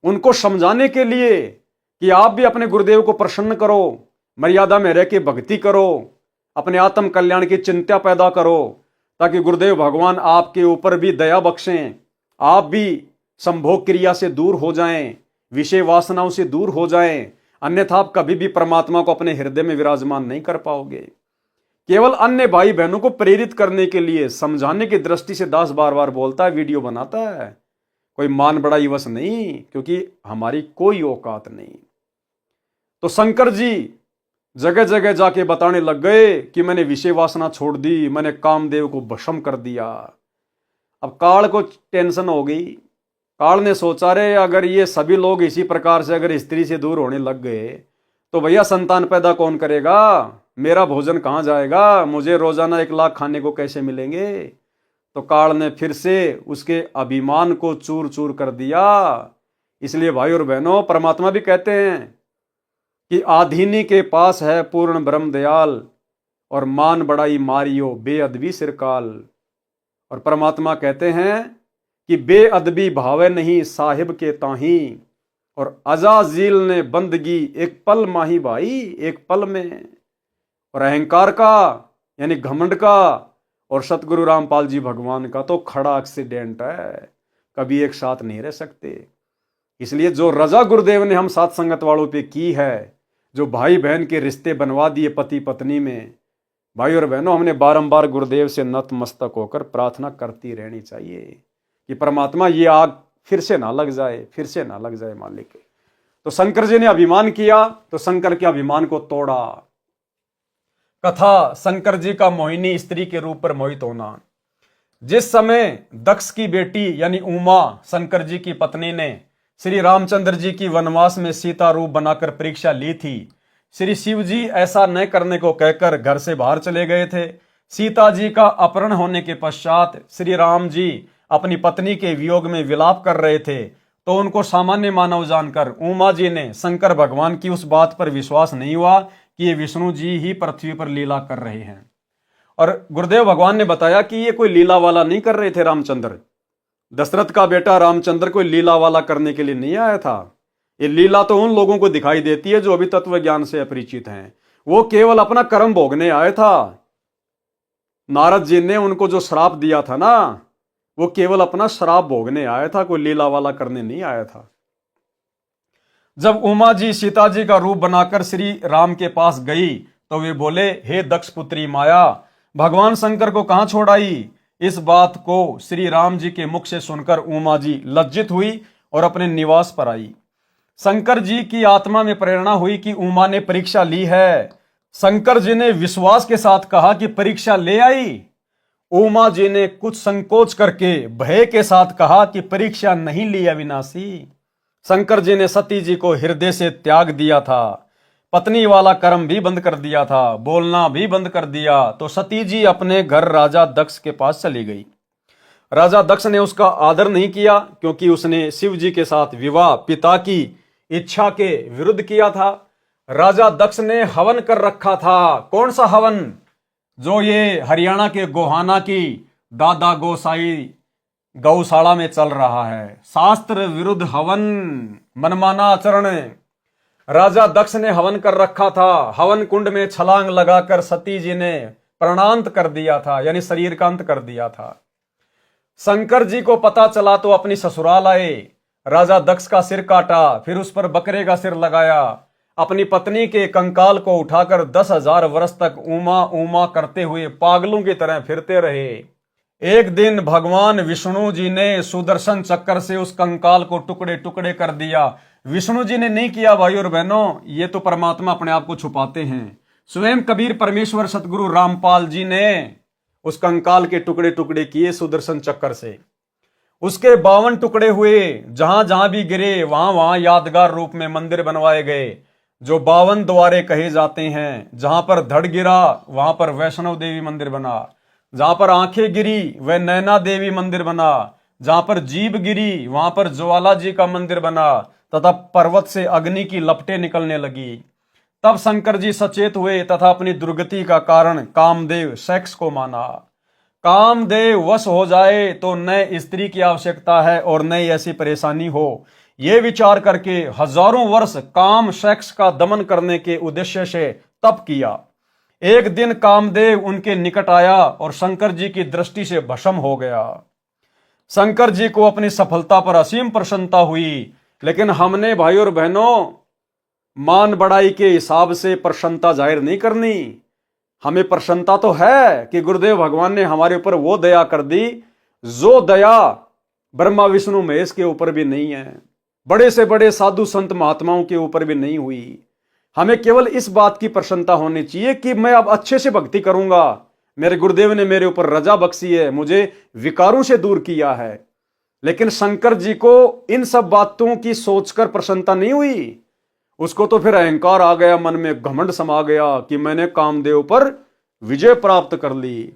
[SPEAKER 1] उनको समझाने के लिए कि आप भी अपने गुरुदेव को प्रसन्न करो, मर्यादा में रह के भक्ति करो, अपने आत्म कल्याण की चिंता पैदा करो, ताकि गुरुदेव भगवान आपके ऊपर भी दया बख्शें, आप भी संभोग क्रिया से दूर हो जाएं, विषय वासनाओं से दूर हो जाएं। अन्यथा आप कभी भी परमात्मा को अपने हृदय में विराजमान नहीं कर पाओगे। केवल अन्य भाई बहनों को प्रेरित करने के लिए, समझाने की दृष्टि से दास बार बार बोलता है, वीडियो बनाता है, कोई मान बड़ाई वश नहीं, क्योंकि हमारी कोई औकात नहीं। तो शंकर जी जगह जगह जाके बताने लग गए कि मैंने विषय वासना छोड़ दी, मैंने कामदेव को भस्म कर दिया। अब काल को टेंशन हो गई। काल ने सोचा, रे अगर ये सभी लोग इसी प्रकार से अगर स्त्री से दूर होने लग गए तो भैया संतान पैदा कौन करेगा, मेरा भोजन कहाँ जाएगा, मुझे रोजाना 1 लाख खाने को कैसे मिलेंगे। तो काल ने फिर से उसके अभिमान को चूर चूर कर दिया। इसलिए भाई और बहनों, परमात्मा भी कहते हैं कि आधीनी के पास है पूर्ण ब्रह्म दयाल, और मान बड़ाई मारियो बेअदबी सिरकाल। और परमात्मा कहते हैं कि बेअदबी भावे नहीं साहिब के ताही, और अजाजील ने बंदगी एक पल माही भाई, एक पल में। और अहंकार का यानी घमंड का और सतगुरु रामपाल जी भगवान का तो खड़ा एक्सीडेंट है, कभी एक साथ नहीं रह सकते। इसलिए जो रजा गुरुदेव ने हम साथ संगत वालों पे की है, जो भाई बहन के रिश्ते बनवा दिए पति पत्नी में, भाई और बहनों, हमने बारंबार गुरुदेव से नतमस्तक होकर प्रार्थना करती रहनी चाहिए कि परमात्मा ये आग फिर से ना लग जाए, फिर से ना लग जाए मालिक। तो शंकर जी ने अभिमान किया, तो शंकर के अभिमान को तोड़ा। कथा शंकर जी का मोहिनी स्त्री के रूप पर मोहित होना। जिस समय दक्ष की बेटी यानी उमा शंकर जी की पत्नी ने श्री रामचंद्र जी की वनवास में सीता रूप बनाकर परीक्षा ली थी, श्री शिव जी ऐसा न करने को कहकर घर से बाहर चले गए थे। सीता जी का अपहरण होने के पश्चात श्री राम जी अपनी पत्नी के वियोग में विलाप कर रहे थे, तो उनको सामान्य मानव जानकर उमा जी ने शंकर भगवान की उस बात पर विश्वास नहीं हुआ कि ये विष्णु जी ही पृथ्वी पर लीला कर रहे हैं। और गुरुदेव भगवान ने बताया कि ये कोई लीला वाला नहीं कर रहे थे रामचंद्र, दशरथ का बेटा रामचंद्र कोई लीला वाला करने के लिए नहीं आया था। ये लीला तो उन लोगों को दिखाई देती है जो अभी तत्व ज्ञान से अपरिचित हैं। वो केवल अपना कर्म भोगने आया था। नारद जी ने उनको जो श्राप दिया था ना, वो केवल अपना श्राप भोगने आया था, कोई लीला वाला करने नहीं आया था। जब उमा जी सीता जी का रूप बनाकर श्री राम के पास गई तो वे बोले, हे दक्ष पुत्री माया, भगवान शंकर को कहां छोड़ आई? इस बात को श्री राम जी के मुख से सुनकर उमा जी लज्जित हुई और अपने निवास पर आई। शंकर जी की आत्मा में प्रेरणा हुई कि उमा ने परीक्षा ली है। शंकर जी ने विश्वास के साथ कहा कि परीक्षा ले आई। उमा जी ने कुछ संकोच करके भय के साथ कहा कि परीक्षा नहीं ली अविनाशी। शंकर जी ने सती जी को हृदय से त्याग दिया था, पत्नी वाला कर्म भी बंद कर दिया था, बोलना भी बंद कर दिया। तो सती जी अपने घर राजा दक्ष के पास चली गई। राजा दक्ष ने उसका आदर नहीं किया क्योंकि उसने शिव जी के साथ विवाह पिता की इच्छा के विरुद्ध किया था। राजा दक्ष ने हवन कर रखा था। कौन सा हवन? जो ये हरियाणा के गोहाना की दादा गोसाई गौशाला में चल रहा है। शास्त्र विरुद्ध हवन, मनमाना आचरण। राजा दक्ष ने हवन कर रखा था। हवन कुंड में छलांग लगाकर सती जी ने प्राणांत कर दिया था, यानी शरीर का अंत कर दिया था। शंकर जी को पता चला तो अपनी ससुराल आए। राजा दक्ष का सिर काटा, फिर उस पर बकरे का सिर लगाया। अपनी पत्नी के कंकाल को उठाकर 10,000 वर्ष तक उमा उमा करते हुए पागलों की तरह फिरते रहे। एक दिन भगवान विष्णु जी ने सुदर्शन चक्कर से उस कंकाल को टुकड़े टुकड़े कर दिया। विष्णु जी ने नहीं किया भाई और बहनों, ये तो परमात्मा अपने आप को छुपाते हैं। स्वयं कबीर परमेश्वर सतगुरु रामपाल जी ने उस कंकाल के टुकड़े टुकड़े किए सुदर्शन चक्कर से। उसके 52 टुकड़े हुए, जहां जहां भी गिरे वहां वहां यादगार रूप में मंदिर बनवाए गए, जो 52 द्वारे कहे जाते हैं। जहां पर धड़ गिरा वहां पर वैष्णव देवी मंदिर बना, जहां पर आंखें गिरी वह नैना देवी मंदिर बना, जहां पर जीभ गिरी वहां पर ज्वाला जी का मंदिर बना, तथा पर्वत से अग्नि की लपटें निकलने लगी। तब शंकर जी सचेत हुए तथा अपनी दुर्गति का कारण कामदेव सेक्स को माना। कामदेव वश हो जाए तो न स्त्री की आवश्यकता है और न ऐसी परेशानी हो, ये विचार करके हजारों वर्ष काम सेक्स का दमन करने के उद्देश्य से तप किया। एक दिन कामदेव उनके निकट आया और शंकर जी की दृष्टि से भस्म हो गया। शंकर जी को अपनी सफलता पर असीम प्रसन्नता हुई, लेकिन हमने भाई और बहनों मान बढ़ाई के हिसाब से प्रसन्नता जाहिर नहीं करनी। हमें प्रसन्नता तो है कि गुरुदेव भगवान ने हमारे ऊपर वो दया कर दी जो दया ब्रह्मा विष्णु महेश के ऊपर भी नहीं है, बड़े से बड़े साधु संत महात्माओं के ऊपर भी नहीं हुई। हमें केवल इस बात की प्रसन्नता होनी चाहिए कि मैं अब अच्छे से भक्ति करूंगा। मेरे गुरुदेव ने मेरे ऊपर रजा बख्शी है, मुझे विकारों से दूर किया है। लेकिन शंकर जी को इन सब बातों की सोचकर प्रसन्नता नहीं हुई। उसको तो फिर अहंकार आ गया, मन में घमंड समा गया कि मैंने कामदेव पर विजय प्राप्त कर ली।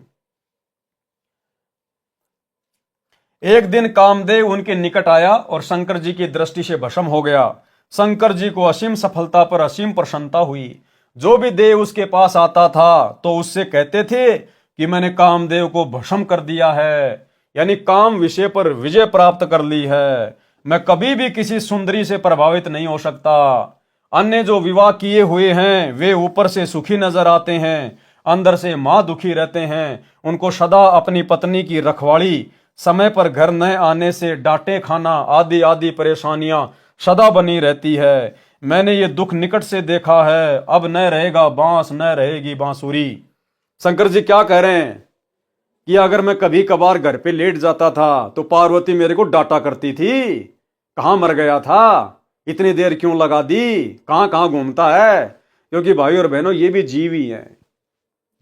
[SPEAKER 1] एक दिन कामदेव उनके निकट आया और शंकर जी की दृष्टि से भस्म हो गया। शंकर जी को असीम सफलता पर असीम प्रसन्नता हुई। जो भी देव उसके पास आता था तो उससे कहते थे कि मैंने कामदेव को भस्म कर दिया है, यानी काम विषय पर विजय प्राप्त कर ली है। मैं कभी भी किसी सुंदरी से प्रभावित नहीं हो सकता। अन्य जो विवाह किए हुए हैं वे ऊपर से सुखी नजर आते हैं, अंदर से मां दुखी रहते हैं। उनको सदा अपनी पत्नी की रखवाली, समय पर घर न आने से डांटे खाना आदि आदि परेशानियां सदा बनी रहती है। मैंने ये दुख निकट से देखा है। अब न रहेगा बांस न रहेगी बांसुरी। शंकर जी क्या कह रहे हैं कि अगर मैं कभी कभार घर पे लेट जाता था तो पार्वती मेरे को डांटा करती थी, कहां मर गया था, इतनी देर क्यों लगा दी, कहां कहां घूमता है। क्योंकि भाई और बहनों ये भी जीव ही हैं,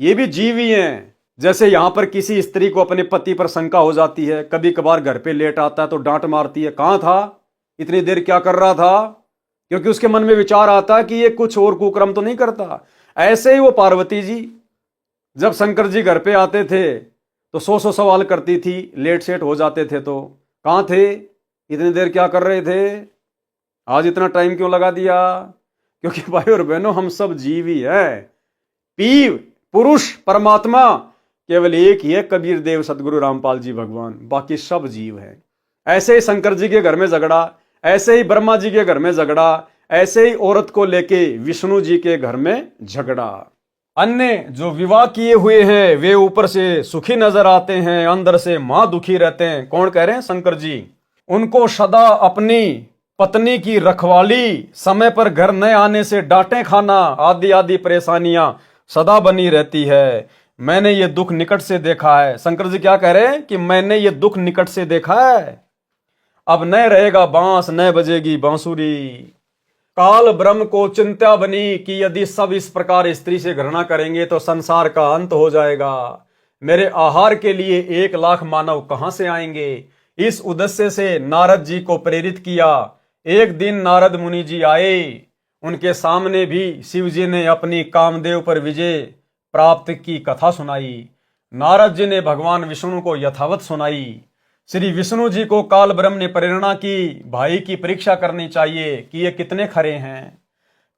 [SPEAKER 1] ये भी जीव ही हैं। जैसे यहां पर किसी स्त्री को अपने पति पर शंका हो जाती है, कभी कभार घर पे लेट आता है तो डांट मारती है, कहां था, इतनी देर क्या कर रहा था, क्योंकि उसके मन में विचार आता है कि ये कुछ और कुक्रम तो नहीं करता। ऐसे ही वो पार्वती जी जब शंकर जी घर पे आते थे तो 100 सवाल करती थी, लेट सेट हो जाते थे तो कहां थे, इतनी देर क्या कर रहे थे, आज इतना टाइम क्यों लगा दिया। क्योंकि भाई और बहनों हम सब जीव ही है। पीव पुरुष परमात्मा केवल एक ही है, कबीर देव सतगुरु रामपाल जी भगवान, बाकी सब जीव है। ऐसे ही शंकर जी के घर में झगड़ा, ऐसे ही ब्रह्मा जी के घर में झगड़ा, ऐसे ही औरत को लेके विष्णु जी के घर में झगड़ा। अन्य जो विवाह किए हुए हैं वे ऊपर से सुखी नजर आते हैं, अंदर से मां दुखी रहते हैं। कौन कह रहे हैं? शंकर जी। उनको सदा अपनी पत्नी की रखवाली, समय पर घर न आने से डांटे खाना आदि आदि परेशानियां सदा बनी रहती है। मैंने ये दुख निकट से देखा है। शंकर जी क्या कह रहे हैं कि मैंने ये दुख निकट से देखा है। अब न रहेगा बांस, न बजेगी बांसुरी। काल ब्रह्म को चिंता बनी कि यदि सब इस प्रकार स्त्री से घृणा करेंगे तो संसार का अंत हो जाएगा। मेरे आहार के लिए 1,00,000 मानव कहां से आएंगे? इस उद्देश्य से नारद जी को प्रेरित किया। एक दिन नारद मुनि जी आए, उनके सामने भी शिव जी ने अपनी कामदेव पर विजय प्राप्त की कथा सुनाई। नारद जी ने भगवान विष्णु को यथावत सुनाई। श्री विष्णु जी को काल ब्रह्म ने प्रेरणा की, भाई की परीक्षा करनी चाहिए कि ये कितने खरे हैं।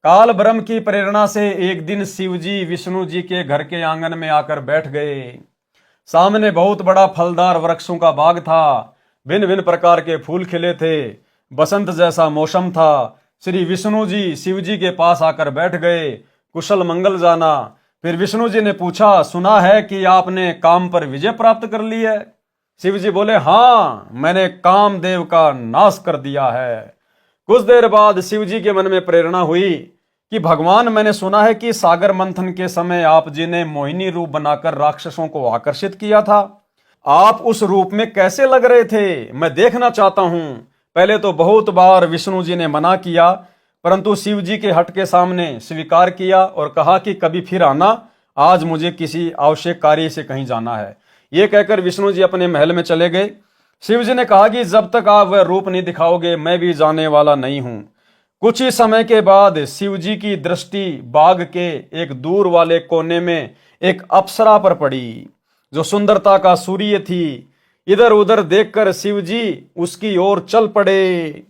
[SPEAKER 1] काल ब्रह्म की प्रेरणा से एक दिन शिव जी विष्णु जी के घर के आंगन में आकर बैठ गए। सामने बहुत बड़ा फलदार वृक्षों का बाग था, भिन्न भिन्न प्रकार के फूल खिले थे, बसंत जैसा मौसम था। श्री विष्णु जी शिव जी के पास आकर बैठ गए, कुशल मंगल जाना। फिर विष्णु जी ने पूछा, सुना है कि आपने काम पर विजय प्राप्त कर ली है। शिव जी बोले, हाँ, मैंने कामदेव का नाश कर दिया है। कुछ देर बाद शिव जी के मन में प्रेरणा हुई कि भगवान, मैंने सुना है कि सागर मंथन के समय आप जी ने मोहिनी रूप बनाकर राक्षसों को आकर्षित किया था। आप उस रूप में कैसे लग रहे थे? मैं देखना चाहता हूं। पहले तो बहुत बार विष्णु जी ने मना किया, परंतु शिव जी के हट के सामने स्वीकार किया और कहा कि कभी फिर आना, आज मुझे किसी आवश्यक कार्य से कहीं जाना है। ये कहकर विष्णु जी अपने महल में चले गए। शिव जी ने कहा कि जब तक आप वह रूप नहीं दिखाओगे मैं भी जाने वाला नहीं हूं। कुछ ही समय के बाद शिव जी की दृष्टि बाग के एक दूर वाले कोने में एक अप्सरा पर पड़ी, जो सुंदरता का सूर्य थी। इधर उधर देखकर शिव जी उसकी ओर चल पड़े।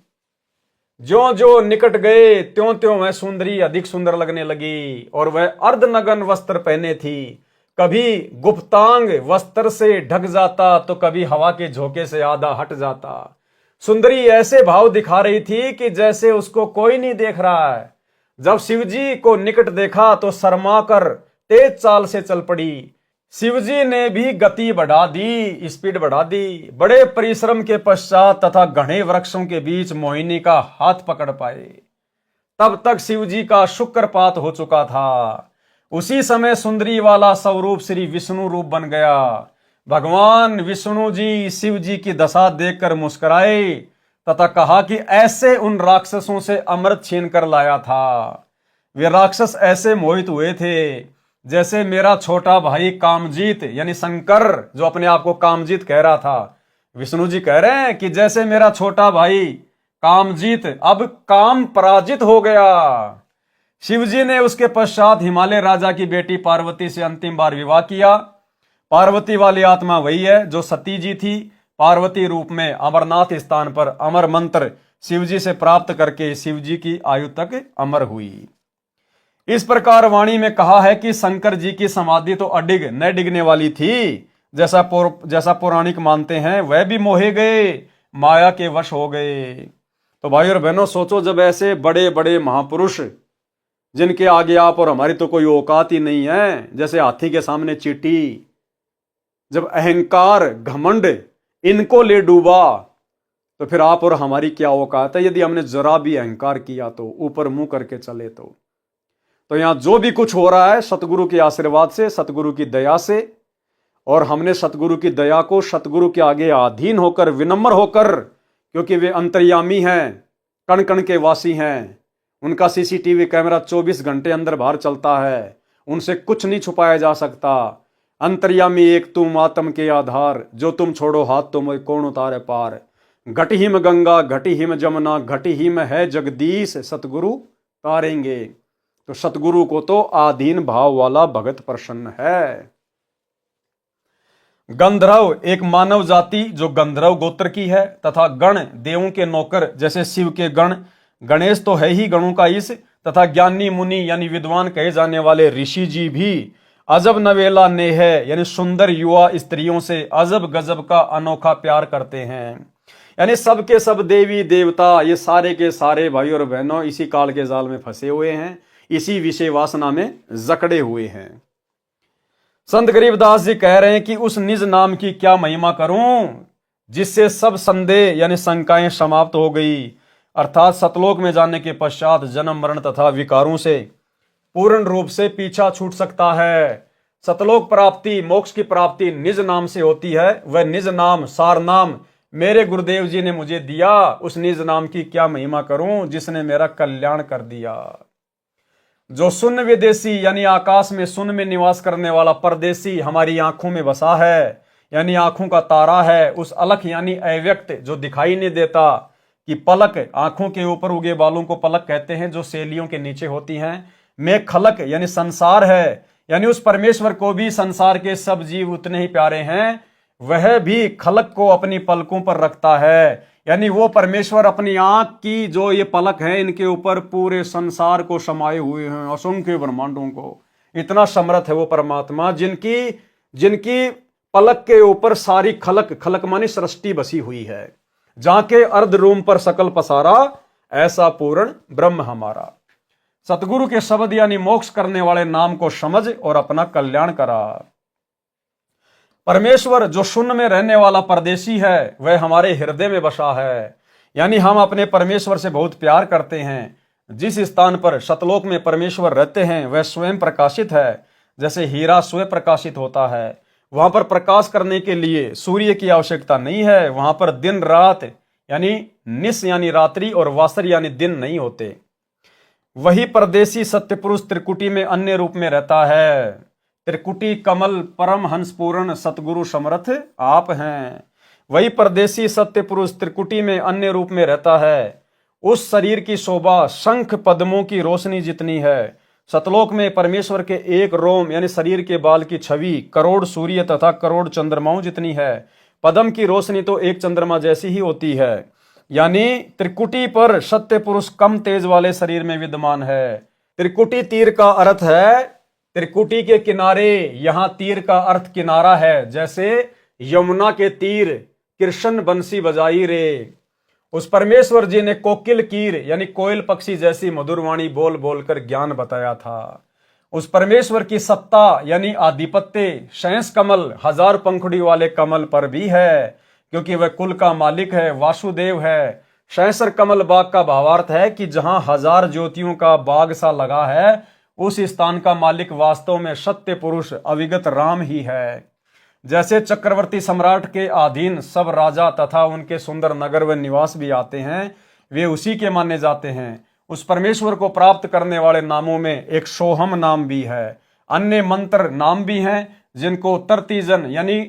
[SPEAKER 1] ज्यों ज्यों निकट गए त्यों त्यों वह सुंदरी अधिक सुंदर लगने लगी, और वह अर्धनग्न वस्त्र पहने थी। कभी गुप्तांग वस्त्र से ढक जाता तो कभी हवा के झोंके से आधा हट जाता। सुंदरी ऐसे भाव दिखा रही थी कि जैसे उसको कोई नहीं देख रहा है। जब शिवजी को निकट देखा तो शर्मा कर तेज चाल से चल पड़ी। शिवजी ने भी गति बढ़ा दी, स्पीड बढ़ा दी। बड़े परिश्रम के पश्चात तथा घने वृक्षों के बीच मोहिनी का हाथ पकड़ पाए। तब तक शिवजी का शुक्रपात हो चुका था। उसी समय सुंदरी वाला स्वरूप श्री विष्णु रूप बन गया। भगवान विष्णु जी शिव जी की दशा देखकर मुस्कुराए तथा कहा कि ऐसे उन राक्षसों से अमृत छीन कर लाया था। वे राक्षस ऐसे मोहित हुए थे जैसे मेरा छोटा भाई कामजीत, यानी शंकर जो अपने आप को कामजीत कह रहा था। विष्णु जी कह रहे हैं कि जैसे मेरा छोटा भाई कामजीत अब काम पराजित हो गया। शिवजी ने उसके पश्चात हिमालय राजा की बेटी पार्वती से अंतिम बार विवाह किया। पार्वती वाली आत्मा वही है जो सती जी थी। पार्वती रूप में अमरनाथ स्थान पर अमर मंत्र शिवजी से प्राप्त करके शिवजी की आयु तक अमर हुई। इस प्रकार वाणी में कहा है कि शंकर जी की समाधि तो अडिग न डिगने वाली थी, जैसा पौराणिक मानते हैं। वह भी मोहे गए, माया के वश हो गए। तो भाई और बहनों, सोचो, जब ऐसे बड़े बड़े महापुरुष जिनके आगे आप और हमारी तो कोई औकात ही नहीं है, जैसे हाथी के सामने चींटी, जब अहंकार घमंड इनको ले डूबा तो फिर आप और हमारी क्या औकात है? यदि हमने जरा भी अहंकार किया तो, ऊपर मुंह करके चले तो यहां जो भी कुछ हो रहा है सतगुरु के आशीर्वाद से, सतगुरु की दया से। और हमने सतगुरु की दया को सतगुरु के आगे अधीन होकर, विनम्र होकर, क्योंकि वे अंतर्यामी हैं, कण कण के वासी हैं। उनका सीसीटीवी कैमरा 24 घंटे अंदर बाहर चलता है, उनसे कुछ नहीं छुपाया जा सकता। अंतर्यामी एक तुम आत्म के आधार, जो तुम छोड़ो हाथ तुम कौन उतारे पार। घट हिम गंगा घट हिम जमुना, घट हिम है जगदीश, सतगुरु तारेंगे। तो सतगुरु को तो आधीन भाव वाला भगत प्रसन्न है। गंधर्व एक मानव जाति जो गंधर्व गोत्र की है, तथा गण देवों के नौकर, जैसे शिव के गण। गणेश तो है ही गणों का ईश, तथा ज्ञानी मुनि यानी विद्वान कहे जाने वाले ऋषि जी भी अजब नवेला नेह है, यानी सुंदर युवा स्त्रियों से अजब गजब का अनोखा प्यार करते हैं। यानी सब के सब देवी देवता ये सारे के सारे भाई और बहनों इसी काल के जाल में फंसे हुए हैं, इसी विषय वासना में जकड़े हुए हैं। संत गरीबदास जी कह रहे हैं कि उस निज नाम की क्या महिमा करूं जिससे सब संदेह यानी शंकाएं समाप्त हो गई, अर्थात सतलोक में जाने के पश्चात जन्म मरण तथा विकारों से पूर्ण रूप से पीछा छूट सकता है। सतलोक प्राप्ति, मोक्ष की प्राप्ति निज नाम से होती है। वह निज नाम, सार नाम मेरे गुरुदेव जी ने मुझे दिया, उस निज नाम की क्या महिमा करूं जिसने मेरा कल्याण कर दिया। जो शून्य विदेशी यानी आकाश में शून्य में निवास करने वाला परदेशी हमारी आंखों में बसा है, यानी आंखों का तारा है, उस अलख यानी अव्यक्त जो दिखाई नहीं देता कि पलक, आंखों के ऊपर उगे बालों को पलक कहते हैं जो सेलियों के नीचे होती हैं। में खलक यानी संसार है, यानी उस परमेश्वर को भी संसार के सब जीव उतने ही प्यारे हैं, वह भी खलक को अपनी पलकों पर रखता है। यानी वो परमेश्वर अपनी आंख की जो ये पलक है इनके ऊपर पूरे संसार को समाये हुए हैं, असंख्य ब्रह्मांडों को। इतना समर्थ है वो परमात्मा जिनकी पलक के ऊपर सारी खलक मानी सृष्टि बसी हुई है। जाके अर्ध रूम पर सकल पसारा, ऐसा पूर्ण ब्रह्म हमारा। सतगुरु के शब्द यानी मोक्ष करने वाले नाम को समझ और अपना कल्याण करा। परमेश्वर जो शून्य में रहने वाला परदेशी है वह हमारे हृदय में बसा है, यानी हम अपने परमेश्वर से बहुत प्यार करते हैं। जिस स्थान पर सतलोक में परमेश्वर रहते हैं वह स्वयं प्रकाशित है, जैसे हीरा स्वयं प्रकाशित होता है। वहां पर प्रकाश करने के लिए सूर्य की आवश्यकता नहीं है। वहां पर दिन रात यानी निस यानी रात्रि और वासर यानी दिन नहीं होते। वही परदेसी सत्य पुरुष त्रिकुटी में अन्य रूप में रहता है। त्रिकुटी कमल परम हंस पूर्ण सतगुरु समर्थ आप हैं। वही परदेसी सत्य पुरुष त्रिकुटी में अन्य रूप में रहता है। उस शरीर की शोभा शंख पद्मों की रोशनी जितनी है। सतलोक में परमेश्वर के एक रोम यानी शरीर के बाल की छवि करोड़ सूर्य तथा करोड़ चंद्रमाओं जितनी है। पद्म की रोशनी तो एक चंद्रमा जैसी ही होती है। यानी त्रिकुटी पर सत्य पुरुष कम तेज वाले शरीर में विद्यमान है। त्रिकुटी तीर का अर्थ है त्रिकुटी के किनारे, यहां तीर का अर्थ किनारा है। जैसे यमुना के तीर कृष्ण बंसी बजाई रे। उस परमेश्वर जी ने कोकिल कीर यानी कोयल पक्षी जैसी मधुरवाणी बोल बोलकर ज्ञान बताया था। उस परमेश्वर की सत्ता यानी आधिपत्य शैंस कमल हजार पंखुड़ी वाले कमल पर भी है, क्योंकि वह कुल का मालिक है, वासुदेव है। शैंसर कमल बाग का भावार्थ है कि जहां हजार ज्योतियों का बाग सा लगा है, उस स्थान का मालिक वास्तव में सत्य पुरुष अविगत राम ही है। जैसे चक्रवर्ती सम्राट के अधीन सब राजा तथा उनके सुंदर नगर व निवास भी आते हैं, वे उसी के माने जाते हैं। उस परमेश्वर को प्राप्त करने वाले नामों में एक सोहम नाम भी है। अन्य मंत्र नाम भी हैं जिनको तरतीजन यानी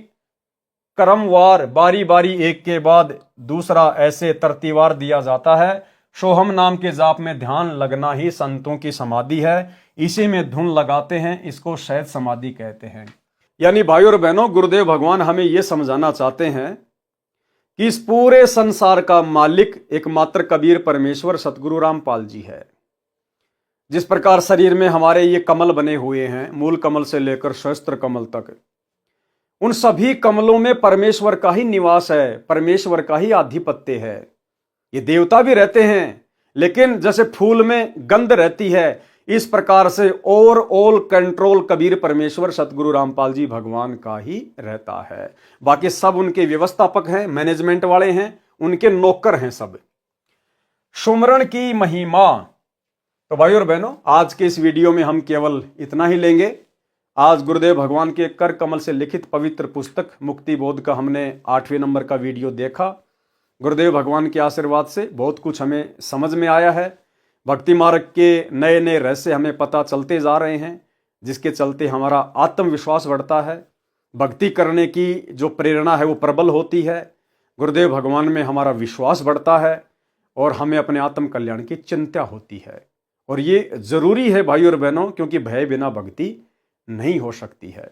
[SPEAKER 1] क्रमवार बारी बारी एक के बाद दूसरा ऐसे तरतीवार दिया जाता है। सोहम नाम के जाप में ध्यान लगना ही संतों की समाधि है। इसी में धुन लगाते हैं, इसको शैद समाधि कहते हैं। यानी भाई और बहनों, गुरुदेव भगवान हमें यह समझाना चाहते हैं कि इस पूरे संसार का मालिक एकमात्र कबीर परमेश्वर सतगुरु रामपाल जी है। जिस प्रकार शरीर में हमारे ये कमल बने हुए हैं, मूल कमल से लेकर सहस्त्र कमल तक, उन सभी कमलों में परमेश्वर का ही निवास है, परमेश्वर का ही आधिपत्य है। ये देवता भी रहते हैं, लेकिन जैसे फूल में गंध रहती है, इस प्रकार से ओवरऑल कंट्रोल कबीर परमेश्वर सतगुरु रामपाल जी भगवान का ही रहता है। बाकी सब उनके व्यवस्थापक हैं, मैनेजमेंट वाले हैं, उनके नौकर हैं सब। सुमरण की महिमा। तो भाई और बहनों, आज के इस वीडियो में हम केवल इतना ही लेंगे। आज गुरुदेव भगवान के कर कमल से लिखित पवित्र पुस्तक मुक्ति बोध का हमने 8वें नंबर का वीडियो देखा। गुरुदेव भगवान के आशीर्वाद से बहुत कुछ हमें समझ में आया है। भक्ति मार्ग के नए नए रहस्य हमें पता चलते जा रहे हैं, जिसके चलते हमारा आत्मविश्वास बढ़ता है। भक्ति करने की जो प्रेरणा है वो प्रबल होती है। गुरुदेव भगवान में हमारा विश्वास बढ़ता है और हमें अपने आत्म कल्याण की चिंता होती है। और ये जरूरी है भाई और बहनों, क्योंकि भय बिना भक्ति नहीं हो सकती है।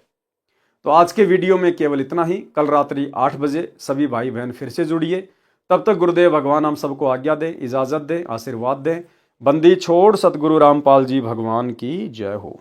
[SPEAKER 1] तो आज के वीडियो में केवल इतना ही। कल रात्रि 8 बजे सभी भाई बहन फिर से जुड़िए। तब तक गुरुदेव भगवान हम सबको आज्ञा दें, इजाजत दें, आशीर्वाद दें। बंदी छोड़ सतगुरु रामपाल जी भगवान की जय हो।